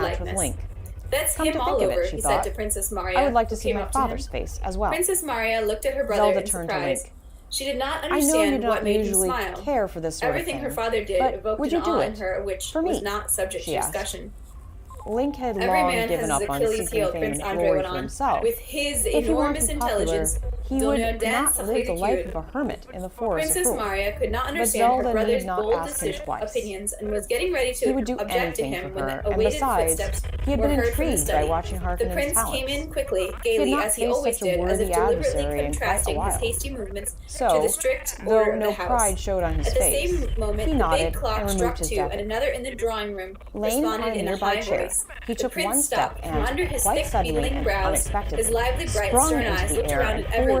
match with likeness. Link. That's Come him to all think of over, it, she he thought. said to Princess Maria. I would like to who see came my up to him. father's face as well. Princess Maria looked at her brother Zelda in turned to surprise. Link. She did not I know you understand don't what made him usually smile. care for this sort Everything of her thing, father did but evoked would an you do awe in it? her, which For was me? not subject She to asked. discussion. Link had Every long man given has up his on Achilles seeking heel, fame Prince and Andre glory went for on. himself. With his If he enormous wanted popular, intelligence, he would Dona dance not live the life ridiculed. of a hermit in the forest of Princess Hyrule. Maria could not But understand her Zelda brother's need not bold ask him twice. opinions and was getting ready He would to do object to anything him for when her, the and awaited besides, footsteps he had were been heard from the intrigued by study. watching The Harkonnen's prince talents. came in quickly, He had gaily, not as he faced always such a did, as worthy if deliberately adversary in quite a contrasting his while. hasty movements to So, the strict though order of no the house. pride showed on his At the face, same moment, he the nodded big clock and struck removed his 2, jacket. and another in the drawing room Laying on responded a in a nearby high chair, voice. he The took prince one stopped step from and, under his quite thick, suddenly beetling and brows. unexpectedly, His lively, bright, sprung stern into eyes the looked air around and at forged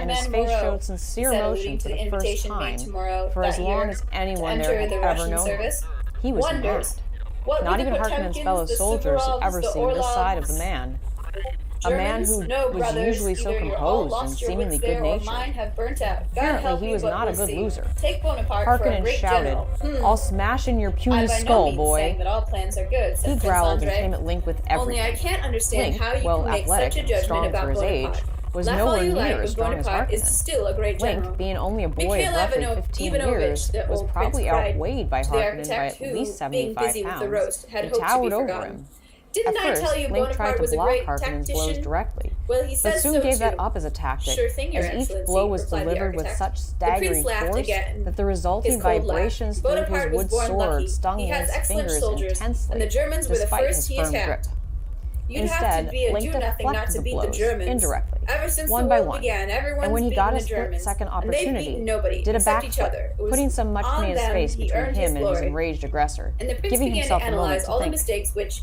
and his madman face Moreau, showed sincere he said, emotion alluding for to the first invitation made time to Moreau for as that long year as to anyone enter there had the ever Russian known him. service. He was mad. Wonders. What Not were the even Harkonnen's Potemkins, fellow the soldiers had Suvorovs, ever the seen this side of the Orlovs, man. A man who Germans? No, was brothers. usually so Either you're all composed and lost your seemingly wits there, or good-natured. mine have burnt out. God Apparently, help he me, was but not a we'll good see. loser. Take Bonaparte for a Harkonnen great shouted, general. "I'll smash in your I puny by no skull, means boy." saying that all plans are good, said He Prince growled and Andre. came at Link with Only I everything. can't understand Link, how you well can make athletic such a and judgment strong about for his Bonaparte. age, was Laugh all nowhere you like, near as but strong as Bonaparte is Harkonnen. still a great general. Link, being only a boy of Mikhail roughly Ivanov- 15 Ivanovich, years, the was old probably prince cried outweighed by to the Harkonnen by architect at who, least being 75 busy with the pounds. roast, had He hoped to be towered over forgotten. him. Didn't At I first, tell you Link tried Bonaparte to was a block great Harkonnen's blows tactician? directly, Well, he but says soon so gave that too. up as a tactic, Sure thing, Your as each Excellency, blow was replied the delivered with architect. such The staggering prince laughed force again, that the resulting his cold laugh. vibrations through Bonaparte his was wood born sword lucky. stung He has Link's excellent fingers soldiers, intensely, and the Germans were the despite first his he firm grip. attacked. You'd have Instead, to be a Link do-nothing not deflected to the beat the blows, Germans. indirectly, Ever since one the by war one, began, everyone's and when he beaten got the his Germans, second and they've opportunity, beaten nobody did a except each other. backflip, It was putting some much on in his them face he between earned him and his glory. enraged aggressor, And the prince giving began himself to a moment analyze to all the think. mistakes which,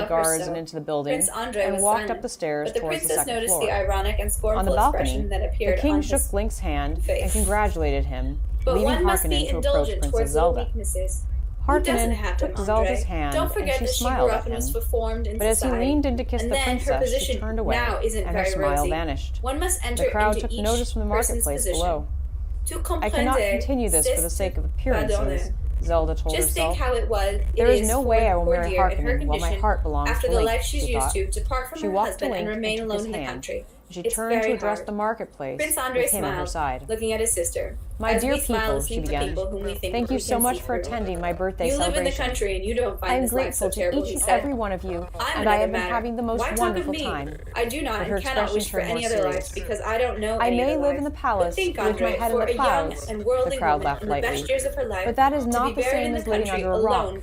love her guards so. and into the building, Prince Andre and was walked silent, up the stairs but the towards the princess second noticed floor. the ironic and On scornful the balcony, expression that the appeared king on shook his Link's hand face. and congratulated him, But leaving one must be Harkonnen to approach indulgent Princess towards little Zelda. weaknesses. Who doesn't Harkonnen have took them, Zelda's Andre? hand, Don't and forget she that she smiled grew at up and was him. performed in But as he society. leaned in to kiss And the then her princess, she position turned away, now isn't and her very smile rosy. vanished. One must enter The crowd into took each notice from the person's marketplace position. below. To I cannot continue this for the sake of appearances, Zelda told Just herself. think how it was. There is no for way I will poor marry dear in her Harkonnen while my condition, heart belongs after to the Link, life she's she used thought. to part from She her walked to husband Link and remain and took alone his in the hand. country. She It's turned to very address hard. the marketplace Prince Andre with him at her smiled, side. looking at his sister. My As dear we smile people, listening she to began, people whom we think thank we you so can much see for through. attending my birthday You live in the celebration. country and you don't I find am this life grateful so to terrible, each he and said. every one of you, I'm and I another have been matter. having the most Why talk of wonderful me? time. I do not But her and cannot expression wish for turned any more other life serious. because I don't know I any may other live life. in the But palace think, with my Andre, head in for the a young clouds. and worldly The crowd woman laughed in the best lightly. years of her life, But that is to not be the buried same in the as living country under a rock. alone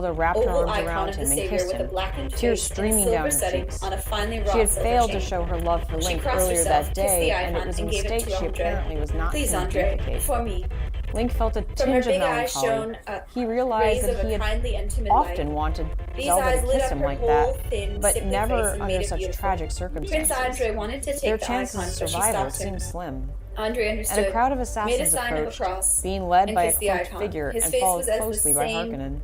Zelda wrapped her oval arms icon around of the him and Savior kissed with a him, blackened tears face and a streaming silver down her setting cheeks. on a finely wrought She had silver failed chain. to show her love for She Link crossed earlier herself, that kissed the day, icon, and it was a and gave it mistake to she Andre. apparently was not Please, keen to Andre, duplicate. for me. Link felt a From her tinge of big eyes melancholy. shone He realized rays of that he a had kindly and timid often light. wanted These Zelda eyes to lit kiss up him her like whole, that, thin, but sickly never face and made under it such beautiful. tragic Prince circumstances. Andre wanted to Their take the chances icon, of but she survival stopped him. seemed slim. Andre understood, And a crowd of made a assassins sign of a approached, cross, being led and by a kissed the cloaked icon. figure His and face followed was as the closely by same Harkonnen.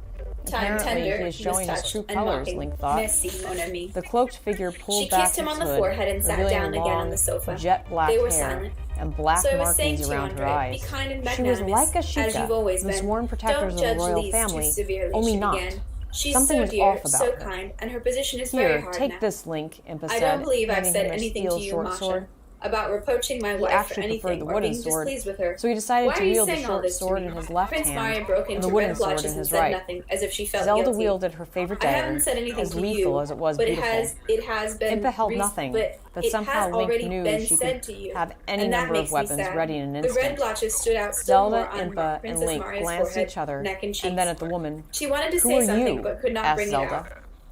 time Apparently, tender, he is he was showing his touched, true and colors, mocking. Link thought. Merci, mon ami. The cloaked figure pulled She back kissed him its on the hood, forehead and sat revealing down again on long, the sofa. jet black They were hair silent. and black So I was saying markings to you, around her Andre, be eyes. kind and She was magnanimous, like a as you've Sheikah, always the been. sworn protectors Don't of the judge royal Lise family, too severely, only she not. began. She's Something so was dear, off about so her. kind, and her position is very Here, hard take now. this, Link, Impa I said, don't believe I've handing said him a anything steel to you, short Masha. sword. about reproaching my He wife for actually preferred anything the or wooden being sword, displeased with her. so he decided Why to are you wield the saying all short this to sword me? in his left Prince hand Mario broke and into the wooden red sword in blotches and his said right. nothing, as if she felt Zelda guilty. wielded her favorite I dagger, haven't said anything as to lethal you, as it was but beautiful. it has been Impa held nothing, but it somehow has Link already knew been she said could to you, have any and that number of makes me weapons sad. ready in an The red instant. blotches stood out still Zelda, more on Impa, and Princess Link Mario's glanced at forehead, each other, neck, and cheeks. and then at the woman. She wanted to "Who say are something, you?" but could not asked bring Zelda. it out.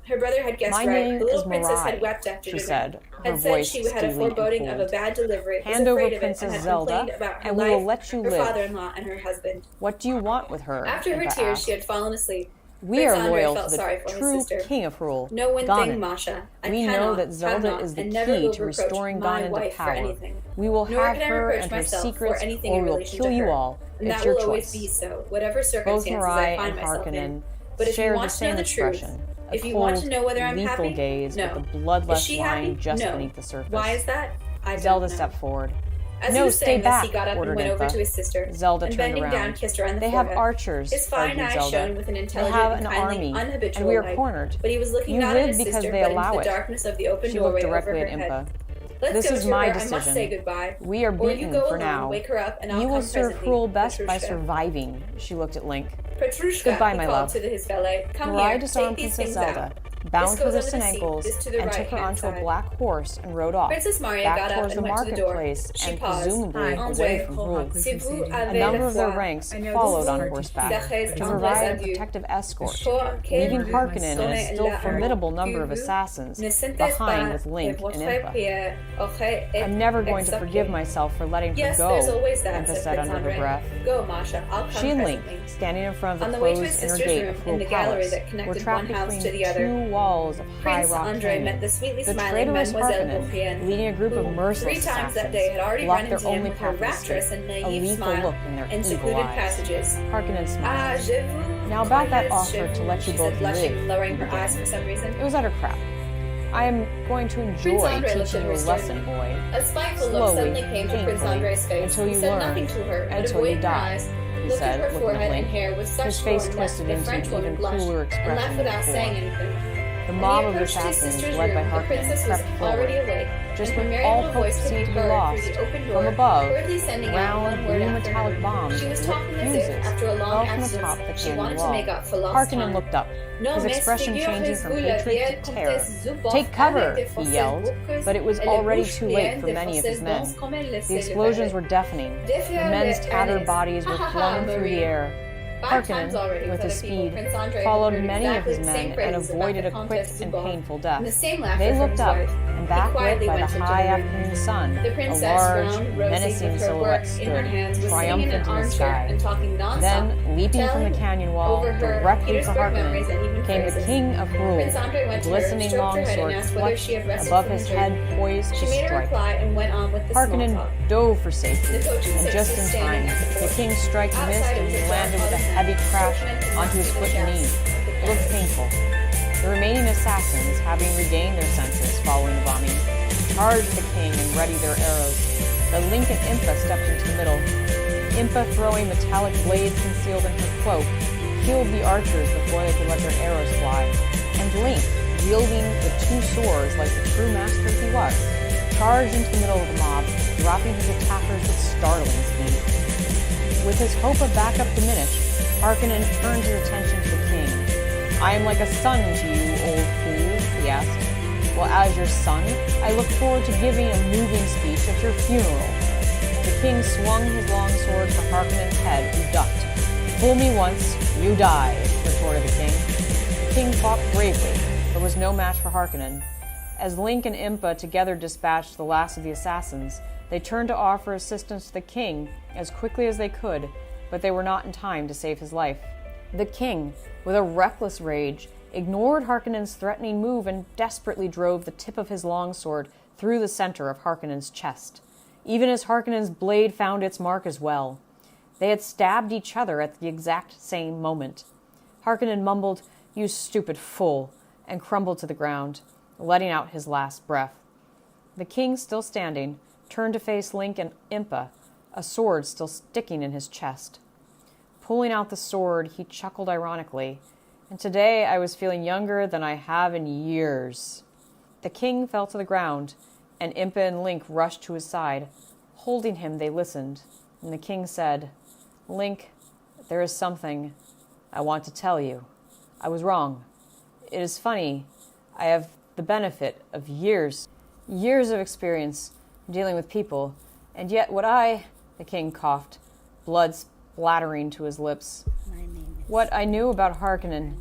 Her brother had guessed "My right. name The little is princess Mirai," had wept after she dinner. said, her Had said voice she had a steely and foreboding of a cold. bad delivery, was "Hand over afraid of it, and Princess had Zelda, complained about her and we will life, let you her live. father-in-law, and her husband. What do you want with her?" After her Impa tears, asked. she had fallen asleep. "We Prince are Andre loyal felt to the sorry for his true sister. King of Rule, Know one Ganon. thing, Masha. I We cannot, know that have Zelda not, is the and never key will to reproach restoring my Ganon to wife for power. anything. We will Nor have can I her reproach and her myself secrets, for anything or in we will relation kill to you her. all. And It's that your will always choice." be so, whatever Both circumstances I Mirai find and myself in. Harkonnen But if you shared the want to know same the truth, expression, if a you want to cold, know whether I'm lethal happy, gaze no. with the Is bloodlust she lying happy? just No. beneath the surface. Why is that? I Zelda don't know. stepped forward. As "No, he was stay saying back," this, he got up and ordered went over Impa. to his sister, Zelda and turned bending around. down, kissed her on the "They forehead. have archers," His fine argued eyes Zelda. shone with an "They intelligent have and an kindly, army, unhabitual and we are light. cornered. But he was looking You not live at his because sister, they but allow into the it." darkness of the open She looked doorway over directly her at head. Impa. Let's "This go is to my her. I must say decision. goodbye. We are Or you beaten go for alone, now. wake her up, and I'll You come will serve presently. Cruel best by Petrushka. surviving." She looked at Link. Petrushka, "Goodbye, he my called love." to his valet. Come Mirai here, disarmed take these Princess things Zelda, out. bound This her goes wrists under and the seat, ankles, this to the and took her right-hand onto a side. black horse and rode off, Princess Maria back got up towards and the went to the door. marketplace She and paused. presumably Hi, away Andre. from Rule. Si vous A avez number la of their foi, ranks I know followed this on is horseback, D'Arrêt to tendresse provide à a Dieu. protective escort, For leaving quel Harkonnen and a sonnet still la formidable que number of vous assassins ne sentez behind pas with Link que and votre Impa. prière aurait été "I'm never going to acceptée. forgive myself for letting her Yes, go," there's always that, Impa said said Prince under her Andre. breath. Go, Masha, I'll come She and Link, presently. standing in front of On the the way to closed his inner sister's gate room of in Rule the gallery Palace, that were connected trapped one house between to the other, two walls of high Prince rock Andre canyon. met the sweetly The smiling traitorous Mademoiselle Harkonnen, Beaupien, leading a group who of three merciless times that assassins, day had already blocked run their into him only with her path to the rapturous street, and a naive lethal smile look in their and evil secluded eyes. passages. Harkonnen Ah, smiled. je vous "Now about that connais, offer je to vous," let you she both said, blushing, live," lowering he her began. eyes for some reason. It was utter crap. "I am going to enjoy Andre looked teaching at you her a lesson, sternly. boy. A spiteful look Slowly, suddenly came to Prince painfully, Andre's face. until He you said learn, nothing to her, but until you avoiding her die," eyes, he looked said, at her looking at forehead and Link. hair with such His face scorn twisted that the into French an woman even blushed cooler and expression left than without before. saying anything. The When mob he of approached his assassins, sister's led by room, the Harkonnen, princess was crept already forward. awake, Just and her when merry all little hope voice could seemed be to be heard lost, through the open from door, above, hurriedly sending out round one word blue after metallic another. bombs She was lit talking as fuses if, after a fell long from the top of the absence, she canyon wanted to wall. make up for lost Harkonnen time. looked up, No, his mais expression changing from hatred to terror. "Take cover!" he yelled, but it was already too late for many of his men. The explosions were deafening. The men's tattered bodies were flung through the air. Harkonnen, with his speed, followed many of his men and avoided a quick and painful death. They looked up, and backlit by the high afternoon sun, a large, menacing silhouette stood, triumphant in the sky. Then, leaping from the canyon wall, directly for Harkonnen, came the King of Rule, a glistening longsword clutched above his head, poised to strike. Harkonnen dove for safety, and just in time, the King's strike missed and he landed with a heavy crash onto his foot and knee. It looked painful. The remaining assassins, having regained their senses following the bombing, charged the king and readied their arrows. But Link and Impa stepped into the middle. Impa, throwing metallic blades concealed in her cloak, killed the archers before they could let their arrows fly. And Link, wielding the two swords like the true master he was, charged into the middle of the mob, dropping his attackers with startling speed. With his hope of backup diminished, Harkonnen turned his attention to the king. "I am like a son to you, old fool," he asked. "Well, as your son, I look forward to giving a moving speech at your funeral." The king swung his long sword for Harkonnen's head, who ducked. "Fool me once, you die," retorted the king. The king fought bravely, but was no match for Harkonnen. As Link and Impa together dispatched the last of the assassins, they turned to offer assistance to the king as quickly as they could, but they were not in time to save his life. The king, with a reckless rage, ignored Harkonnen's threatening move and desperately drove the tip of his longsword through the center of Harkonnen's chest, even as Harkonnen's blade found its mark as well. They had stabbed each other at the exact same moment. Harkonnen mumbled, "You stupid fool," and crumbled to the ground, letting out his last breath. The king, still standing, turned to face Link and Impa, a sword still sticking in his chest. Pulling out the sword, he chuckled ironically, "And today I was feeling younger than I have in years." The king fell to the ground, and Impa and Link rushed to his side. Holding him, they listened, and the king said, "Link, there is something I want to tell you. I was wrong. It is funny. I have the benefit of years of experience dealing with people, and yet the king coughed, blood splattering to his lips. What I knew about Harkonnen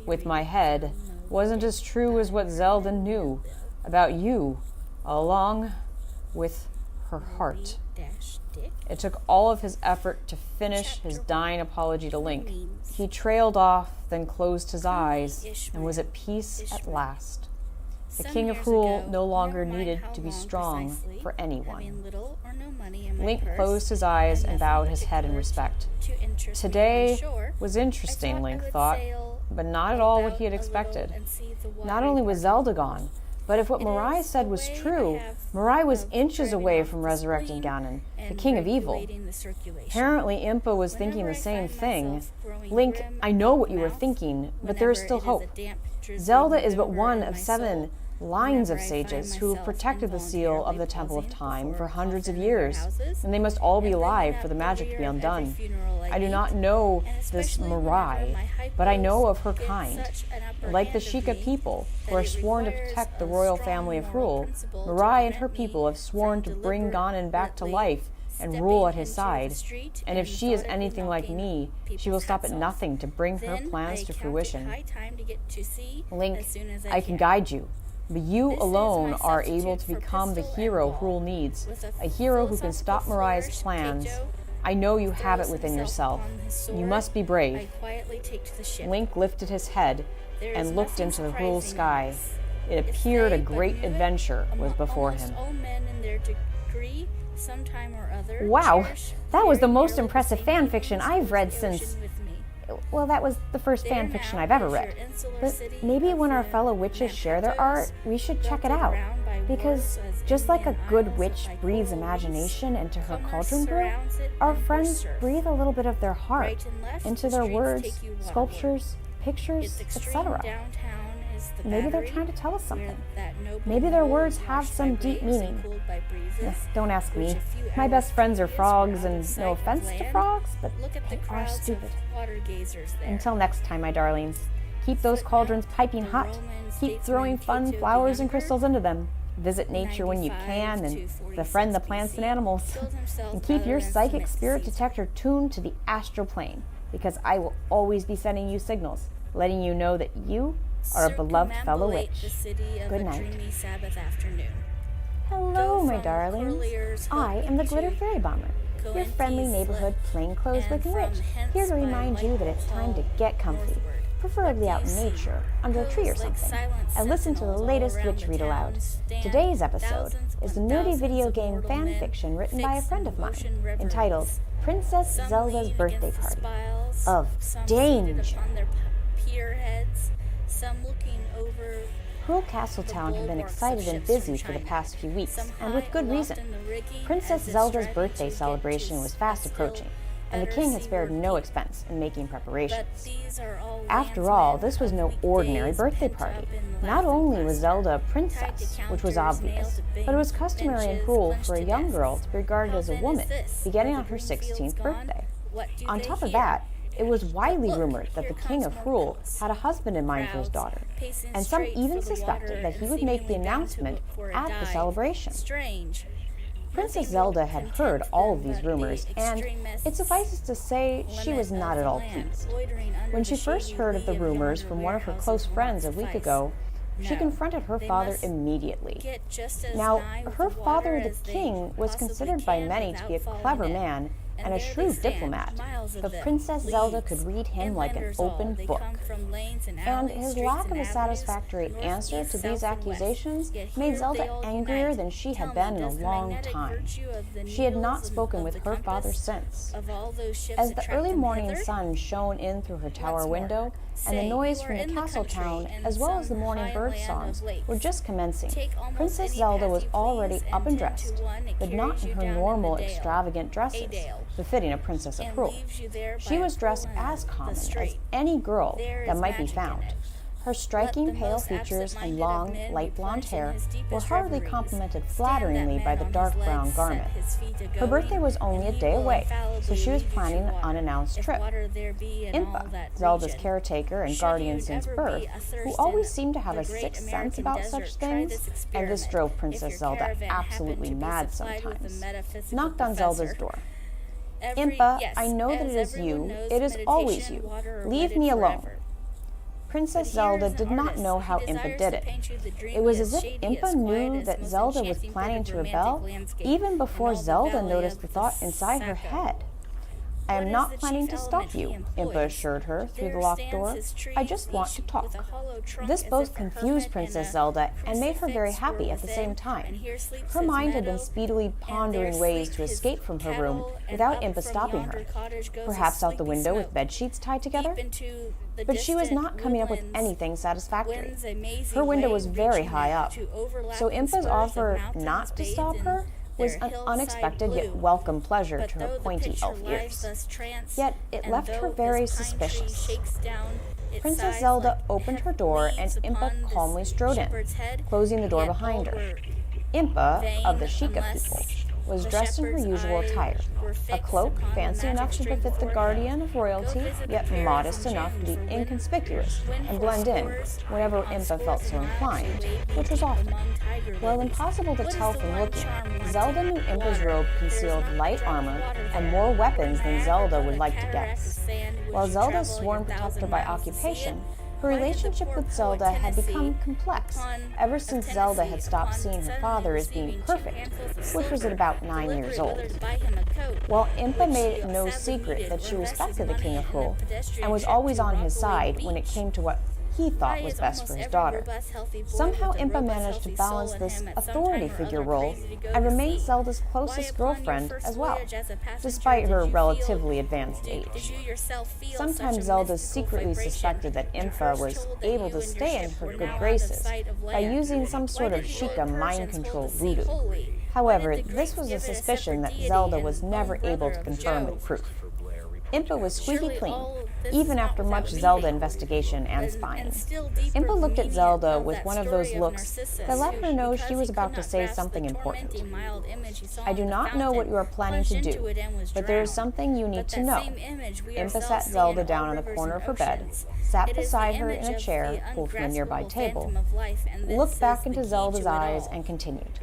with my head wasn't as true as what Zelda knew about you, along with her heart." It took all of his effort to finish his dying apology to Link. He trailed off, then closed his eyes, and was at peace at last. The King of Hyrule no longer needed to be strong for anyone. Link closed his eyes and bowed his head in respect. Today was interesting, Link thought, but not at all what he had expected. Not only was Zelda gone, but if what Mirai said was true, Mirai was inches away from resurrecting Ganon, the king of evil. Apparently, Impa was thinking the same thing. Link, I know what you were thinking, but there is still hope. Zelda is but one of 7 lines of sages who have protected the seal of the Temple of Time for hundreds of years, and they must all be alive for the magic to be undone. I do not know this Mirai, but I know of her kind. Like the Sheikah people, who are sworn to protect the royal family of Hyrule, Mirai and her people have sworn to bring Ganon back to life and rule at his side, and if she is anything like me, she will stop at nothing to bring her plans to fruition. Link, I can guide you, but you alone are able to become the hero Hyrule needs, a hero who can stop Mirai's plans. I know you have it within yourself. You must be brave. Link lifted his head and looked into the Hyrule sky. It appeared a great adventure was before him. Wow, that was the most impressive fan fiction I've read since... Well, that was the first fan fiction I've ever read. But maybe when our fellow witches share their art, we should check it out. Because just like a good witch breathes imagination into her cauldron brew, our friends breathe a little bit of their heart into their words, sculptures, pictures, etc. Maybe they're trying to tell us something. Maybe their words have some deep meaning. Don't ask me. My best friends are frogs, and no offense to frogs, but they are stupid. Until next time, my darlings, keep those cauldrons piping hot. Keep throwing fun flowers and crystals into them. Visit nature when you can, and befriend the plants and animals. And keep your psychic spirit detector tuned to the astral plane, because I will always be sending you signals, letting you know that you are a beloved fellow witch. Good night. Hello, my darlings. I am the Glitter Fairy Bomber, your friendly neighborhood plainclothes-looking witch, here to remind you that it's time to get comfy, preferably out in nature, under a tree or something, and listen to the latest witch read aloud. Today's episode is the nerdy video game fan fiction written by a friend of mine, entitled Princess Zelda's Birthday Party of Danger. Hyrule Castletown had been excited and busy for the past few weeks, and with good reason. Princess Zelda's birthday celebration was fast approaching, and the king had spared no expense in making preparations. After all, this was no ordinary birthday party. Not only was Zelda a princess, which was obvious, but it was customary in Hyrule for a young girl to be regarded as a woman, beginning on her 16th birthday. On top of that, it was widely rumored that the King of Hyrule had a husband in mind for his daughter, and some even suspected that he would make the announcement at the celebration. Princess Zelda had heard all of these rumors, and it suffices to say she was not at all pleased. When she first heard of the rumors from one of her close friends a week ago, she confronted her father immediately. Now, her father, the king, was considered by many to be a clever man and a shrewd diplomat, but Princess Zelda could read him like an open book. And his lack of a satisfactory answer to these accusations made Zelda angrier than she had been in a long time. She had not spoken with her father since. As the early morning sun shone in through her tower window, and the noise from the castle town, as well as the morning bird songs, were just commencing, Princess Zelda was already up and dressed, but not in her normal extravagant dresses, befitting a princess of Hyrule. She was dressed as common as any girl that might be found. Her striking pale features and long, light blonde hair were hardly complemented flatteringly by the dark brown garment. Her birthday was only a day away, so she was planning an unannounced trip. Impa, Zelda's caretaker and guardian since birth, who always seemed to have a sixth sense about such things, and this drove Princess Zelda absolutely mad sometimes, knocked on Zelda's door. Impa, I know that it is you. It is always you. Leave me alone. Princess Zelda did not know how Impa did it. It was as if Impa knew that Zelda was planning to rebel even before Zelda noticed the thought inside her head. I am not planning to stop you, Impa assured her through the locked door. I just want to talk. This both confused Princess Zelda and made her very happy at the same time. Her mind had been speedily pondering ways to escape from her room without Impa stopping her. Perhaps out the window with bedsheets tied together? But she was not coming up with anything satisfactory. Her window was very high up, so Impa's offer not to stop her was an unexpected yet welcome pleasure to her pointy elf ears. Yet it left her very suspicious. Princess Zelda opened her door and Impa calmly strode in, closing the door behind her. Impa, of the Sheikah people, was dressed in her usual attire, a cloak fancy enough to befit the guardian of royalty, yet modest enough to be inconspicuous and blend in whenever Impa felt so inclined, which was often. While impossible to tell from looking, Zelda knew Impa's robe concealed light armor and more weapons than Zelda would like to guess. While Zelda's sworn protector by occupation, her relationship with Zelda had become complex ever since Zelda had stopped seeing her father as being perfect, which was at about 9 years old. While Impa made it no secret that she respected the King of Hyrule and was always on his side when it came to what he thought was best for his daughter, somehow Impa managed to balance this authority figure role and remain Zelda's closest girlfriend as well, despite her relatively advanced age. Sometimes Zelda secretly suspected that Impa was able to stay in her good graces by using some sort of Sheikah mind control voodoo. However, this was a suspicion that Zelda was never able to confirm with proof. Impa was squeaky clean, even after much Zelda investigation and spying. Impa looked at Zelda with one of those looks that let her know she was about to say something important. I do not know what you are planning to do, but there is something you need to know. Impa sat Zelda down on the corner of her bed, sat beside her in a chair pulled from a nearby table, looked back into Zelda's eyes, and continued.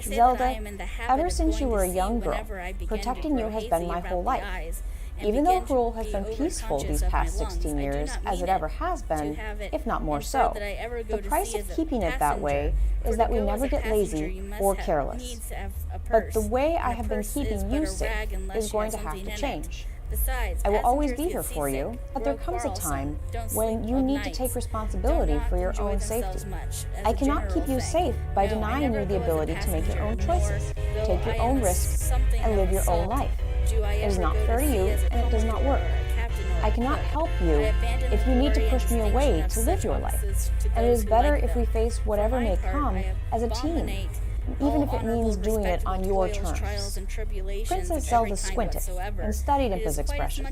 Zelda, ever since you were a young girl, protecting you has been my whole life. Even though Hyrule has been peaceful these past 16 years, as it ever has been, if not more so, the price of keeping it that way is that we never get lazy or careless. But the way I have been keeping you safe is going to have to change. I will always be here for you, but there comes a time when you need to take responsibility for your own safety. I cannot keep you safe by denying you the ability to make your own choices, take your own risks, and live your own life. It is not fair to you, and it does not work. I cannot help you if you need to push me away to live your life, and it is better if we face whatever may come as a team, even if it means doing it on your terms. Princess Zelda squinted and studied Impa's expression.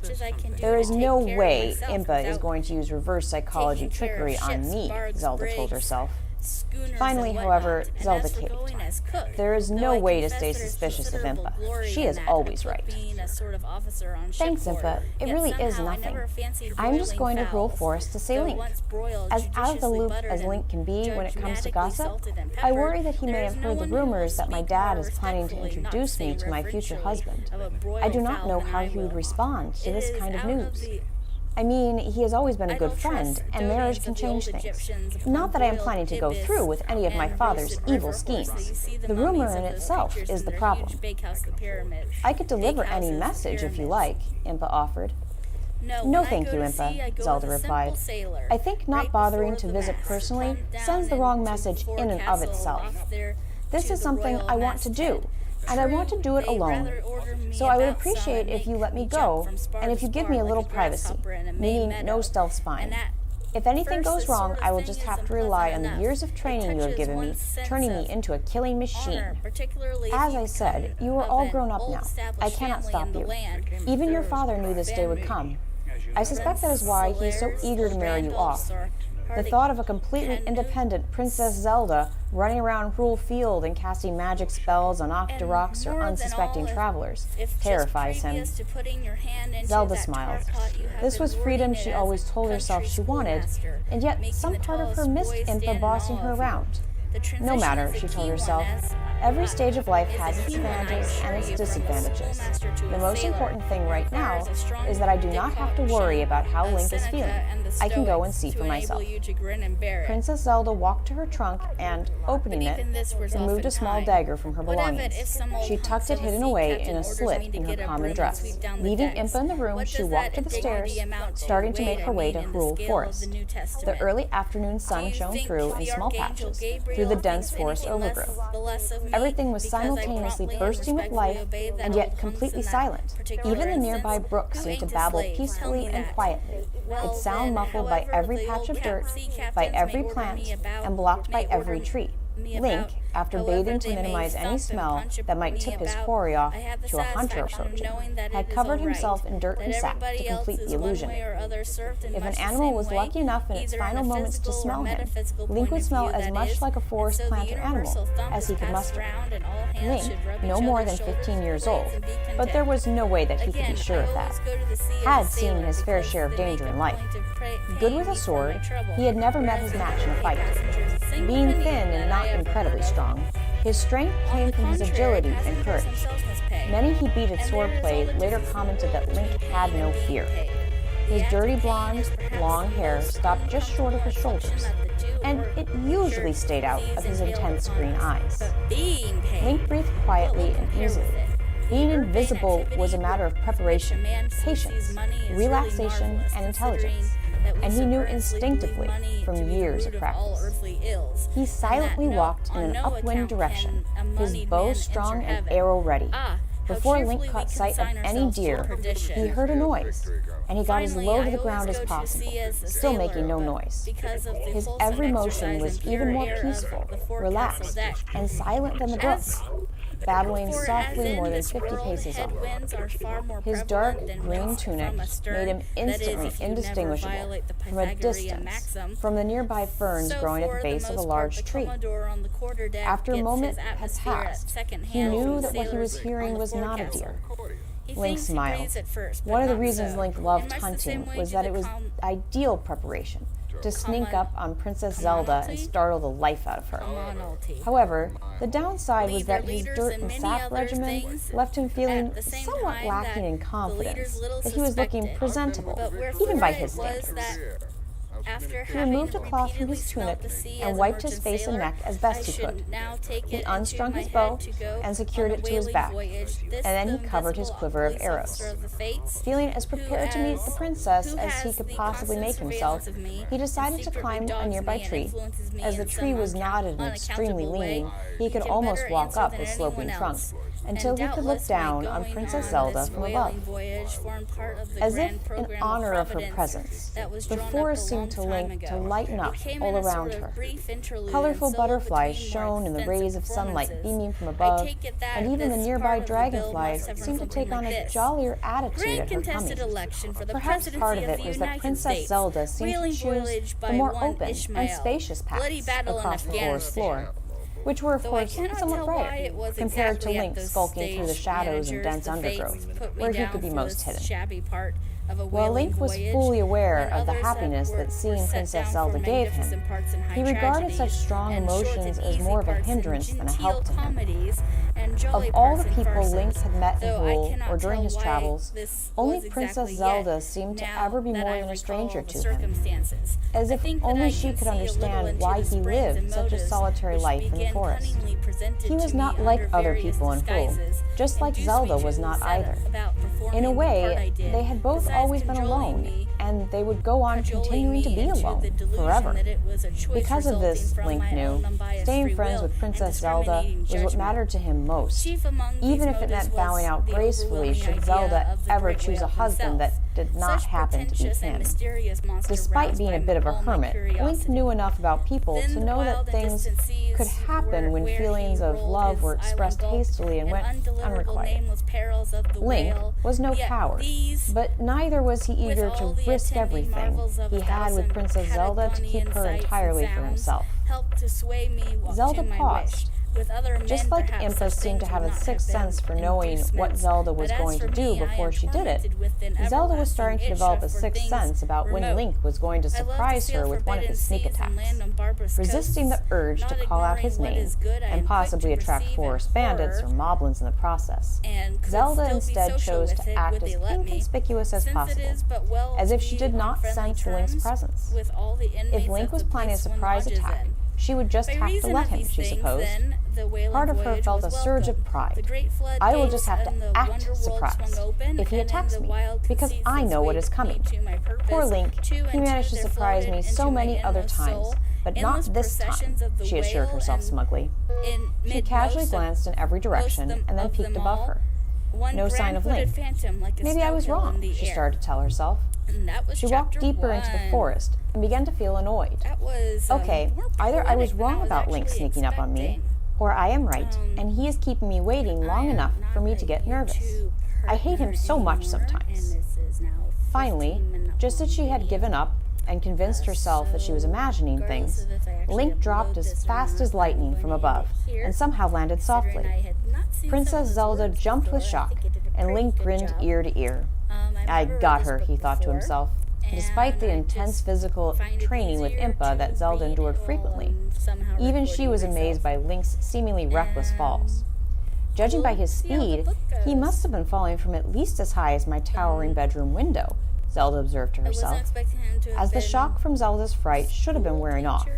There is no way Impa is going to use reverse psychology trickery on me, Zelda told herself. Finally, however, Zelda caved. There is no way to stay suspicious of Impa. She is always right. Thanks, Impa. It really is nothing. I'm just going to Hyrule Forest to see Link. As out of the loop as Link can be when it comes to gossip, I worry that he may have heard the rumors that my dad is planning to introduce me to my future husband. I do not know how he would respond to this kind of news. I mean, he has always been a good friend, and marriage can change things. Not that I am planning to go through with any of my father's evil schemes. The rumor in itself is the problem. I could deliver any message if you like, Impa offered. No, thank you, Impa, Zelda replied. I think not bothering to visit personally sends the wrong message in and of itself. This is something I want to do, and I want to do it alone. So I would appreciate if you let me go, and if you give me a little privacy, meaning no stealth spying. If anything goes wrong, I will just have to rely on the years of training you have given me, turning me into a killing machine. As I said, you are all grown up now. I cannot stop you. Even your father knew this day would come. I suspect that is why he is so eager to marry you off. The thought of a completely independent Princess Zelda running around Hyrule Field and casting magic spells on Octoroks or unsuspecting travelers terrifies him. Zelda smiled. This was freedom she always told herself she wanted, and yet some part of her missed Impa bossing her around. No matter, she told herself, every stage of life has its advantages and its disadvantages. The most important thing right now is that I do not have to worry about how Link is feeling. I can go and see for myself. Princess Zelda walked to her trunk and, opening it, removed a small dagger from her belongings. She tucked it hidden away in a slit in her common dress. Leaving Impa in the room, she walked to the stairs, starting to make her way to Hyrule Forest. The early afternoon sun shone through in small patches, through the dense forest overgrowth. Everything was simultaneously bursting with life and yet completely silent. Even the nearby brook seemed to babble peacefully and quietly, its sound muffled by every patch of dirt, by every plant, and blocked by every tree. Link, after bathing to minimize any smell that might tip his quarry off to a hunter approaching, had covered himself in dirt and sap to complete the illusion. If an animal was lucky enough in its final moments to smell him, Link would smell as much like a forest plant or animal as he could muster. Link, no more than 15 years old, but there was no way that he could be sure of that, had seen his fair share of danger in life. Good with a sword, he had never met his match in a fight. Being thin and not incredibly strong, his strength came from his agility and courage. Many he beat at swordplay later commented that Link had no fear. His dirty blonde, long hair stopped just short of his shoulders, and it usually stayed out of his intense green eyes. Link breathed quietly and easily. Being invisible was a matter of preparation, patience, relaxation, and intelligence, and he knew instinctively from years of practice. He silently walked in an upwind direction, his bow strong and arrow ready. Before Link caught sight of any deer, he heard a noise, and he got as low to the ground as possible, still making no noise. His every motion was even more peaceful, relaxed, and silent than the brook, babbling softly more than 50 paces off. His dark green tunic made him instantly indistinguishable from a distance from the nearby ferns growing at the base of a large tree. After a moment had passed, he knew that what he was hearing was not a deer. Link smiled. One of the reasons Link loved hunting was that it was ideal preparation to sneak up on Princess Zelda and startle the life out of her. However, the downside was that his dirt and sap regimen left him feeling somewhat lacking in confidence that he was looking presentable, even by his standards. He removed a cloth from his tunic and wiped his face and neck as best he could. He unstrung his bow and secured it to his back, and then he covered his quiver of arrows. Feeling as prepared to meet the princess as he could possibly make himself, he decided to climb a nearby tree. As the tree was knotted and extremely lean, he could almost walk up his sloping trunk, until he could look down on Princess Zelda from above. As if in honor of her presence, the forest seemed to Link to lighten up all around her. Colorful butterflies shone in the rays of sunlight beaming from above, and even the nearby dragonflies seemed to take on a jollier attitude at her coming. Perhaps part of it was that Princess Zelda seemed to choose the more open and spacious paths across the forest floor, which were, of course, somewhat brighter compared to Link skulking through the shadows and dense undergrowth, where he could be most hidden. While Link was fully aware of the happiness that seeing Princess Zelda gave him, he regarded such strong emotions as more of a hindrance than a help to him. Of all the people Link had met in Hyrule or during his travels, only Princess Zelda seemed to ever be more than a stranger to him, as if only she could understand why he lived such a solitary life in the forest. He was not like other people in Hyrule, just like Zelda was not either. In a way, they had both always been alone, and they would go on continuing to be alone forever. Because of this, Link knew, staying friends with Princess Zelda was what mattered to him most, even if it meant bowing out gracefully should Zelda ever choose a husband that did not happen to be him. Despite being a bit of a hermit, Link knew enough about people to know that things could happen when feelings of love were expressed hastily and went unrequited. Link was no coward, but neither was he eager to risk everything he had with Princess Zelda to keep her entirely for himself. Zelda paused. Just like Impa seemed to have a sixth sense for knowing what Zelda was going to do before she did it, Zelda was starting to develop a sixth sense about when Link was going to surprise her with one of his sneak attacks. Resisting the urge to call out his name and possibly attract forest bandits or moblins in the process, Zelda instead chose to act as inconspicuous as possible, as if she did not sense Link's presence. If Link was planning a surprise attack, she would just have to let him, she supposed. Part of her felt a surge of pride. I will just have to act surprised if he attacks me, because I know what is coming. Poor Link, he managed to surprise me so many other times, but not this time, she assured herself smugly. She casually glanced in every direction and then peeked above her. No sign of Link. Maybe I was wrong, she started to tell herself. She walked deeper into the forest and began to feel annoyed. Okay, either I was wrong about Link sneaking up on me, or I am right, and he is keeping me waiting long enough for me to get nervous. I hate him so much sometimes. Finally, just as she had given up and convinced herself that she was imagining things, Link dropped as fast as lightning from above and somehow landed softly. Princess Zelda jumped with shock, and Link grinned ear to ear. I got her, he thought to himself. Despite the intense physical training with Impa that Zelda endured frequently, even she was amazed by Link's seemingly reckless falls. Judging by his speed, he must have been falling from at least as high as my towering bedroom window, Zelda observed to herself. As the shock from Zelda's fright should have been wearing off,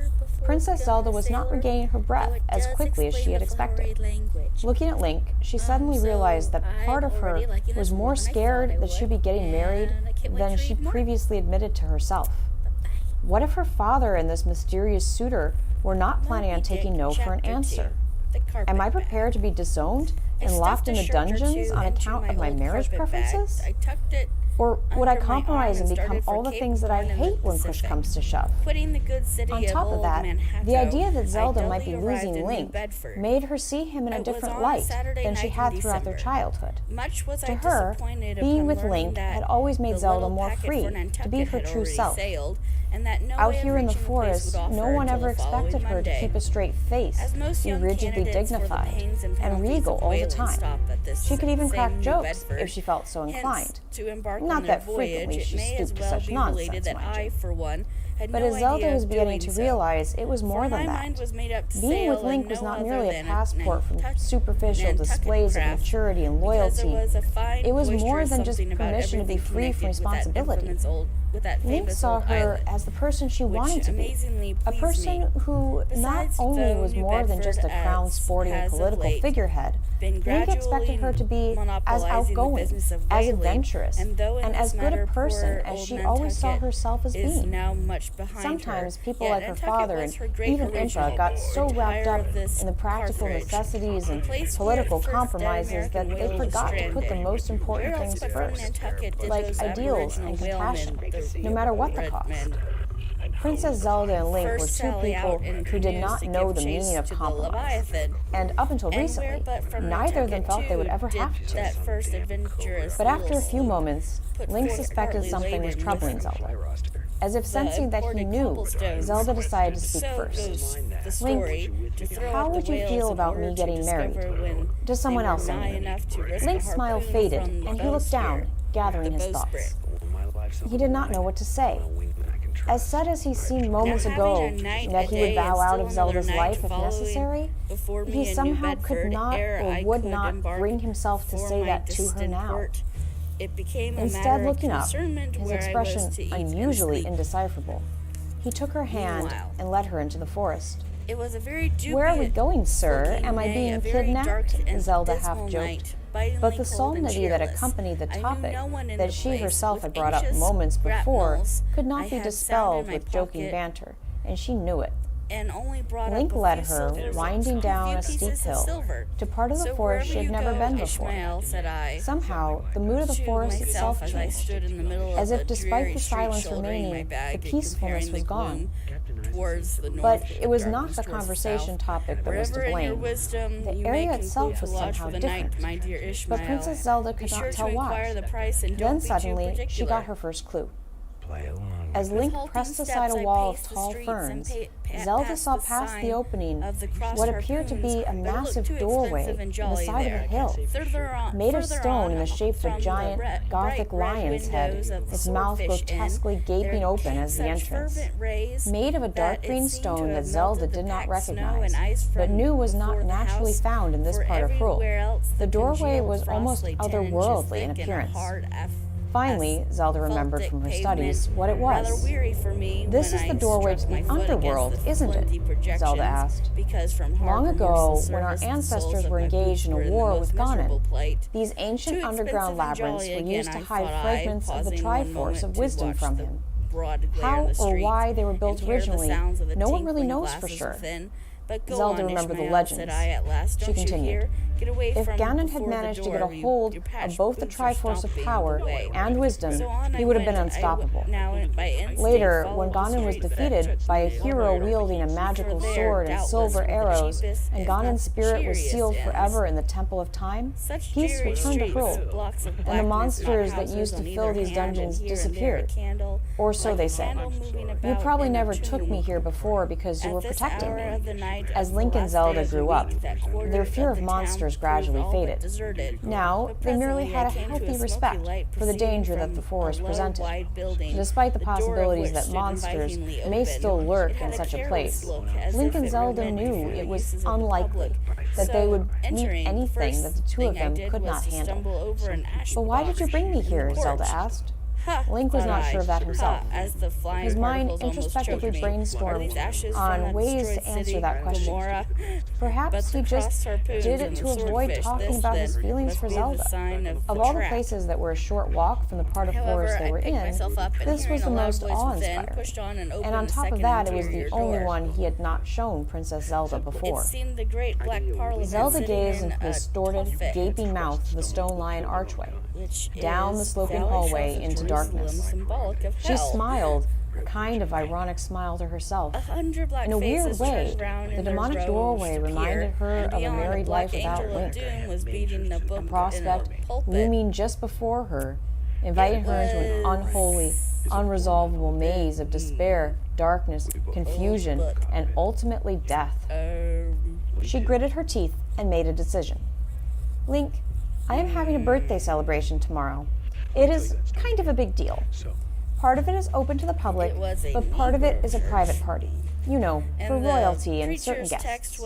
Princess Zelda was not regaining her breath as quickly as she had expected. Looking at Link, she suddenly realized that part of her was more scared that she'd be getting married than she previously admitted to herself. What if her father and this mysterious suitor were not planning on taking no for an answer? Am I prepared to be disowned and locked in the dungeons on account of my marriage preferences? Or would I compromise and become all the things that I hate when push comes to shove? On top of that, the idea that Zelda might be losing Link made her see him in a different light than she had throughout their childhood. To her, being with Link had always made Zelda more free to be her true self. Out here in the forest, no one ever expected her to keep a straight face, be rigidly dignified, and regal all the time. She could even crack jokes if she felt so inclined. Not that frequently she stooped to such nonsense, mind you. But as Zelda was beginning to realize, it was more than that. Being with Link was not merely a passport from superficial displays of maturity and loyalty. It was more than just permission to be free from responsibility. Link saw her as the person she wanted to be, a person who not only was more than just a crown-sporting political figurehead. Link expected her to be as outgoing, as adventurous, and as good a person as she always saw herself as being. Sometimes people like her father and even Impa got so wrapped up in the practical necessities and political compromises that they forgot to put the most important things first, like ideals and compassion, no matter what the cost. Princess Zelda and Link were two people who did not know the meaning of compromise, and up until recently, neither of them felt they would ever have to. But after a few moments, Link suspected something was troubling Zelda. As if sensing that he knew, Zelda decided to speak first. Link, how would you feel about me getting married? To someone else, I mean. Link's smile faded, and he looked down, gathering his thoughts. He did not know what to say. As said as he seemed moments ago that he would bow out of Zelda's life if necessary, he somehow could not or would not bring himself to say that to her now. Instead, looking up, his expression unusually indecipherable, he took her hand and led her into the forest. Where are we going, sir? Am I being kidnapped? Zelda half joked. But the solemnity that accompanied the topic that she herself had brought up moments before could not be dispelled with joking banter, and she knew it. and only brought Link up a led few her, silvers, winding down a few steep pieces of hill, silver. to part of the So forest she wherever had you never go, been before. Ishmael, said I. Somehow, the mood of the forest itself Myself as I changed, stood in the middle as of if the despite dreary the street, silence shouldering my remaining, bag the and peacefulness comparing was the gone. gloom towards the north, But the it was not darkness the towards conversation south. topic that was to Wherever in your blame. wisdom The you area may itself conclude was to lodge somehow for the different. night, my dear Ishmael. But Princess Zelda Be could sure not tell to why. inquire the price and Then don't be too suddenly, she particular. got her first clue. Play along. As with Link Halting pressed steps, aside a I wall of paced the tall streets and ferns, passed Zelda saw the past the sign opening of the crossed what appeared to be a harpoons, but it looked massive too doorway expensive and in the jolly side of a there. hill, made of stone in the shape of a giant Gothic lion's head, its mouth grotesquely gaping open as the entrance. Made of a dark green stone that Zelda did not recognize, but knew was not naturally found in this part of Hyrule. The doorway was almost otherworldly in appearance. Finally, Zelda remembered from her studies what it was. This is the doorway to the underworld, isn't it? Zelda asked. Long ago, when our ancestors were engaged in a war with Ganon, these ancient underground labyrinths were used to hide fragments of the Triforce of Wisdom from him. How or why they were built originally, no one really knows for sure. Zelda remembered the legends. She continued, if Ganon had managed to get a hold of both the Triforce of Power and Wisdom, he would have been unstoppable. Later, when Ganon was defeated by a hero wielding a magical sword and silver arrows, and Ganon's spirit was sealed forever in the Temple of Time, peace returned to Hyrule, and the monsters that used to fill these dungeons disappeared. Or so they say. You probably never took me here before because you were protecting me. As Link and Zelda grew up, their fear of monsters gradually faded. Now, they merely had a healthy respect for the danger that the forest presented. Despite the possibilities that monsters may still lurk in such a place, Link and Zelda knew it was unlikely that they would meet anything that the two of them could not handle. But why did you bring me here? Zelda asked. Link was not sure of that himself. His mind introspectively brainstormed on ways to answer that question. Perhaps he just did it to avoid talking about his feelings for Zelda. Of all the places that were a short walk from the part of forest they were in, this was the most awe-inspiring. And on top of that, it was the only one he had not shown Princess Zelda before. Zelda gazed into the distorted, gaping mouth of the stone lion archway, down the sloping hallway into darkness. She smiled, a kind of ironic smile to herself. In a weird way, the demonic doorway reminded her of a married life without Link, a prospect looming just before her, inviting her into an unholy, unresolvable maze of despair, darkness, confusion, and ultimately death. She gritted her teeth and made a decision. Link, I am having a birthday celebration tomorrow. It is kind of a big deal. Part of it is open to the public, but part of it is a private party. You know, for royalty and certain guests.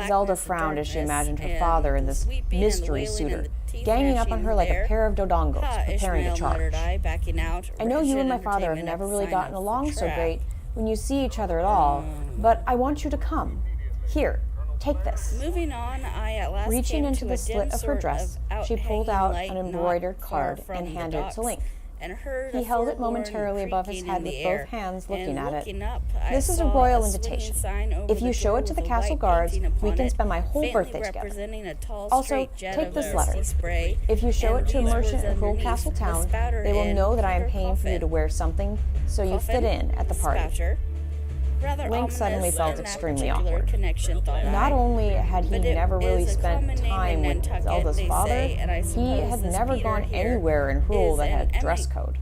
Zelda frowned as she imagined her father and this mystery suitor, ganging up on her like a pair of dodongos, preparing to charge. I know you and my father have never really gotten along so great when you see each other at all, but I want you to come. Here, take this. Reaching into the slit of her dress, she pulled out an embroidered card and handed it to Link. He held it momentarily above his head with both hands looking at it. This is a royal invitation. If you show it to the castle guards, we can spend my whole birthday together. Also, take this letter. If you show it to a merchant in Hyrule Castle Town, they will know that I am paying for you to wear something so you fit in at the party. Link suddenly felt extremely awkward. Not only had he never really spent time with Zelda's father, he had never gone anywhere in Hyrule that had a dress code.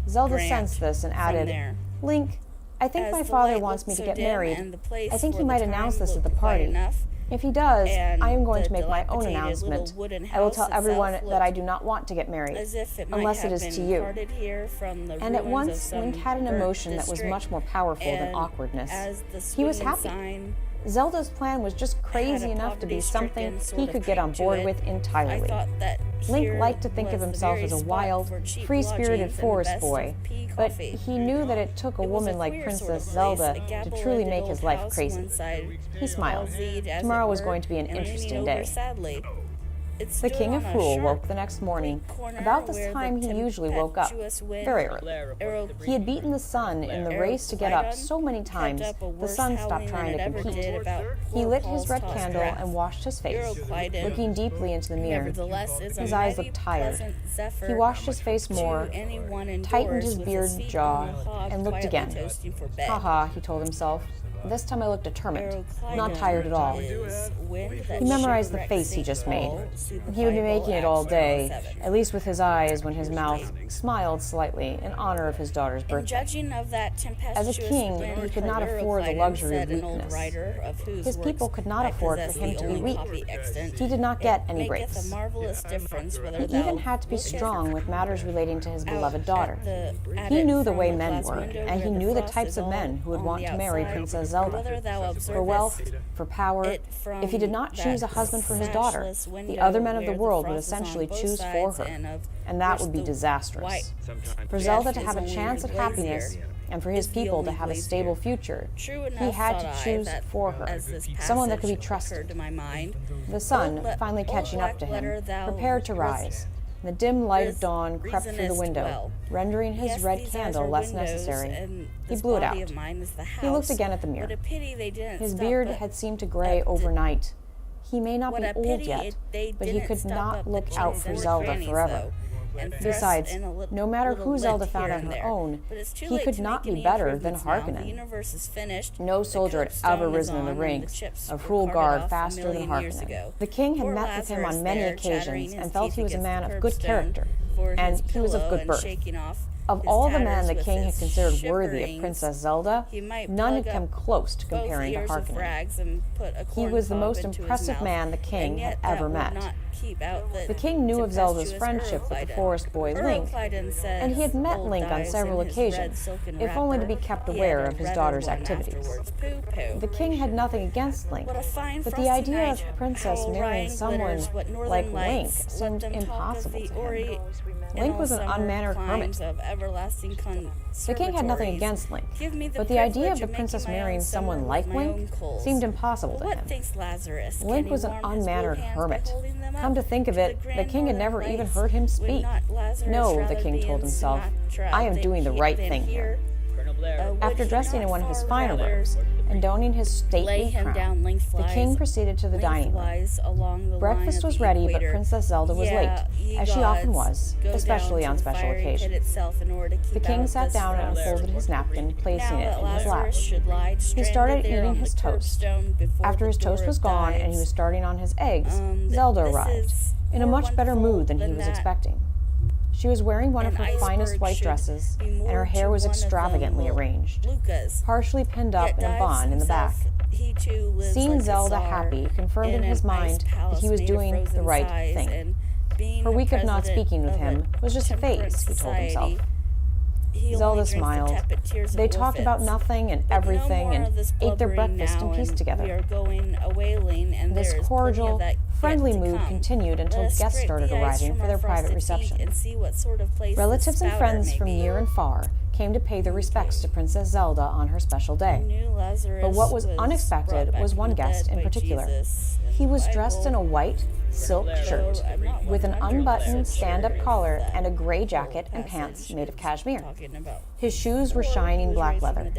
Zelda sensed this and added, Link, I think my father wants me to get married. I think he might announce this at the party. If he does, I am going to make my own announcement. I will tell everyone that I do not want to get married, unless it is to you. And at once, Link had an emotion that was much more powerful than awkwardness. He was happy. Zelda's plan was just crazy enough to be something he could get on board with entirely. Link liked to think of himself as a wild, free-spirited forest boy, but he knew that it took a woman like Princess Zelda to truly make his life crazy. He smiled. Tomorrow was going to be an interesting day. The King of Hyrule woke the next morning, about this time he usually woke up, very early. He had beaten the sun in the race to get up so many times, the sun stopped trying to compete. He lit his red candle and washed his face, looking deeply into the mirror. His eyes looked tired. He washed his face more, tightened his bearded jaw, and looked again. Haha, he told himself. This time I looked determined, not tired at all. He memorized the face he just made. He would be making it all day, at least with his eyes when his mouth smiled slightly in honor of his daughter's birthday. As a king, he could not afford the luxury of weakness. His people could not afford for him to be weak. He did not get any breaks. He even had to be strong with matters relating to his beloved daughter. He knew the way men were, and he knew the types of men who would want to marry Princess Zelda. For wealth, for power, if he did not choose a husband for his daughter, the other men of the world would essentially choose for her, and that would be disastrous. For Zelda to have a chance at happiness, and for his people to have a stable future, he had to choose for her, someone that could be trusted. The sun, finally catching up to him, prepared to rise. The dim light of dawn crept through the window, rendering his red candle less necessary. He blew it out. He looked again at the mirror. His beard had seemed to gray overnight. He may not be old yet, but he could not look out for Zelda forever. Besides, no matter who Zelda found on her own, he could not be better than Harkonnen. No soldier had ever risen in the ranks of Hyrule Guard faster than Harkonnen. The king had met with him on many occasions and felt he was a man of good character, and he was of good birth. Of all the men the king had considered worthy of Princess Zelda, none had come close to comparing to Harkonnen. He was the most impressive man the king had ever met. The king knew of Zelda's friendship with the forest boy Link, and he had met Link on several occasions, if only to be kept aware of his daughter's activities. The king had nothing against Link, but the idea of the princess marrying someone like Link seemed impossible to him. Link was an unmannered hermit. The king had nothing against Link, but the idea of the princess marrying someone like Link seemed impossible to him. Link was an unmannered hermit. Come to think of it, the king had never even heard him speak. No, the king told himself, I am doing the right thing here. After dressing in one of his finer robes and donning his stately crown, the king proceeded to the dining room. Breakfast was ready, but Princess Zelda was late, as she often was, especially on special occasions. The king sat down and unfolded his napkin, placing it in his lap. He started eating his toast. After his toast was gone and he was starting on his eggs, Zelda arrived, in a much better mood than he was expecting. She was wearing one of her finest white dresses, and her hair was extravagantly arranged, partially pinned up in a bun in the back. Seeing Zelda happy confirmed in his mind that he was doing the right thing. Her week of not speaking with him was just a phase, he told himself. Zelda smiled. They talked about nothing and everything and ate their breakfast in peace together. This cordial, friendly mood continued until guests started arriving for their private reception. Relatives and friends from near and far came to pay their respects to Princess Zelda on her special day. But what was unexpected was one guest in particular. He was dressed in a white silk shirt with an unbuttoned stand-up collar and a gray jacket and pants made of cashmere. His shoes were shining black leather.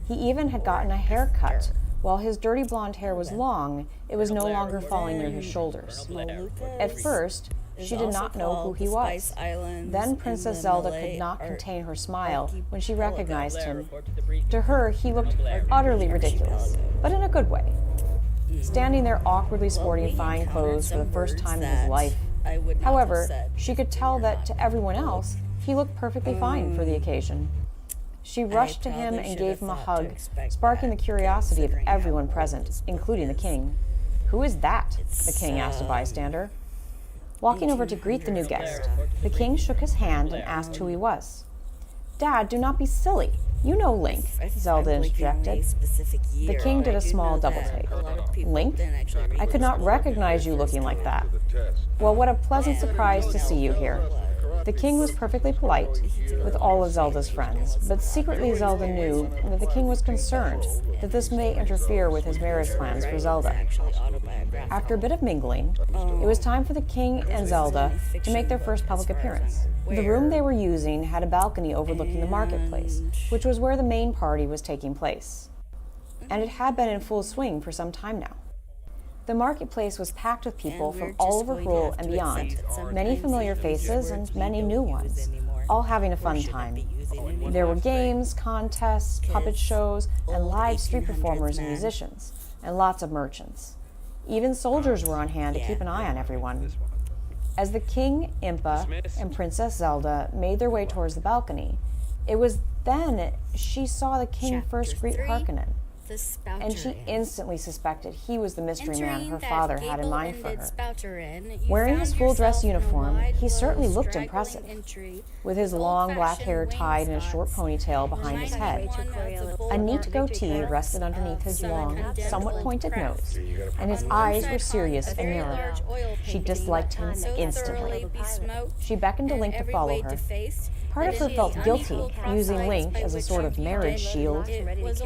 He even had gotten a haircut. While his dirty blonde hair was long, it was no longer falling near his shoulders. At first, she did not know who he was. Then Princess Zelda could not contain her smile when she recognized him. To her, he looked utterly ridiculous, but in a good way. Standing there awkwardly sporting fine clothes for the first time in his life. However, she could tell that to everyone else, he looked perfectly fine for the occasion. She rushed to him and gave him a hug, sparking the curiosity of everyone present, including the king. "Who is that?" the king asked a bystander. Walking over to greet the new guest, the king shook his hand and asked who he was. "Dad, do not be silly. You know Link," Zelda interjected. The king did a small double-take. "Link? I could not recognize you looking like that. Well, what a pleasant surprise to see you here." The king was perfectly polite with all of Zelda's friends, but secretly Zelda knew that the king was concerned that this may interfere with his marriage plans for Zelda. After a bit of mingling, it was time for the king and Zelda to make their first public appearance. The room they were using had a balcony overlooking the marketplace, which was where the main party was taking place. And it had been in full swing for some time now. The marketplace was packed with people from all over Hyrule and beyond, many familiar faces and many new ones, all having a fun time. There were games, contests, puppet shows, and live street performers and musicians, and lots of merchants. Even soldiers were on hand to keep an eye on everyone. As the king, Impa, and Princess Zelda made their way towards the balcony, it was then she saw the king first greet Harkonnen. And she instantly suspected he was the mystery man her father had in mind for her. Wearing his full dress uniform, he certainly looked impressive, with his long black hair tied in a short ponytail behind his head. A neat goatee rested underneath his long, somewhat pointed nose, and his eyes were serious and narrow. She disliked him instantly. She beckoned to Link to follow her. Part of her felt guilty using Link as a sort of marriage shield,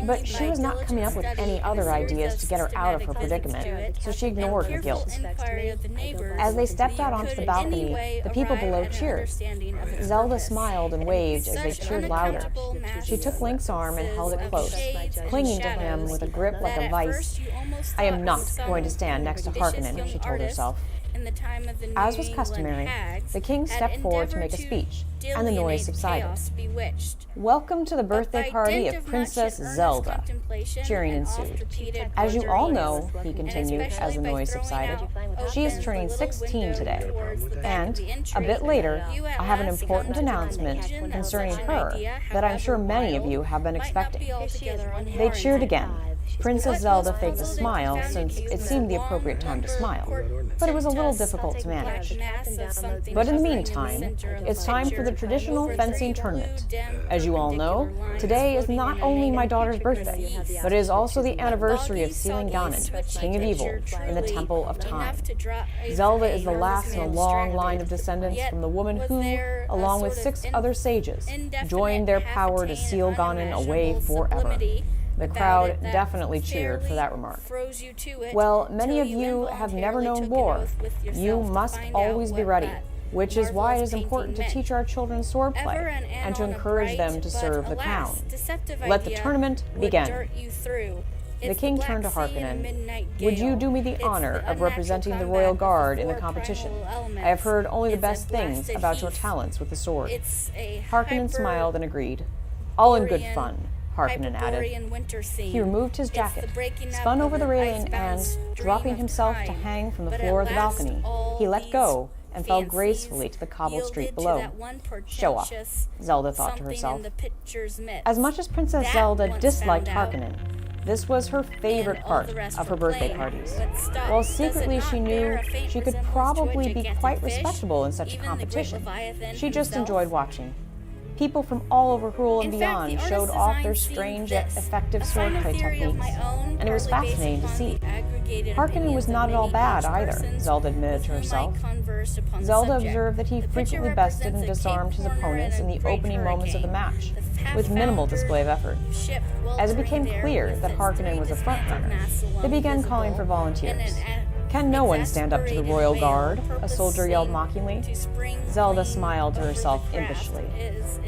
but she was not coming up with any other ideas to get her out of her predicament, so she ignored her guilt. As they stepped out onto the balcony, the people below cheered. Zelda smiled and waved as they cheered louder. She took Link's arm and held it close, clinging to him with a grip like a vice. "I am not going to stand next to Harkonnen," she told herself. As was customary, the king stepped forward to make a speech, and the noise subsided. "Welcome to the birthday party of Princess Zelda," cheering ensued. "As you all know," he continued as the noise subsided, "she is turning 16 today. And, a bit later, I have an important announcement concerning her that I'm sure many of you have been expecting." They cheered again. Princess Zelda faked a smile, since it seemed the appropriate time to smile, but it was a little difficult to manage. "But in the meantime, it's time for the traditional fencing tournament. As you all know, today is not only my daughter's birthday, but it is also the anniversary of sealing Ganon, King of Evil, in the Temple of Time. Zelda is the last in a long line of descendants from the woman who, along with 6 other sages, joined their power to seal Ganon away forever." The crowd definitely cheered for that remark. "Well, many of you have never known war. You must always be ready, which is why it is important to teach our children swordplay and to encourage them to serve the crown. Let the tournament begin." The king turned to Harkonnen. "Would you do me the honor of representing the royal guard in the competition? I have heard only the best things about your talents with the sword." Harkonnen smiled and agreed. "All in good fun," Harkonnen added. He removed his jacket, spun over the railing, and, dropping himself to hang from the floor of the balcony, he let go and fell gracefully to the cobbled street below. Show off, Zelda thought to herself. As much as Princess Zelda disliked Harkonnen, this was her favorite part of her birthday parties. While secretly she knew she could probably be quite respectable in such a competition, she just enjoyed watching. People from all over Hyrule and beyond showed off their strange yet effective swordplay techniques, and it was fascinating to see. Harkonnen was not at all bad either, Zelda admitted to herself. Zelda observed that he frequently bested and disarmed his opponents in the opening moments of the match, with minimal display of effort. As it became clear that Harkonnen was a frontrunner, they began calling for volunteers. "Can no one stand up to the royal guard?" a soldier yelled mockingly. Zelda smiled to herself impishly.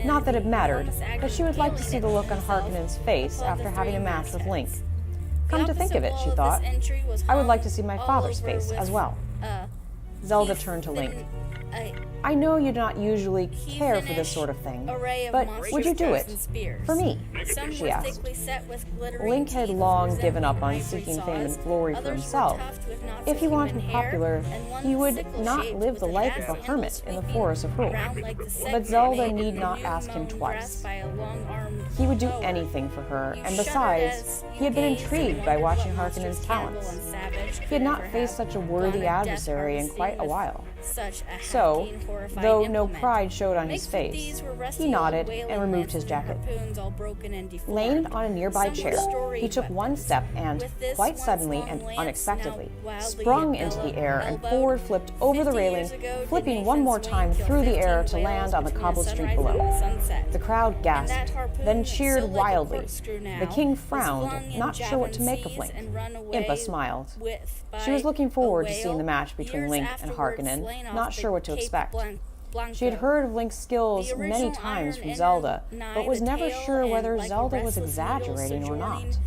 Not that it mattered, but she would like to see the look on Harkonnen's face after having a match with Link. Come to think of it, she thought, I would like to see my father's face as well. Zelda turned to Link. "I know you do not usually care for this sort of thing, but would you do it? For me?" she asked. Link had long given up on seeking fame and glory for himself. If he wanted to be popular, he would not live the life of a hermit in the forest of Hyrule. But Zelda need not ask him twice. He would do anything for her, and besides, he had been intrigued by watching Harkonnen's talents. He had not faced such a worthy adversary in quite a while. Such a So, hacking, horrifying though no implement. pride showed on his Mixed with face, these were rusty he nodded old and whaling removed nets his and jacket. harpoons all broken and deformed. Laying on a nearby Some were chair, storied he took one weapons. step and, With this quite once suddenly long and lance, unexpectedly, now wildly sprung into the developed, air and elbowed. forward flipped over the 50 railing, years ago, did flipping one Nathan's more wing time kill through the air 15 to whales land on the between cobbled the street sunrise and below. the sunset. The crowd And that gasped, harpoon then that cheered sailed like a wildly. corkscrew now The king was frowned, flung in not sure what to make of javelin Link. seas and run away Impa smiled. with She was by looking a forward to whale seeing the match between years Link and afterwards Harkonnen, slain off not the sure what to Cape expect. Blanco. She had heard of Link's skills The many original times iron from inner Zelda, nigh but was the never tail sure and whether like a Zelda was restless needle exaggerating or not. sojourning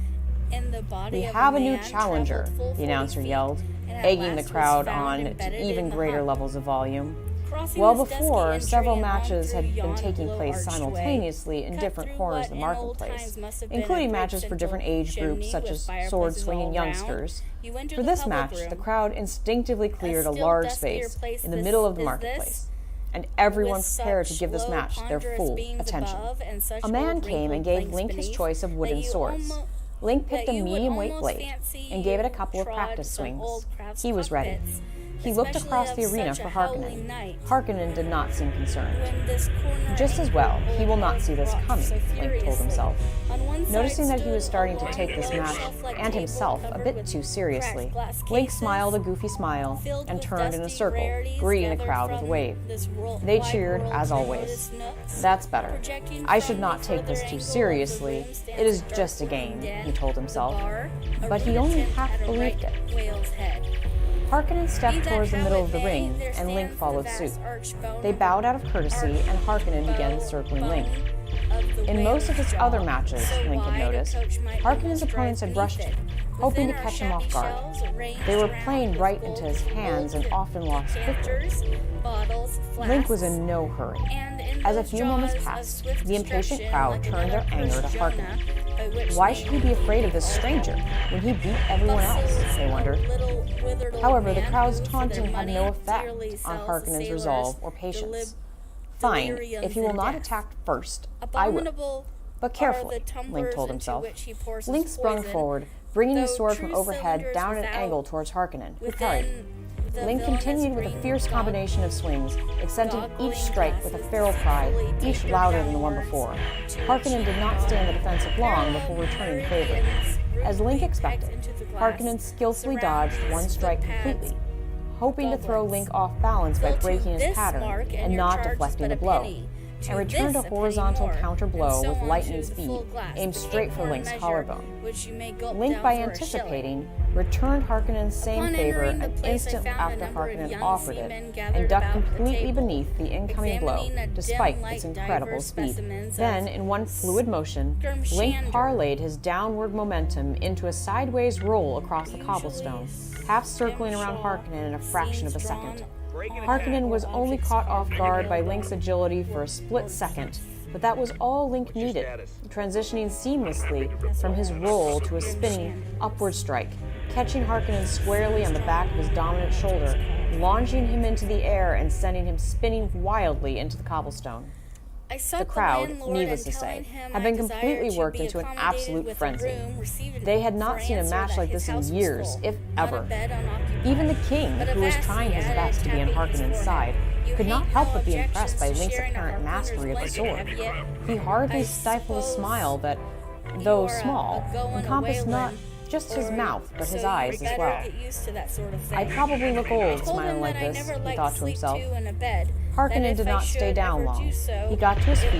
in the body We of have a new man challenger, traveled full the 40 announcer feet, yelled, and at egging the last crowd was found on to embedded even in the greater hump. levels of volume. Crossing Well this dusky before, entry several and on matches through had been yon taking glow place arched way, simultaneously in cut different through corners what of the in old marketplace, times must have been including a matches for brick different central age groups chimney such with as fireplaces sword-swinging all round. youngsters. You enter For the this public match, room. the crowd instinctively cleared a still large duskier space place in the this middle of the is marketplace, this, and everyone with prepared to such give this low, match their ponderous full beams attention. above and such A man old came and wrinkled gave planks Link his beneath choice of that wooden you swords. almo- Link picked a that you would medium-weight almost blade fancy and gave it a you couple of trod practice some swings. old crafts He was ready. cockpits, He looked especially across of the arena such for a howling Harkonnen. night. Harkonnen did not seem concerned. When this corner Just as well, he will not see this rocked coming, so Link told furiously. himself. On one side Noticing that he stood was starting a to take this long, match shelf-like and table himself a covered bit with too seriously, cracked glass Link cases, smiled a goofy smile filled and with turned in a dusty circle, rarities greeting the gathered crowd with a from wave. this They wide cheered, world as to always. notice nooks. That's better. Projecting I from should not the take further this too angle of the seriously. room stands It is a just a dark game, green den, he told the himself. bar, a But he only rubiton half at a believed right it. whale's head. Harkonnen stepped Be that towards the how middle it of the may, ring, there and Link stands followed the suit. vast arched bone They bowed out of courtesy, and Harkonnen began circling Link. In most of his other matches, Link had noticed, Harkonnen's opponents had rushed him, hoping to catch him off guard. They were playing right into his hands and often lost quickly. Link was in no hurry. As a few moments passed, the impatient crowd turned their anger to Harkonnen. Why should he be afraid of this stranger when he beat everyone else, they wondered. However, the crowd's taunting had no effect on Harkonnen's resolve or patience. Fine, if he will not attack first, I will. But carefully, Link told himself. Link sprung forward, bringing his sword from overhead down an angle towards Harkonnen, who parried. Link continued with a fierce combination of swings, accenting each strike with a feral cry, each louder than the one before. Harkonnen did not stay on the defensive long before returning the favor. As Link expected, Harkonnen skillfully dodged one strike completely, hoping to throw Link off balance by breaking his pattern and not deflecting the blow, and returned a horizontal counter blow with lightning speed, aimed straight for Link's collarbone. Link, by anticipating, returned Harkonnen's same favor an instant after Harkonnen offered it, and ducked completely beneath the incoming blow, despite its incredible speed. Then, in one fluid motion, Link parlayed his downward momentum into a sideways roll across the cobblestone, half circling around Harkonnen in a fraction of a second. Harkonnen was only caught off guard by Link's agility for a split second, but that was all Link needed, transitioning seamlessly from his roll to a spinning upward strike, catching Harkonnen squarely on the back of his dominant shoulder, launching him into the air and sending him spinning wildly into the cobblestone. The crowd, needless to say, had been completely worked into an absolute frenzy. They had not seen a match like this in years, if ever. Even the king, who was trying his best to be on Harkonnen's side, could not help but be impressed by Link's apparent mastery of the sword. He hardly stifled a smile that, though small, encompassed not just his mouth, but his eyes as well. I probably look old smiling like this, he thought to himself. Harkonnen did not stay down long. He got to his feet